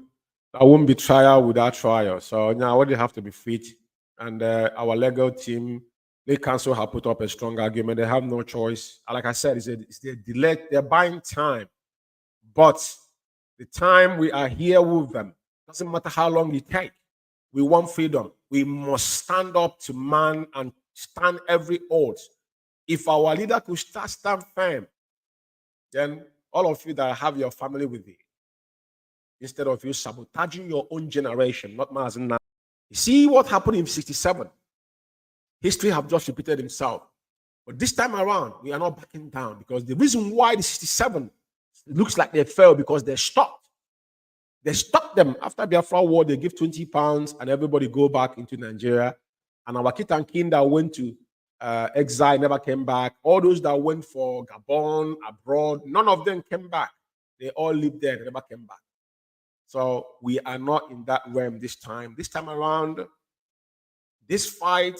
C: I won't be trial without trial. So now what they have to be fit. And our legal team, they counsel have put up a strong argument. They have no choice. Like I said, it's the delay. They're buying time. But the time we are here with them, doesn't matter how long it takes. We want freedom. We must stand up to man and stand every odds. If our leader could stand firm, then all of you that have your family with you, instead of you sabotaging your own generation, not Mazi Nnamdi. You see what happened in 67? History have just repeated itself. But this time around, we are not backing down, because the reason why the 67 looks like they fell, because they stopped. They stopped them after Biafra war. They give 20 pounds and everybody go back into Nigeria. And our kit and kin that went to exile never came back. All those that went for Gabon, abroad, none of them came back. They all lived there. They never came back. So we are not in that realm this time. This time around, this fight,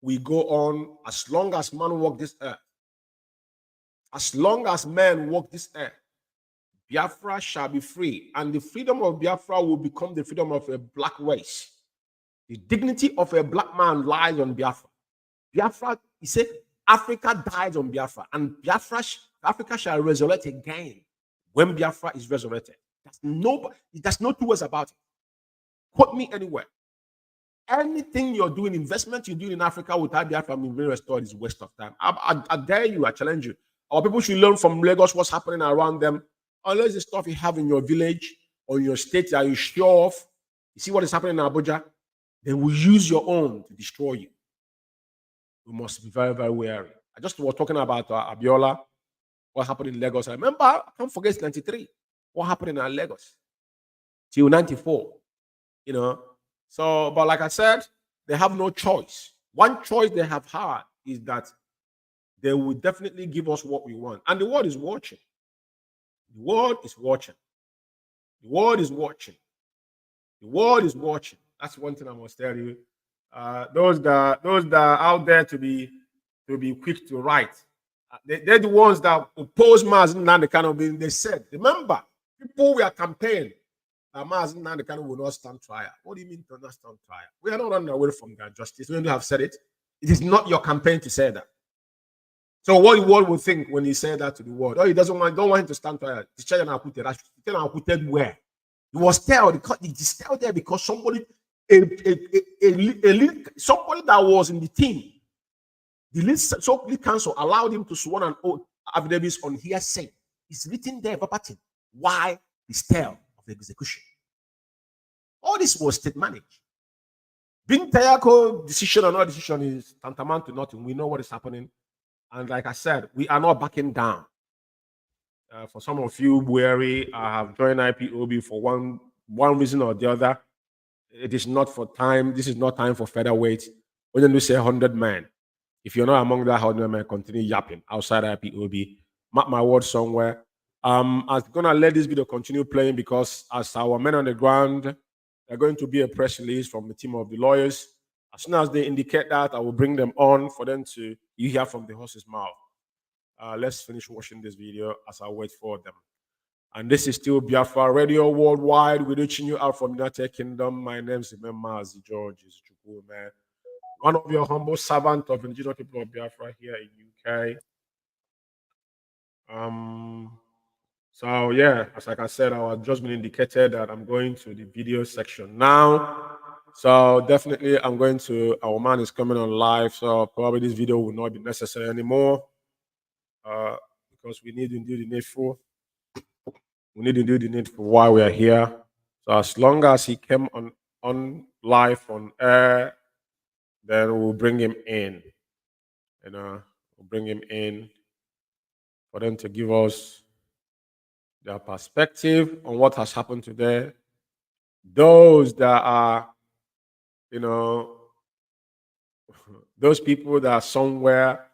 C: we go on as long as man walk this earth. As long as men walk this earth, Biafra shall be free. And the freedom of Biafra will become the freedom of a black race. The dignity of a black man lies on Biafra. Biafra, he said, Africa dies on Biafra. And Africa shall resurrect again when Biafra is resurrected. There's no two ways about it. Quote me anywhere. Anything you're doing, investment you're doing in Africa without Biafra being restored is a waste of time. I dare you, I challenge you. Our people should learn from Lagos what's happening around them. Unless the stuff you have in your village or in your state that you show off, you see what is happening in Abuja, they will use your own to destroy you. We must be very, very wary. I just was talking about Abiola, what happened in Lagos. I remember, I can't forget 93. What happened in Lagos? Till 94. So, but like I said, they have no choice. One choice they have had is that they will definitely give us what we want. And the world is watching. The world is watching. The world is watching. The world is watching. That's one thing I must tell you. Those that are out there to be quick to write, they're the ones that oppose Mazi Nnamdi Kanu. They said, remember, people were campaigning that Mazi Nnamdi Kanu will not stand trial. What do you mean to not stand trial? We are not running away from that justice. We don't have said it. It is not your campaign to say that. So what the world will think when he said that to the world? Oh, he don't want him to stand trial. The child put where? He was still there because somebody, somebody that was in the team The lead counsel allowed him to sworn an oath affidavits on hearsay. It's written there verbatim. Why the stay of the execution? All this was state managed. Being Tayako decision or no decision is tantamount to nothing. We know what is happening. And like I said, we are not backing down. For some of you weary, I have joined IPOB for one reason or the other. It is not for time. This is not time for featherweight. When you say 100 men, if you're not among that 100 men, continue yapping outside IPOB. Mark my words somewhere. I'm gonna let this video continue playing because as our men on the ground, there's going to be a press release from the team of the lawyers. As soon as they indicate that, I will bring them on for them to hear from the horse's mouth. Let's finish watching this video as I wait for them. And this is still Biafra Radio Worldwide. We're reaching you out from United Kingdom. My name is Mazi, Umeh, one of your humble servant of indigenous people of Biafra here in UK. So yeah, as like I said, I was just been indicated that I'm going to the video section now. So definitely our man is coming on live. So probably this video will not be necessary anymore. Because we need to do the needful. We need to do the needful while we are here. So as long as he came on live on air, then we'll bring him in. We'll bring him in for them to give us their perspective on what has happened today. Those that are, those people that are somewhere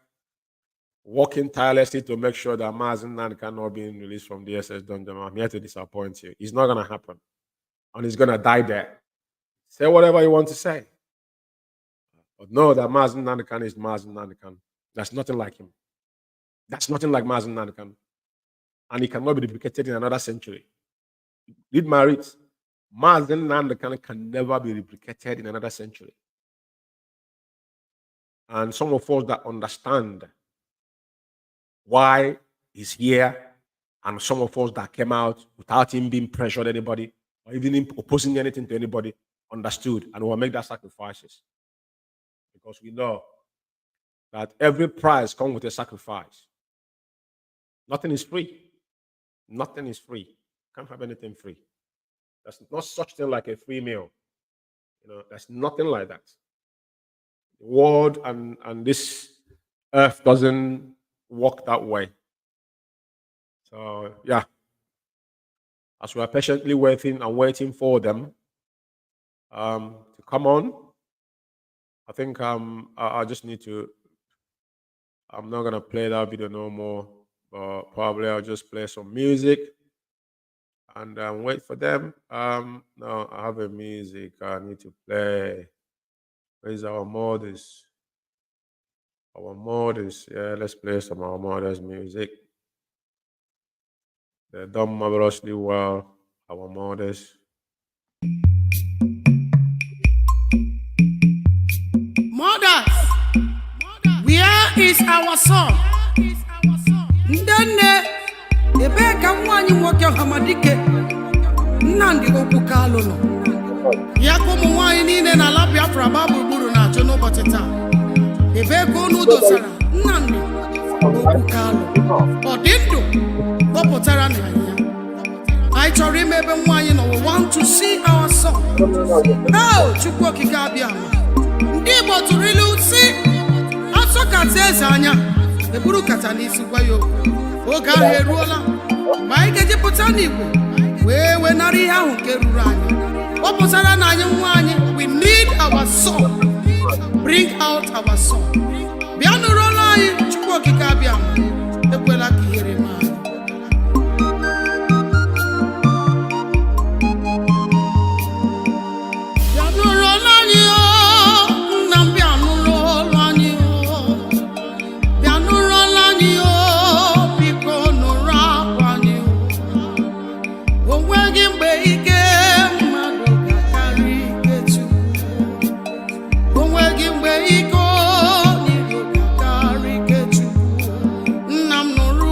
C: working tirelessly to make sure that Mazi cannot be released from the SS dungeon. I'm here to disappoint you. It's not going to happen. And he's going to die there. Say whatever you want to say. But know that Mazi is Mazi. That's nothing like him. That's nothing like Mazi. And he cannot be replicated in another century. Read my reads. Mazi can never be replicated in another century. And some of us that understand why he's here, and some of us that came out without him being pressured anybody or even him opposing anything to anybody understood and will make that sacrifices. Because we know that every prize comes with a sacrifice. Nothing is free. Nothing is free. Can't have anything free. There's not such thing like a free meal. There's nothing like that. The world and this earth doesn't work that way. So yeah, as we are patiently waiting for them to come on, I think I just need to. I'm not gonna play that video no more, but probably I'll just play some music and wait for them. No, I have a music I need to play. Where's our models? Our models, yeah, let's play some of our models music. They've done marvelously well, our models.
N: Mothers, where is our son? Ndane, ebe ka nwanyi nwoke Hamadike, Nnamdi Okwukalono. Ya ka ụmụ nwaanyị niile na ala Biafra gbaa gburugburu na-achọ n'ụbọchị taa. Ebe ka unu dosara Nnamdi Okwukalo. Ọ dị ndụ kpọpụtara na ya. Anyị chọrọ ime ebe nwaanyị nọ. We want to see our son. Oh, Chukwu okike abịama. Ndị Igbo tụrụ ilu si asọkata eze anya eburu kata n'isi gwa ya okwu. Oge ahụ eruola mgbe anyị ga-eji pụta n'Igbo wee wenara ihe ahụ nke ruru anyị. Kpọpụtara na anyị nwa anyị. We need our son. Bring out our son. Bịa nụrụ olu anyị Chukwu okike abịama. Ekwela ka ihere mee anyị. Bịa nụrụ olu anyị o. Nna m bịa nụrụ olu anyị o. Bịa nụrụ olu anyị o. Biko nụrụ akwa anyị o. O nweghị mgbe ike mmadụ ga-akarị ike Chukwu. O nweghị mgbe ike onigo ga-akarị ike Chukwu. Nna m nụrụ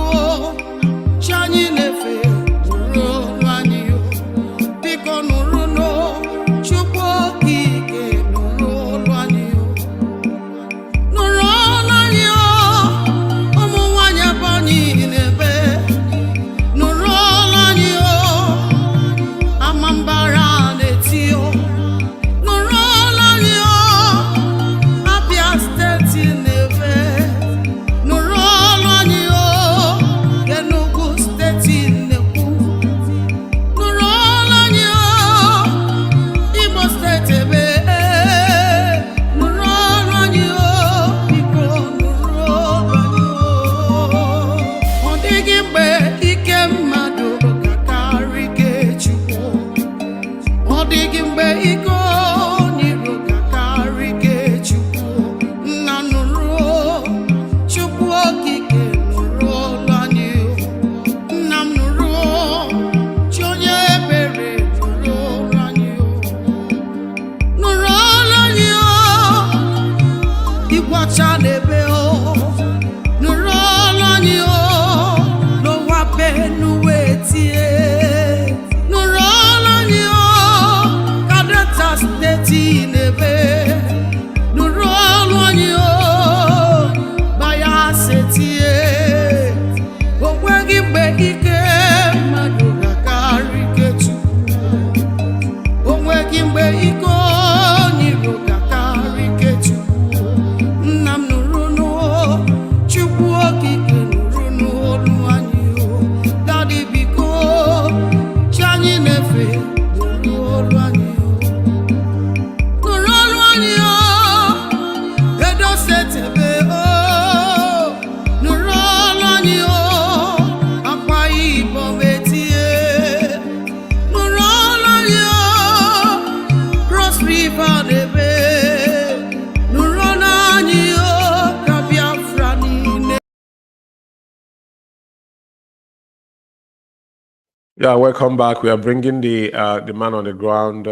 C: Yeah, welcome back. We are bringing the man on the ground.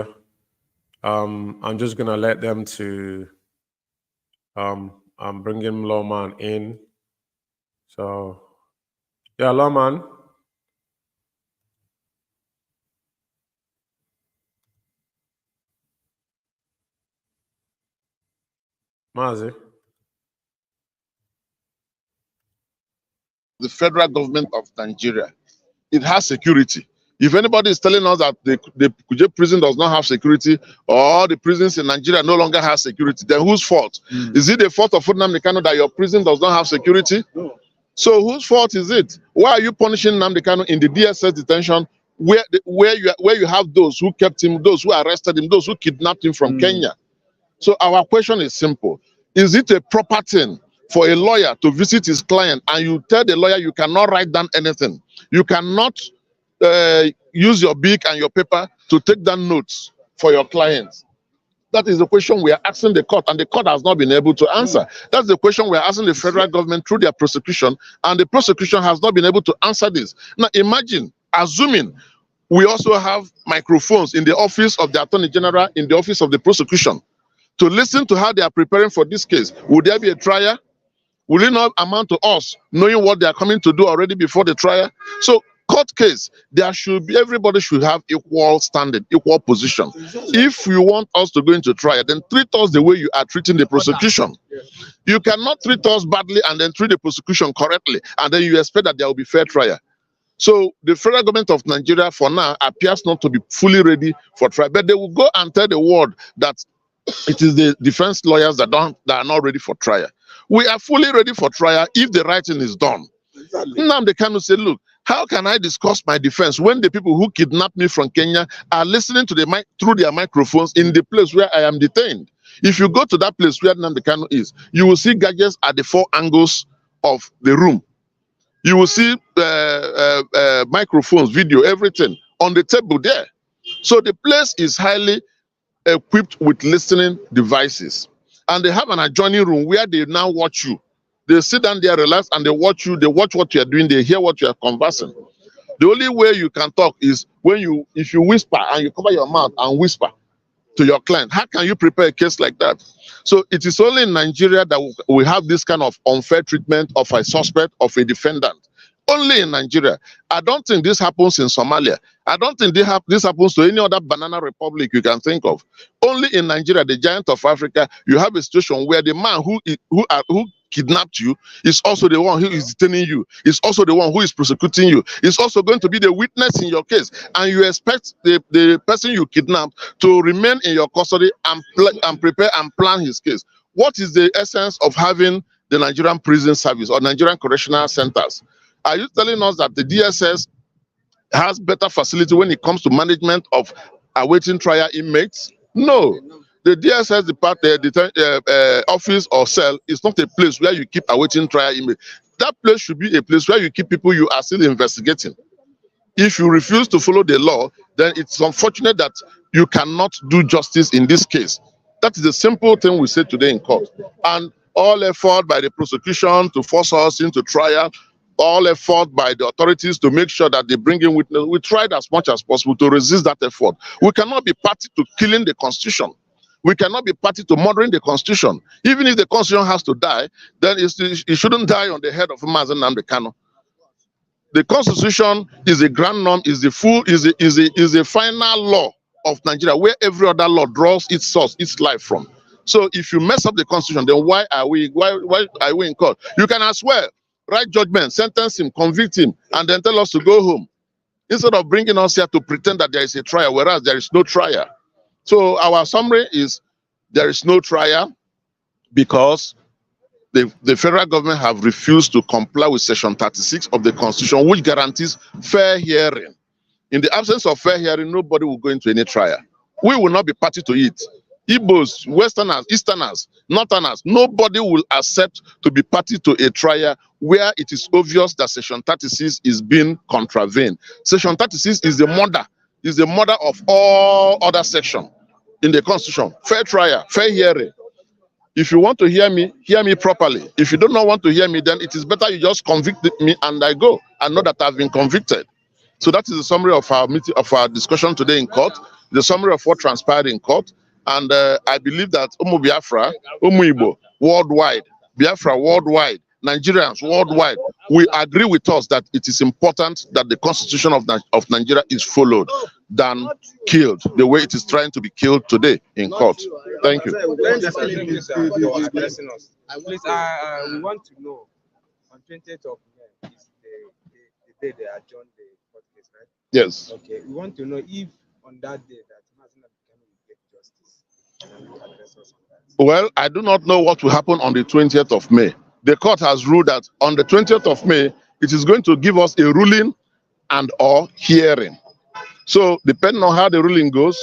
C: I'm just gonna let them to. I'm bringing Lawman in. So, yeah, Lawman. Mazi.
O: The federal government of Nigeria, it has security. If anybody is telling us that the Kuje prison does not have security, or the prisons in Nigeria no longer have security, then whose fault? Is it the fault of Nnamdi Kanu that your prison does not have security? No. So whose fault is it? Why are you punishing Nnamdi Kanu in the DSS detention where you have those who kept him, those who arrested him, those who kidnapped him from Kenya? So our question is simple. Is it a proper thing for a lawyer to visit his client and you tell the lawyer you cannot write down anything? You cannot use your beak and your paper to take down notes for your clients? That is the question we are asking the court, and the court has not been able to answer. That's the question we are asking the federal government through their prosecution, and the prosecution has not been able to answer this. Now imagine, assuming we also have microphones in the office of the Attorney General, in the office of the prosecution, to listen to how they are preparing for this case. Would there be a trial? Will it not amount to us knowing what they are coming to do already before the trial? So court case, there should be, everybody should have equal standing, equal position. If you want us to go into trial, then treat us the way you are treating the prosecution. You cannot treat us badly and then treat the prosecution correctly, and then you expect that there will be fair trial. So the federal government of Nigeria for now appears not to be fully ready for trial, but they will go and tell the world that it is the defense lawyers that are not ready for trial. We are fully ready for trial if the writing is done. Now they can say, look, how can I discuss my defense when the people who kidnapped me from Kenya are listening to the mic through their microphones in the place where I am detained? If you go to that place where Nnamdi Kanu is, you will see gadgets at the four angles of the room. You will see microphones, video, everything on the table there. So the place is highly equipped with listening devices. And they have an adjoining room where they now watch you. They sit down there, relax, and they watch you. They watch what you are doing. They hear what you are conversing. The only way you can talk is when if you whisper and you cover your mouth and whisper to your client. How can you prepare a case like that? So it is only in Nigeria that we have this kind of unfair treatment of a suspect, of a defendant. Only in Nigeria. I don't think this happens in Somalia. I don't think this happens to any other banana republic you can think of. Only in Nigeria, the giant of Africa, you have a situation where the man who kidnapped you is also the one who is detaining you, is also the one who is prosecuting you, is also going to be the witness in your case. And you expect the person you kidnapped to remain in your custody and prepare and plan his case. What is the essence of having the Nigerian prison service or Nigerian correctional centers? Are you telling us that the DSS has better facility when it comes to management of awaiting trial inmates? No. The DSS office or cell is not a place where you keep awaiting trial inmates. That place should be a place where you keep people you are still investigating. If you refuse to follow the law, then it's unfortunate that you cannot do justice in this case. That is the simple thing we say today in court. And all effort by the prosecution to force us into trial, all effort by the authorities to make sure that they bring in witnesses. We tried as much as possible to resist that effort. We cannot be party to killing the Constitution. We cannot be party to murdering the Constitution. Even if the Constitution has to die, then it shouldn't die on the head of Mazi Nnamdi Kanu. The Constitution is a grand norm, is the final law of Nigeria, where every other law draws its source, its life from. So if you mess up the Constitution, then why are we in court? You can as well write judgment, sentence him, convict him, and then tell us to go home, instead of bringing us here to pretend that there is a trial, whereas there is no trial. So our summary is there is no trial because the federal government have refused to comply with Section 36 of the Constitution, which guarantees fair hearing. In the absence of fair hearing, nobody will go into any trial. We will not be party to it. Igbos, Westerners, Easterners, Northerners, nobody will accept to be party to a trial where it is obvious that Section 36 is being contravened. Section 36 is the mother of all other sections in the Constitution. Fair trial, fair hearing. If you want to hear me properly. If you do not want to hear me, then it is better you just convict me and I go and know that I've been convicted. So that is the summary of our meeting, of our discussion today in court, the summary of what transpired in court. And I believe that Umu Biafra, Umu Igbo, worldwide, Biafra worldwide, Nigerians worldwide, we agree with us that it is important that the constitution of Nigeria is followed than killed the way it is trying to be killed today in court. Thank you.
P: Please, we want to know on 20th of May is the day they adjourn the court case, right?
O: Yes.
P: Okay, we want to know if on that day that Mazi will get justice. Address us on that.
O: Well, I do not know what will happen on the 20th of May. The court has ruled that on the 20th of May, it is going to give us a ruling and or hearing. So depending on how the ruling goes,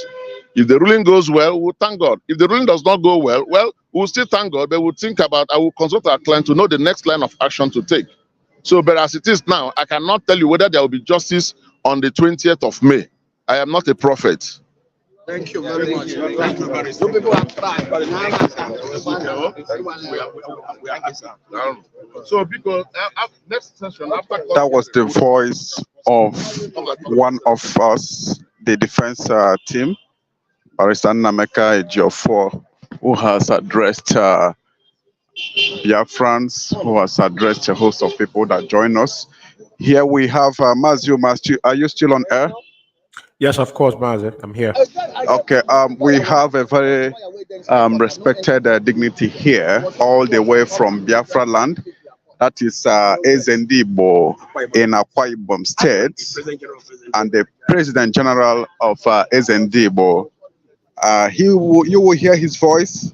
O: if the ruling goes well, we'll thank God. If the ruling does not go well, we'll still thank God, but we'll think about, I will consult our client to know the next line of action to take. So, but as it is now, I cannot tell you whether there will be justice on the 20th of May. I am not a prophet.
P: Thank you very much.
O: Thank you very much. So, because next session after
Q: that was the voice of one of us, the defense team, Barrister Nnameka Ejiofor, who has addressed Biafrans, who has addressed a host of people that join us. Here we have Mazi. Are you still on air?
C: Yes, of course, Mazi. I'm here.
Q: Okay. We have a very respected dignity here, all the way from Biafra land. That is Ezendibo in Akwa Ibom State, and the President General of Ezendibo. You will hear his voice.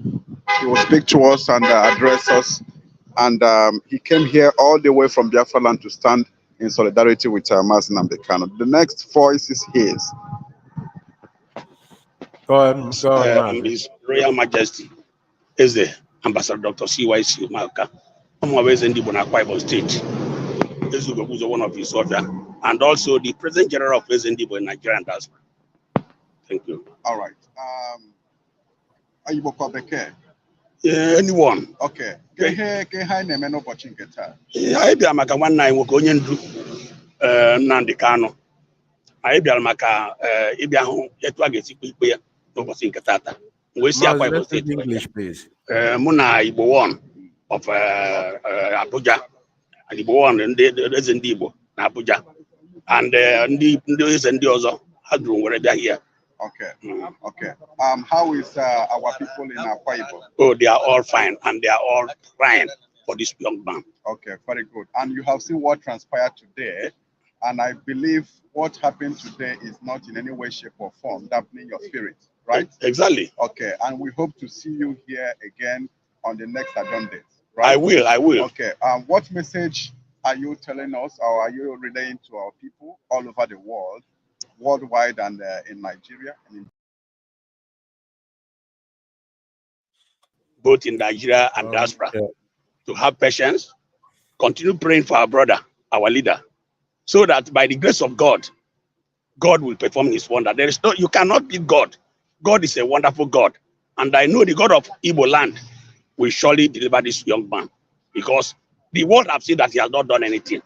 Q: He will speak to us and address us. And he came here all the way from Biafra land to stand in solidarity with Mazi Nnamdi Kanu. The next voice is his.
C: Go on,
R: His Royal Majesty is the Ambassador Dr. CYC Malka. I'm always in the Akwa Ibom State. This is one of his soldiers, and also the President General of Ezendibo in Nigeria and diaspora. Thank you.
Q: All right.
R: Anyone?
Q: Okay.
R: I be maka one night nwoke onye ndu Nnamdi Kanu. I be maka ịbịa hụ etu a ga-esikwa ikpe ya n'ụbọchị nke tata. We see Akwa Ibom State.
C: English, please.
R: Muna Igbo one of Abuja, and Igbo one ndị Igbo na Abuja, and ndị ndị ọzọ ha duru were bịa here.
Q: Okay. Okay. How is our people in Akwa Ibom?
R: Oh, they are all fine, and they are all crying for this young man.
Q: Okay, very good. And you have seen what transpired today, and I believe what happened today is not in any way, shape, or form dampening your spirit, right?
R: Exactly.
Q: Okay, and we hope to see you here again on the next adjourned date, right?
R: I will.
Q: Okay. What message are you telling us, or are you relaying to our people all over the world, worldwide and in Nigeria?
R: Both in Nigeria and diaspora, to have patience, continue praying for our brother, our leader, so that by the grace of God, God will perform his wonder. There is no, you cannot beat God. God is a wonderful God. And I know the God of Igbo land will surely deliver this young man, because the world have seen that he has not done anything.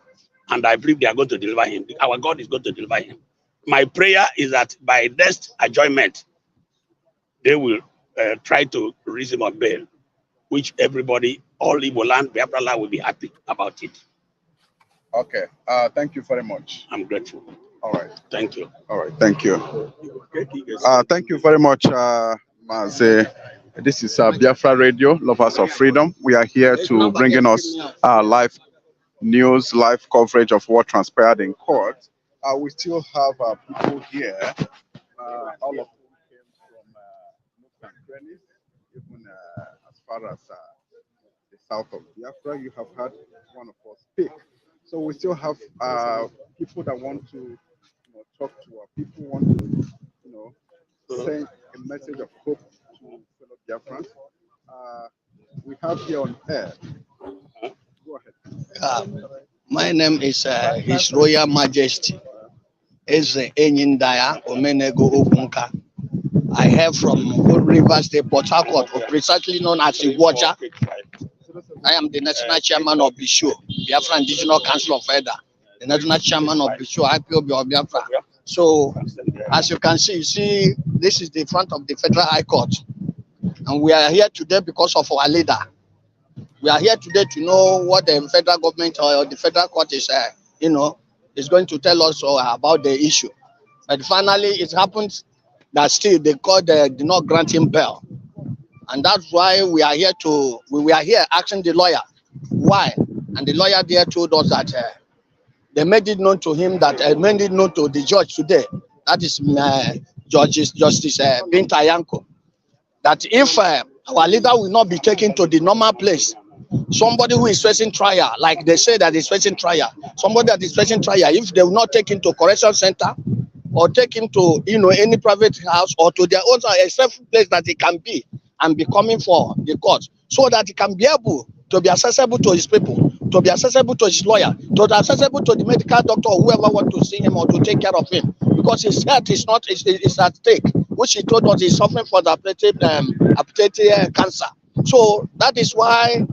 R: And I believe they are going to deliver him. Our God is going to deliver him. My prayer is that by next adjournment, they will try to release him on bail, which everybody, all Igbo land, Biafra land will be happy about it.
Q: Okay. Thank you very much.
R: I'm grateful.
Q: All right.
R: Thank you.
Q: All right. Thank you. Thank you very much, Mazi. This is Biafra Radio, Lovers of Freedom. We are here to bringing us live news, live coverage of what transpired in court. We still have people here, all of whom came from nooks and crannies, even as far as the south of Biafra. You have heard one of us speak. So we still have people that want to talk to our people, want to send a message of hope to fellow Biafrans. We have here on air. Go ahead.
S: My name is His Royal Majesty Eze Enyindaya Omenego Ogunka. I hail from River State, Port Harcourt, precisely known as Iwaja. I am the national chairman of BISHO, Biafra Indigenous Council of Elder. the national chairman of Bicho IPOB Biafra. So, as you can see, this is the front of the Federal High Court. And we are here today because of our leader. We are here today to know what the federal government or the federal court is, is going to tell us about the issue. But finally, it happens that still the court did not grant him bail. And that's why we are here asking the lawyer why. And the lawyer there told us that they made it known to him made it known to the judge today, that is Justice Binta Yanko, that if our leader will not be taken to the normal place, somebody who is facing trial, like they say that is facing trial, somebody that is facing trial, if they will not take him to correction center or take him to any private house or to their own a safe place that he can be and be coming for the court, so that he can be able to be accessible to his people, to be accessible to his lawyer, to be accessible to the medical doctor or whoever want to see him or to take care of him, because his health is at stake, which he told us he's suffering for the appetite cancer. So that is why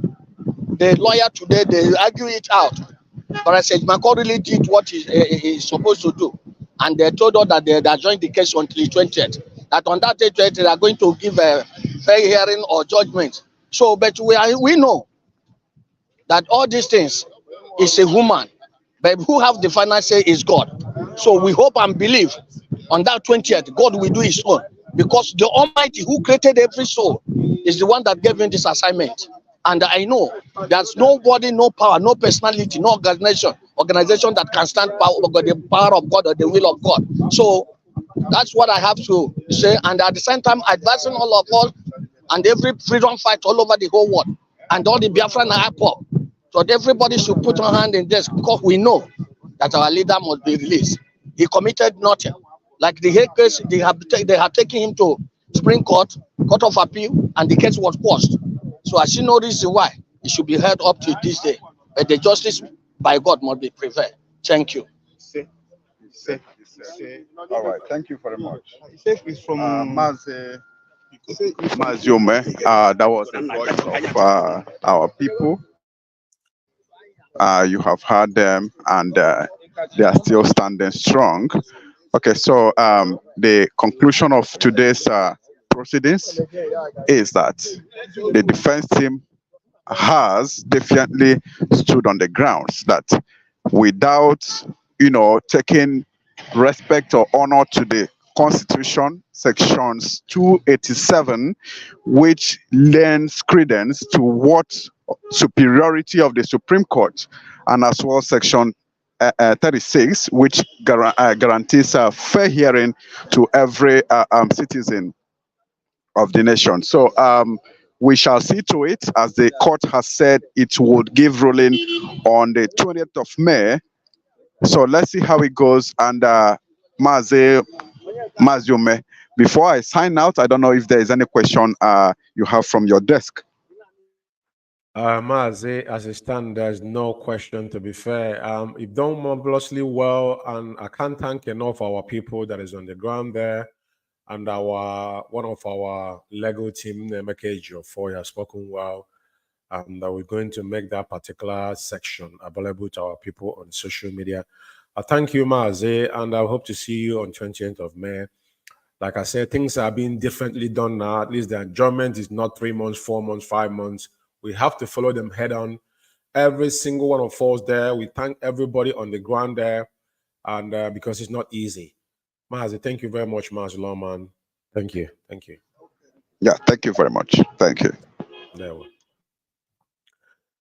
S: the lawyer today, they argue it out. But I said, Mako really did what he's supposed to do. And they told us that they joined the case until the 20th. That on that day, they are going to give a fair hearing or judgment. So, but we know that all these things is a human, but who have the final say is God. So we hope and believe on that 20th, God will do his own. Because the Almighty who created every soul is the one that gave him this assignment. And I know there's nobody, no power, no personality, no organization that can stand the power of God or the will of God. So that's what I have to say. And at the same time, advising all of us and every freedom fight all over the whole world and all the Biafran IPOB, so everybody should put a hand in this, because we know that our leader must be released. He committed nothing. Like the Hague case, they have taken him to Supreme Court, Court of Appeal, and the case was quashed. So I see no reason why it should be held up to this day. But the justice by God must be prevailed. Thank you.
Q: All right, thank you very much. From Mazi Umeh, that was the voice of our people. You have heard them, and they are still standing strong. Okay, so the conclusion of today's proceedings is that the defense team has definitely stood on the grounds that without, taking respect or honor to the Constitution, sections 287, which lends credence to what superiority of the Supreme Court, and as well section 36, which guarantees a fair hearing to every citizen of the nation. So we shall see to it, as the court has said it would give ruling on the 20th of May. So let's see how it goes. And Mazi Umeh, before I sign out, I don't know if there is any question you have from your desk.
C: Mazi, as it stands, there's no question, to be fair. You've done marvelously well, and I can't thank enough our people that is on the ground there, and one of our Lego team, Emeka Ejiofor, has spoken well, and we're going to make that particular section available to our people on social media. I thank you, Mazi, and I hope to see you on 20th of May. Like I said, things are being differently done now. At least the adjournment is not 3 months, 4 months, 5 months. We have to follow them head on. Every single one of us there. We thank everybody on the ground there, and because it's not easy. Mazi, thank you very much, Mazi Lawman. Thank you. Thank you.
Q: Yeah, thank you very much. Thank you.
C: There we.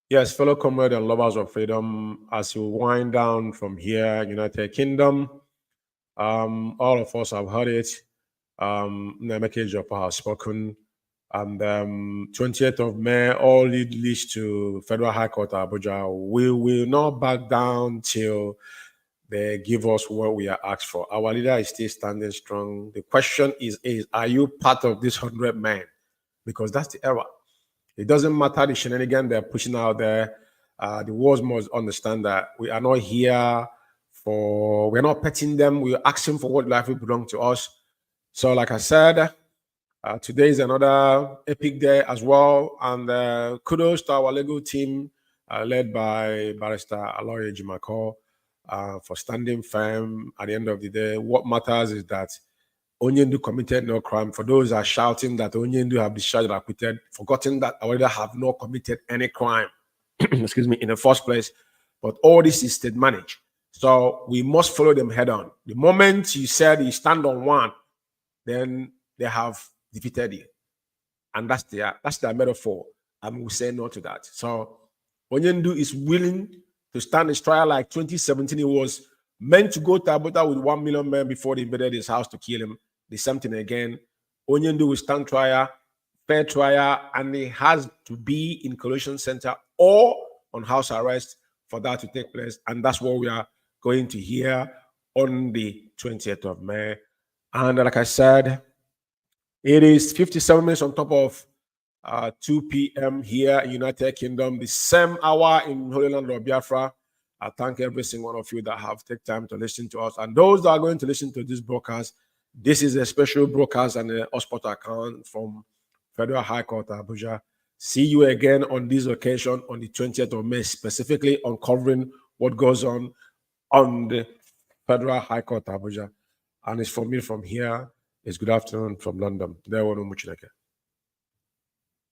C: Yes, fellow comrades and lovers of freedom, as you wind down from here, United Kingdom, all of us have heard it. Emeka Ejiofor has spoken. And 20th of May, all leads to Federal High Court Abuja. We will not back down till they give us what we are asked for. Our leader is still standing strong. The question is are you part of this 100 men? Because that's the error. It doesn't matter the shenanigans they're pushing out there. The world must understand that we are not here we're not petting them. We're asking for what life will belong to us. So like I said, today is another epic day as well. And kudos to our legal team led by Barrister Aloy Ejimako. for standing firm. At the end of the day, what matters is that Onyendu committed no crime. For those that are shouting that Onyendu have discharged or acquitted, forgotten that Aweda have not committed any crime, excuse me, in the first place. But all this is state managed. So we must follow them head on. The moment you said you stand on one, then they have defeated you. And that's their metaphor. And we say no to that. So Onyendu is willing to stand his trial like 2017. He was meant to go to Abuja with 1 million men before they invaded his house to kill him. The same thing again. Onyendu will stand trial, fair trial, and he has to be in collection center or on house arrest for that to take place. And that's what we are going to hear on the 20th of May. And like I said, it is 57 minutes on top of 2 p.m. here in United Kingdom, the same hour in Holy Land of Biafra. I thank every single one of you that have taken time to listen to us. And those that are going to listen to this broadcast, this is a special broadcast and a hotspot account from Federal High Court, Abuja. See you again on this occasion on the 20th of May, specifically on covering what goes on the Federal High Court, Abuja. And it's for me from here. It's good afternoon from London.